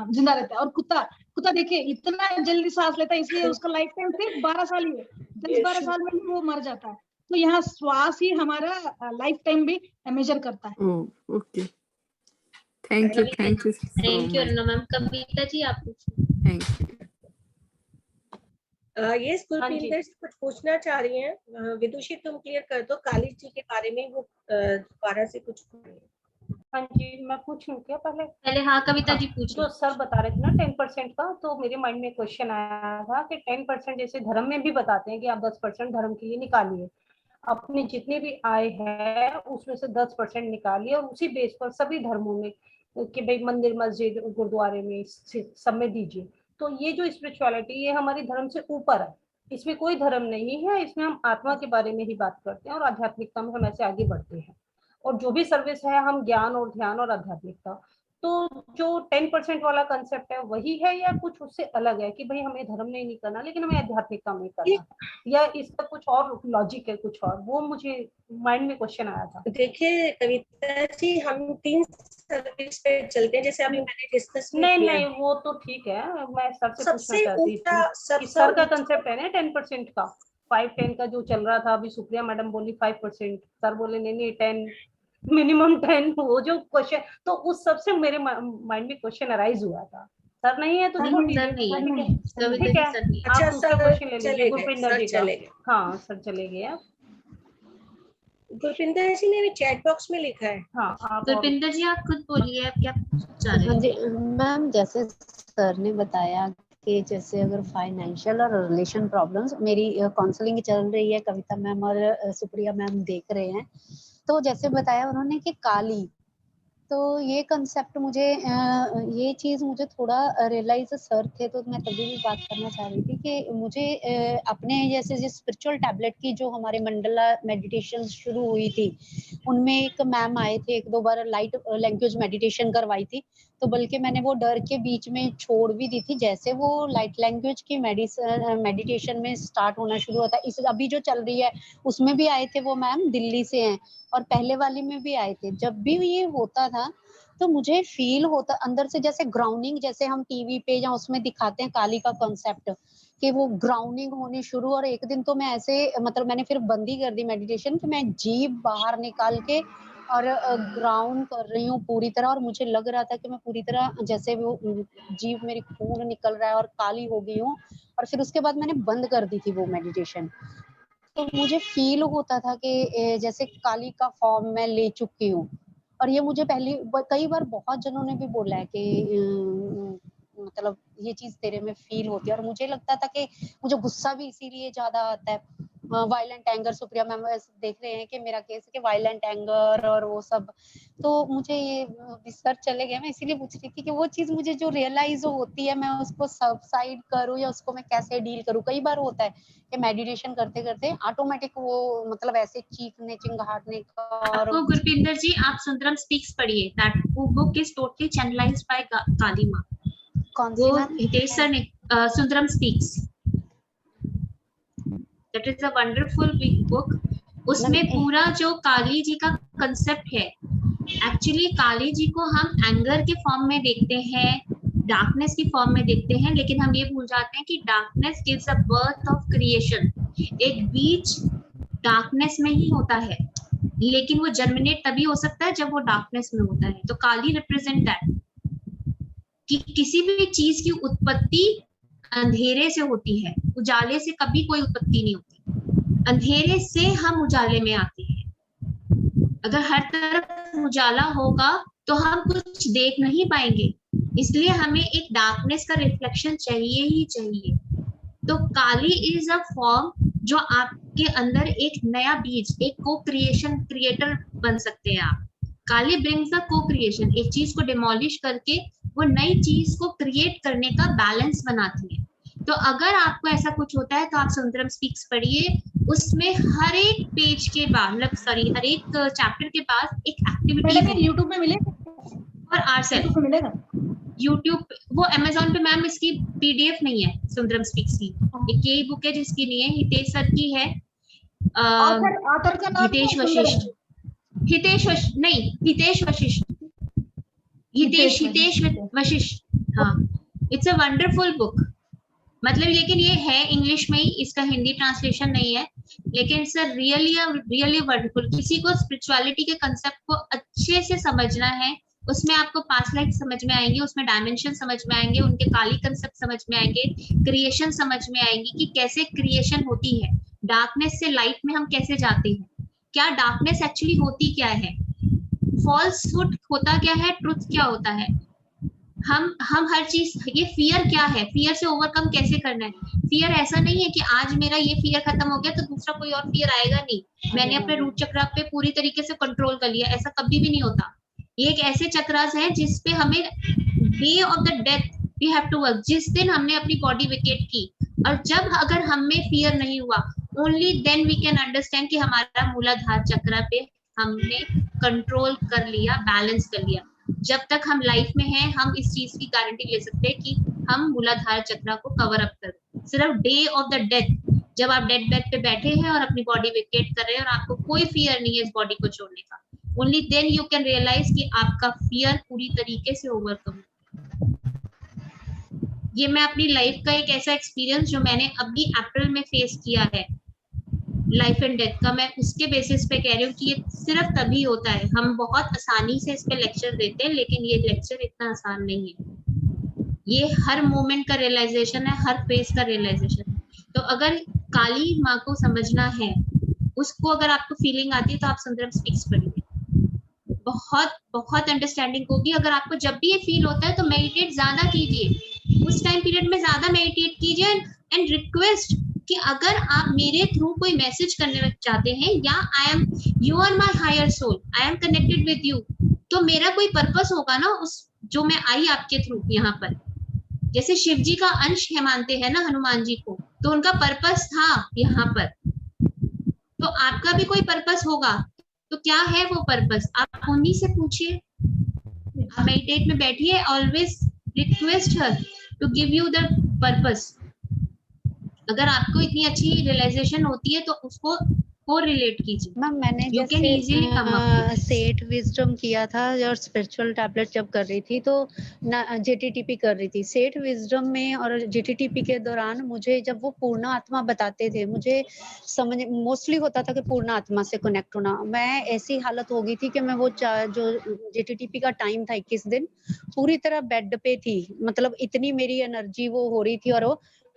जिंदा रहता है। और कुत्ता देखिए इतना जल्दी सांस लेता है, इसलिए उसका लाइफ टाइम सिर्फ 12 साल ही है, 10-12 साल में ही वो मर जाता है। तो यहाँ श्वास ही हमारा लाइफ टाइम भी मेजर करता है। Okay, thank you thank you Aruna ma'am. Kavita ji आप पूछिए। Thank you. ये गुरपिंदर से कुछ पूछना चाह रही हैं। विदुषी तुम क्लियर कर दो काली जी के बारे में, वो दोबारा से कुछ। हाँ जी, मैं पूछूं क्या पहले? हाँ कविता जी पूछिए। जो सर बता रहे थे ना 10% का, तो मेरे माइंड में क्वेश्चन आया था कि 10% जैसे धर्म में भी बताते हैं कि आप 10% धर्म के लिए निकालिए, अपने जितने भी आय है उसमें से 10% निकालिए, और उसी बेस पर सभी धर्मों में कि भाई मंदिर मस्जिद गुरुद्वारे में सब में दीजिए। तो ये जो स्पिरिचुअलिटी ये हमारी धर्म से ऊपर है, इसमें कोई धर्म नहीं है, इसमें हम आत्मा के बारे में ही बात करते हैं और आध्यात्मिकता में हम ऐसे आगे बढ़ते हैं। और जो भी सर्विस है हम ज्ञान और ध्यान और आध्यात्मिकता। तो जो 10% वाला कंसेप्ट है वही है या कुछ उससे अलग है कि भाई हमें धर्म में नहीं करना लेकिन हमें आध्यात्मिकता में करना है, या इसका कुछ और लॉजिक है कुछ और? वो मुझे माइंड में क्वेश्चन आया था। देखिए कविता जी, हम 3 सर्विस पे चलते हैं, जैसे अभी मैंने डिस्कस नहीं वो तो ठीक है, मैं सर से पूछना चाहती थी कि सर का कंसेप्ट है ना 10% का, 5-10 का जो चल रहा था। अभी सुप्रिया मैडम बोली 5%, सर बोले नहीं 10, मिनिमम 10। वो जो क्वेश्चन, तो उस सबसे मेरे माइंड में क्वेश्चन अराइज हुआ था। सर नहीं है तो ठीक है, ठीक है। अच्छा दूसरा क्वेश्चन ले लीजिए गुरपिंदर जी का। चलेगा। हाँ सर चले गए। गुरपिंदर जी ने भी चैट बॉक्स में लिखा है। हाँ गुरपिंदर जी आप खुद बोलिए, आप क्या चाह रहे हैं? हाँ जी मैम, जैसे सर ने बताया कि जैसे अगर फाइनेंशियल और रिलेशन प्रॉब्लम्स, मेरी काउंसलिंग चल रही है, कविता मैम और सुप्रिया मैम देख रहे हैं, तो जैसे बताया उन्होंने कि काली, तो ये कंसेप्ट मुझे ये चीज मुझे थोड़ा रियलाइज सर थे तो मैं तभी भी बात करना चाह रही थी कि मुझे अपने जैसे जिस स्पिरिचुअल टैबलेट की जो हमारे मंडला मेडिटेशन शुरू हुई थी, उनमें एक मैम आए थे, 1-2 बार लाइट लैंग्वेज मेडिटेशन करवाई थी, तो बल्कि मैंने वो डर के बीच में छोड़ भी दी थी। जैसे वो लाइट लैंग्वेज की मेडिटेशन में स्टार्ट होना शुरू होता है, इस अभी जो चल रही है उसमें भी आए थे वो मैम, दिल्ली से हैं, और पहले वाली में भी आए थे। जब भी ये होता था तो मुझे फील होता अंदर से, जैसे ग्राउंडिंग, जैसे हम टीवी पे या उसमें दिखाते हैं काली का कॉन्सेप्ट, कि वो ग्राउंडिंग होनी शुरू। और एक दिन तो मैं ऐसे, मतलब मैंने फिर बंद ही कर दी मेडिटेशन, कि मैं जीभ बाहर निकाल के और ग्राउंड कर रही हूँ पूरी तरह, और मुझे लग रहा था कि मैं पूरी तरह जैसे वो जीभ मेरी खून निकल रहा है और काली हो गई हूँ। और फिर उसके बाद मैंने बंद कर दी थी वो मेडिटेशन। तो मुझे फील होता था कि जैसे काली का फॉर्म मैं ले चुकी हूँ। और ये मुझे कई बार बहुत जनों ने भी बोला है कि मतलब ये चीज तेरे में फील होती है। और मुझे लगता था कि मुझे गुस्सा भी इसीलिए ज्यादा आता है, वायलेंट एंगर। सुप्रिया मैम देख रहे हैं कि मेरा केस है कि वायलेंट एंगर और वो सब, तो मुझे ये रिसर्च चले गए। मैं इसीलिए पूछ रही थी कि वो चीज मुझे जो रियलाइज होती है, मैं उसको सबसाइड करूँ या उसको मैं कैसे डील करूँ। कई बार होता है कि मेडिटेशन करते करते ऑटोमेटिक वो मतलब ऐसे चीखने चिंगाड़ने का। और गुरपिंदर जी आप सुंदरम स्पीक्स पढ़िए, that book is totally channelised by Kali मां। कौन सी मैम? हितेश सर ने Sundaram speaks, that is a wonderful big book. उसमें पूरा जो काली जी का कंसेप्ट है, एक्चुअली काली जी को हम एंगर के फॉर्म में देखते हैं, डार्कनेस की फॉर्म में देखते हैं, लेकिन हम ये भूल जाते हैं कि darkness gives a birth of creation. एक बीज डार्कनेस में ही होता है, लेकिन वो जर्मिनेट तभी हो सकता है जब वो डार्कनेस में होता है। तो काली रिप्रेजेंट दैट कि किसी भी चीज की उत्पत्ति अंधेरे से होती है, उजाले से कभी कोई उत्पत्ति नहीं होती। अंधेरे से हम उजाले में आते हैं। अगर हर तरफ उजाला होगा तो हम कुछ देख नहीं पाएंगे, इसलिए हमें एक डार्कनेस का रिफ्लेक्शन चाहिए ही चाहिए। तो काली इज अ फॉर्म जो आपके अंदर एक नया बीज, एक को क्रिएशन क्रिएटर बन सकते हैं आप। काली ब्रिंग्स द को क्रिएशन, एक चीज को डिमोलिश करके वो नई चीज को क्रिएट करने का बैलेंस बनाती है। तो अगर आपको ऐसा कुछ होता है तो आप सुंदरम स्पीक्स पढ़िए, उसमें हर एक पेज के बाद, मतलब सॉरी, हर एक चैप्टर के पास एक एक्टिविटी है। यूट्यूब में मिलेगा और आरसेल्फ मिलेगा यूट्यूब, वो अमेजोन पे मैम इसकी पीडीएफ नहीं है सुंदरम स्पीक्स की, एक यही बुक है जिसकी नहीं है, हितेश सर की है। ऑथर का नाम हितेश वशिष्ठ, हितेश वशिष्ठ, हितेश वशिष्ठ, हाँ। इट्स अ वंडरफुल बुक, मतलब, लेकिन ये है इंग्लिश में ही, इसका हिंदी ट्रांसलेशन नहीं है, लेकिन इट्स रियली वंडरफुल। किसी को स्पिरिचुअलिटी के कंसेप्ट को अच्छे से समझना है, उसमें आपको पास्ट लाइफ समझ में आएंगे, उसमें डायमेंशन समझ में आएंगे, उनके काली कंसेप्ट समझ में आएंगे, क्रिएशन समझ में आएंगी कि कैसे क्रिएशन होती है, डार्कनेस से लाइट में हम कैसे जाते हैं, क्या डार्कनेस एक्चुअली होती क्या है, फॉल्सहुड होता क्या है, ट्रुथ क्या होता है, हम हर चीज, ये फियर क्या है, फियर से ओवरकम कैसे करना है। फियर ऐसा नहीं है कि आज मेरा ये फियर खत्म हो गया तो दूसरा कोई और फियर आएगा नहीं, मैंने अपने रूट चक्र पे पूरी तरीके से कंट्रोल कर लिया, ऐसा कभी भी नहीं होता। ये एक ऐसे चक्रास है जिसपे हमें day of the death we have to work, जिस दिन हमने अपनी बॉडी वेकेट की, और जब अगर हमें फियर नहीं हुआ, only then we can understand कि हमारा मूलाधार चक्र पे हमने कंट्रोल कर लिया, बैलेंस कर लिया। जब तक हम लाइफ में हैं, हम इस चीज की गारंटी ले सकते हैं कि हम मूलाधार चक्र को कवर अप कर। सिर्फ डे ऑफ द डेथ, जब आप डेड बेड पे बैठे हैं और अपनी बॉडी वेकेट कर रहे हैं और आपको कोई फियर नहीं है इस बॉडी को छोड़ने का, only then you can realise कि आपका फियर पूरी तरीके से ओवरकम। ये मैं अपनी लाइफ का एक ऐसा एक्सपीरियंस जो मैंने अभी अप्रैल में फेस किया है, लाइफ एंड डेथ का, मैं उसके बेसिस पे कह रही हूँ कि ये सिर्फ तभी होता है। हम बहुत आसानी से इस पे लेक्चर देते हैं, लेकिन ये लेक्चर इतना आसान नहीं है, ये हर मोमेंट का रियलाइजेशन है, हर फेज का रियलाइजेशन है। तो अगर काली माँ को समझना है, उसको अगर आपको फीलिंग आती है तो आप सुंदरम स्पीक्स पढ़िए, बहुत बहुत अंडरस्टैंडिंग होगी। अगर आपको जब भी ये फील होता है तो मेडिटेट ज्यादा कीजिए, उस टाइम पीरियड में ज्यादा मेडिटेट कीजिए, एंड रिक्वेस्ट कि अगर आप मेरे थ्रू कोई मैसेज करने चाहते हैं, या you are my higher soul, I am connected with you, तो मेरा कोई पर्पस होगा ना, उस जो मैं आई आपके थ्रू यहाँ पर। जैसे शिव जी का अंश है मानते हैं ना हनुमान जी को, तो उनका पर्पस था यहाँ पर, तो आपका भी कोई पर्पस होगा, तो क्या है वो पर्पस, आप उन्हीं से पूछिए। आप मेडिटेट में बैठिए, always request her to give you the purpose. अगर आपको इतनी अच्छी रियलाइजेशन होती है तो उसको को रिलेट कीजिए। मैम मैंने जैसे सेट विजडम किया था और स्पिरिचुअल टैबलेट जब कर रही थी तो जेटीटीपी कर रही थी। सेट विजडम में और जेटीटीपी के दौरान मुझे जब वो पूर्ण आत्मा बताते थे, मुझे समझ मोस्टली होता था कि पूर्ण आत्मा से कनेक्ट होना। मैं ऐसी हालत हो गई थी कि मैं वो जो जेटीटीपी का टाइम था 21 दिन पूरी तरह बेड पे थी, मतलब इतनी मेरी एनर्जी वो हो रही थी।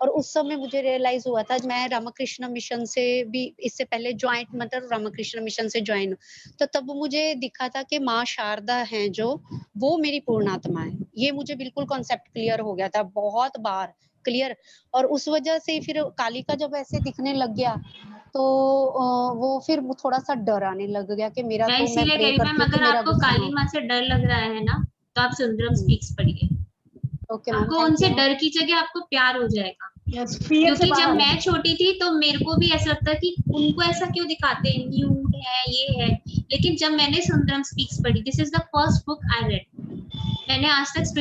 और उस समय मुझे रियलाइज हुआ था, मैं रामकृष्ण मिशन से भी इससे पहले ज्वाइंट, मतलब रामकृष्ण मिशन से ज्वाइन, तो तब मुझे दिखा था कि माँ शारदा हैं जो, वो मेरी पूर्ण आत्मा है। ये मुझे बिल्कुल कॉन्सेप्ट क्लियर हो गया था, बहुत बार क्लियर। और उस वजह से फिर काली का जब ऐसे दिखने लग गया तो वो फिर थोड़ा सा डर आने लग गया कि मेरा तो मैं प्रे करती हूं, अगर आपको काली माँ से डर लग रहा है ना, तो आप सुंदरम स्पीक्स पढ़िए। आपको उनसे डर की जगह आपको प्यार हो जाएगा। क्योंकि जब मैं छोटी थी तो मेरे को भी ऐसा लगता कि उनको ऐसा क्यों दिखाते हैं, न्यूड है, ये है। लेकिन जब मैंने सुंदरम स्पीक्स पढ़ी, this is the first book I read. मैंने आज तक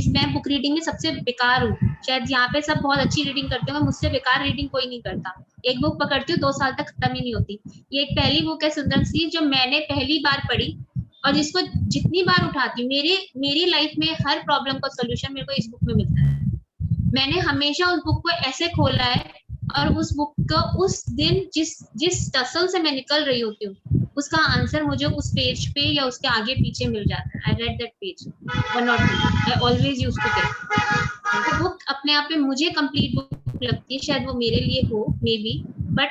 मैं बुक रीडिंग में सबसे बेकार हूँ, शायद यहाँ पे सब बहुत अच्छी रीडिंग करते हो, मुझसे बेकार रीडिंग कोई नहीं करता। एक बुक पकड़ती हूँ 2 साल तक खत्म ही नहीं होती। ये एक पहली बुक है सुंदरम स्पीक्स जो मैंने पहली बार पढ़ी, और जिसको जितनी बार उठाती हूँ, मेरी लाइफ में हर प्रॉब्लम का सोल्यूशन मेरे को इस बुक में मिलता है। मैंने हमेशा उस बुक को ऐसे खोला है और उस बुक का उस दिन जिस टसल से मैं निकल रही होती हूँ उसका आंसर मुझे उस पेज पे या उसके आगे पीछे मिल जाता है। I read that page 1 or 2, I always used to get. Book अपने आप में मुझे कंप्लीट बुक लगती है, शायद वो मेरे लिए हो मे बी, बट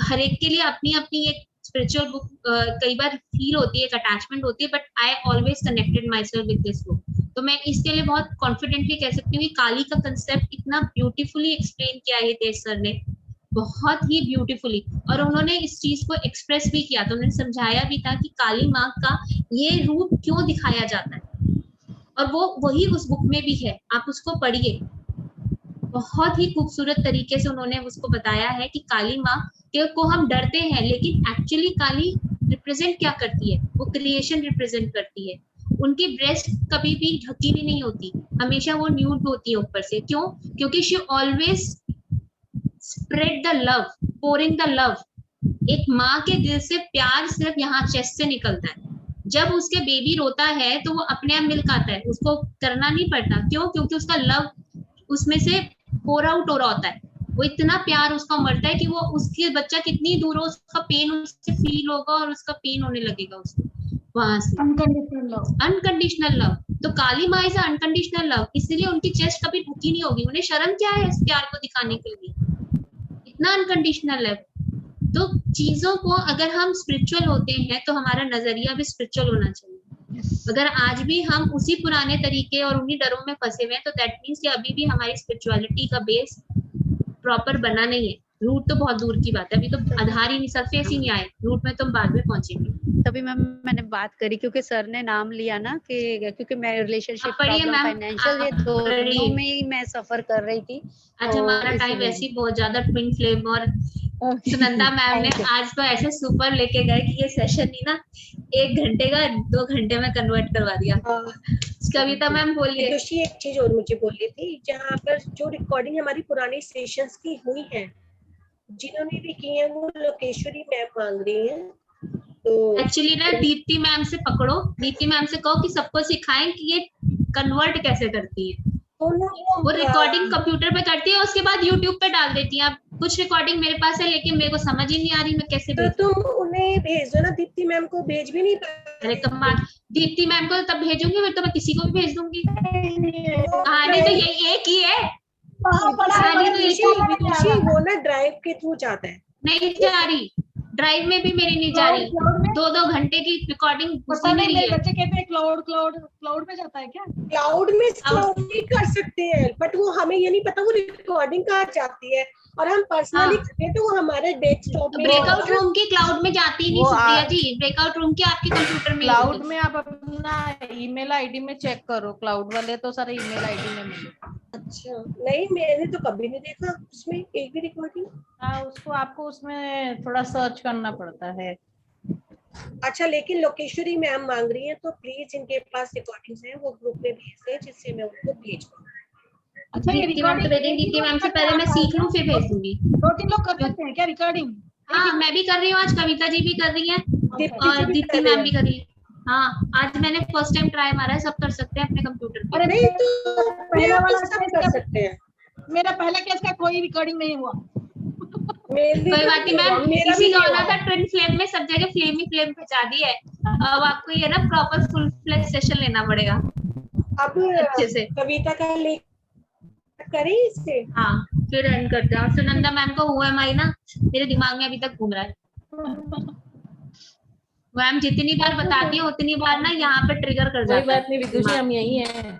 हर एक के लिए अपनी अपनी एक स्पिरिचुअल बुक कई बार फील होती है, एक अटैचमेंट होती है, but I always connected my self with this book. तो मैं इसके लिए बहुत कॉन्फिडेंटली कह सकती हूँ कि काली का कंसेप्ट इतना ब्यूटीफुली एक्सप्लेन किया है तेज सर ने, बहुत ही ब्यूटीफुली, और उन्होंने इस चीज को एक्सप्रेस भी किया। तो उन्होंने समझाया भी था कि काली माँ का ये रूप क्यों दिखाया जाता है, और वो वही उस बुक में भी है, आप उसको पढ़िए। बहुत ही खूबसूरत तरीके से उन्होंने उसको बताया है कि काली माँ को हम डरते हैं, लेकिन एक्चुअली काली रिप्रेजेंट क्या करती है, वो क्रिएशन रिप्रेजेंट करती है। उनकी ब्रेस्ट कभी भी ढकी भी नहीं होती, हमेशा वो न्यूड होती है ऊपर से। क्यों? क्योंकि she always spread the love, pouring the love. एक माँ के दिल से प्यार सिर्फ यहाँ चेस्ट से निकलता है। जब उसके बेबी रोता है तो वो अपने आप मिल्क आता है, उसको करना नहीं पड़ता। क्यों? क्योंकि उसका लव उसमें से पोर आउट हो रहा होता है। वो इतना प्यार उसका मरता है कि वो उसके बच्चा कितनी दूर हो, उसका पेन उससे फील होगा और उसका पेन होने लगेगा उसको वहां से। Unconditional love. तो काली माँ इज अनकंडीशनल लव, इसलिए उनकी चेस्ट कभी ढकी नहीं होगी। उन्हें शर्म क्या है इस प्यार को दिखाने के लिए, इतना अनकंडीशनल लव। तो चीजों को अगर हम स्पिरिचुअल होते हैं तो हमारा नजरिया भी स्पिरिचुअल होना चाहिए। अगर आज भी हम उसी पुराने तरीके और उन्हीं डरों में फंसे हुए हैं तो दैट मीन्स कि अभी भी हमारी स्पिरिचुअलिटी का बेस प्रॉपर बना नहीं है। रूट तो बहुत दूर की बात है, अभी तो आधार ही नहीं, सरफेस ही नहीं आए, रूट में तुम बाद में पहुंचेंगे। तभी मैम मैंने बात करी क्योंकि सर ने नाम लिया ना कि क्योंकि मैं रिलेशनशिप प्रॉब्लम, फाइनेंशियल, ये दोनों में ही मैं सफर कर रही थी। आज हमारा टाइम वैसे ही बहुत ज्यादा ट्विन फ्लेम, और सुनंदा मैम ने आज तो ऐसे सुपर लेके गए कि ये सेशन ही ना 1 घंटे का 2 घंटे में कन्वर्ट करवा दिया। कविता मैम बोलिए। जोशी एक चीज और मुझे बोली थी, जहाँ पर जो रिकॉर्डिंग हमारी पुरानी सेशंस की हुई है, जिन्होंने भी की है, वो लोकेश्वरी मैम मांग रही हैं। तो एक्चुअली ना दीप्ति मैम से पकड़ो, दीप्ति मैम से कहो कि सबको सिखाएं कि ये कन्वर्ट कैसे करती है। वो रिकॉर्डिंग कंप्यूटर पे करती है, उसके बाद यूट्यूब पे डाल देती है। अब कुछ रिकॉर्डिंग मेरे पास है लेकिन मेरे को समझ ही नहीं आ रही मैं कैसे भेजूं। तो तुम उन्हें भेज दो ना, दीप्ति मैम को भेज भी नहीं पाए। अरे कमाल, दीप्ति मैम को तब भेजूंगी, फिर तो मैं किसी को भी भेज दूंगी। कहानी तो यही एक ही है, वो ना ड्राइव के थ्रू जाता है। नहीं जा रही, ड्राइव में भी मेरी नहीं जा रही। 2-2 घंटे की रिकॉर्डिंग पता नहीं, मेरे बच्चे कहते हैं क्लाउड में जाता है क्या? क्लाउड में भी कर सकते हैं, बट वो हमें ये नहीं पता वो रिकॉर्डिंग कहाँ जाती है, और हम पर्सनली करते तो वो हमारे डेस्कटॉप में, ब्रेकआउट रूम की क्लाउड में जाती ही नहीं सुप्रिया जी। ब्रेकआउट रूम की आपके कंप्यूटर में, क्लाउड में आप अपना ईमेल आईडी में चेक करो, क्लाउड वाले तो सारे ईमेल आईडी में मिले। अच्छा, नहीं मैंने तो कभी नहीं देखा उसमें एक भी रिकॉर्डिंग। हाँ, उसको आपको उसमें थोड़ा सर्च करना पड़ता है। अच्छा, लेकिन लोकेश्वरी मैम मांग रही है, तो प्लीज इनके पास रिकॉर्डिंग्स हैं वो ग्रुप में भेज दें, जिससे मैं उनको भेज पाऊँ। अच्छा, ये रिकॉर्डिंग दीप्ति मैम से पहले मैं सीख लूं फिर भेज दूंगी। 2-3 लोग कर सकते हैं क्या रिकॉर्डिंग? हाँ, मैं भी कर रही हूँ, आज कविता जी भी कर रही है और दीप्ति मैम भी कर रही है। हाँ, आज मैंने फर्स्ट टाइम ट्राई मारा है, सब कर सकते हैं अपने कंप्यूटर पे। अरे नहीं, तो पहला वाला सब कर सकते हैं। मेरा पहला केस का कोई रिकॉर्डिंग नहीं हुआ। कोई बात नहीं मैम, इसी का होना था ट्विन फ्लेम में, सब जगह फ्लेम ही फ्लेम पहुंचा दी है। अब आपको ये ना प्रॉपर फुल फ्लेज सेशन लेना पड़ेगा अब अच्छे से। कविता का लिंक करें इससे। हाँ, फिर एंड करते हैं। और सुनंदा मैम को हुआ है ना, मेरे दिमाग में अभी तक घूम रहा है। मैम जितनी बार बताती है उतनी बार ना यहाँ पे ट्रिगर कर जाता है। कोई बात नहीं विदुषी, हम यही हैं।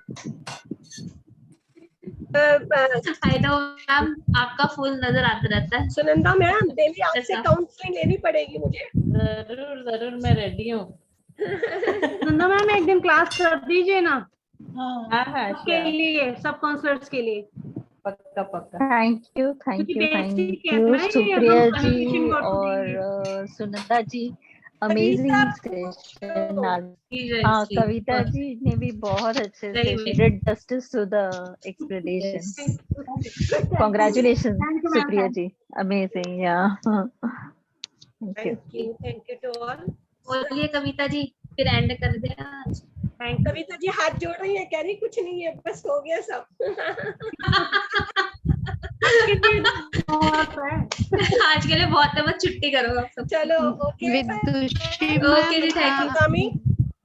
आई नो मैम, आपका फुल नजर आता रहता है। सुनंदा मैम, डेली आपसे काउंसलिंग लेनी पड़ेगी मुझे। जरूर मैं रेडी हूँ। सुनंदा मैम, एक दिन क्लास कर दीजिए ना। हाँ, के लिए, सब काउंसलर्स के लिए। पक्का। थैंक यू सुप्रिया जी और सुनंदा जी, अमेजिंग सेशन। हाँ, कविता जी ने भी बहुत अच्छे से did justice to the explanation. Congratulation Supriya ji, amazing. या थैंक यू टू ऑल। बोलिए कविता जी, फिर एंड कर दिया आज। कविता जी हाथ जोड़ रही है, कह रही कुछ नहीं है, बस हो गया सब। आज के लिए बहुत है, बस छुट्टी करो आप सब। चलो ओके ओके जी, थैंक यू।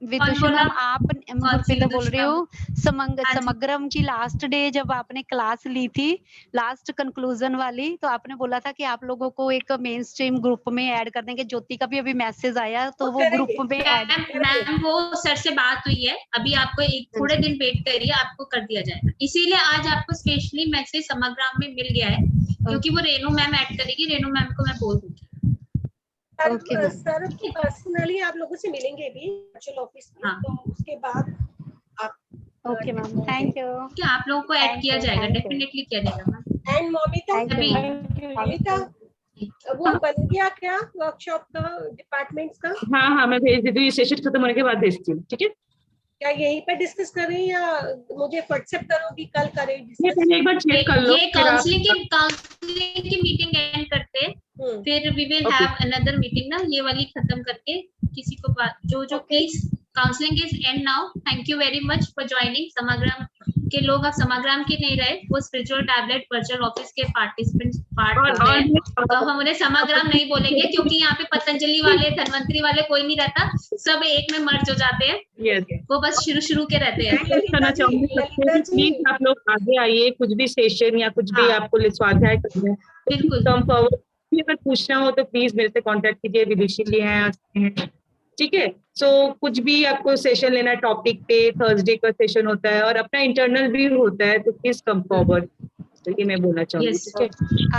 विदुषी मैम, आप गुरपिंदर बोल रही हो। हाँ जी। समग्रम की लास्ट डे जब आपने क्लास ली थी, लास्ट कंक्लूजन वाली, तो आपने बोला था कि आप लोगों को एक मेन स्ट्रीम ग्रुप में ऐड कर देंगे। ज्योति का भी अभी मैसेज आया, तो वो ग्रुप में ऐड। मैम वो सर से बात हुई है, अभी आपको एक थोड़े दिन वेट करिए, आपको कर दिया जाएगा। इसीलिए आज आपको स्पेशली मैसेज समग्राम में मिल गया है, क्योंकि वो रेनू मैम ऐड करेगी। रेनू मैम को मैं बोल दूंगी। सर पर्सनली आप लोगों से मिलेंगे भी वर्चुअल ऑफिस में, तो उसके बाद आप। Okay ma'am, thank you. क्या आप लोगों को ऐड किया जाएगा? डेफिनेटली किया जाएगा मैम। एंड ममिता वो बन गया क्या वर्कशॉप का, डिपार्टमेंट्स का? हाँ, मैं भेज देती हूँ, ये सेशन खत्म होने के बाद भेजती हूँ, ठीक है? क्या यहीं पे डिस्कस करें या मुझे व्हाट्सएप करोगी, कल करें? एक बार चेक कर लो। ये काउंसलिंग की मीटिंग एंड करते हैं, फिर we will have another meeting ना, ये वाली खत्म करके किसी को जो please counselling is end now. Thank you very much for joining. Samagram के लोग अब समग्राम के नहीं रहे, वो स्पिरिचुअल टैबलेट वर्चुअल ऑफिस के पार्टिसिपेंट्स पार्ट हो गए। तो हम उन्हें समग्राम नहीं बोलेंगे, क्योंकि यहाँ पे पतंजलि वाले, धन्वंतरी वाले कोई नहीं रहता, सब एक में मर्ज हो जाते हैं। वो बस शुरू के रहते हैं। करना चाहूंगी प्लीज आप लोग आगे आइए, कुछ भी सेशन या कुछ भी आपको स्वाध्याय करना है, बिल्कुल अगर पूछना हो तो प्लीज मेरे से कांटेक्ट कीजिए। विदुषी जी हैं, ठीक है? सो कुछ भी आपको सेशन लेना है टॉपिक पे, थर्सडे का सेशन होता है और अपना इंटरनल भी होता है, तो प्लीज कम फॉरवर्ड। तो ये मैं बोलना चाहूंगी, ठीक है?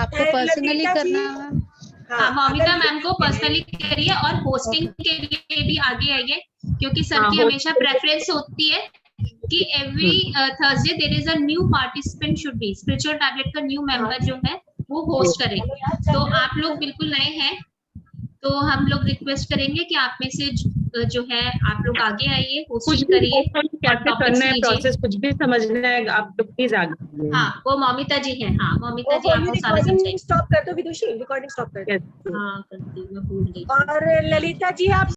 आपको पर्सनली करना है। हाँ, ममिता मैम को पर्सनली करिए, और होस्टिंग के लिए भी आगे आइए, क्योंकि सर की हमेशा प्रेफरेंस होती है कि every Thursday there is a new participant should be, spiritual tablet का न्यू मेंबर जो है वो होस्ट करे। तो आप लोग बिल्कुल नए हैं, तो हम लोग रिक्वेस्ट करेंगे कि आप में से जो है आप लोग आगे आइए, होस्टिंग करिए, कैसे करना है प्रोसेस, कुछ भी समझना है आप लोग प्लीज आगे। हाँ, वो ममिता जी हैं। हाँ, ममिता जी आपको सारा समझाएंगे। स्टॉप कर दो विदुषी, रिकॉर्डिंग स्टॉप कर दो। हाँ, करती हूँ, मैं भूल गई। और ललिता जी आप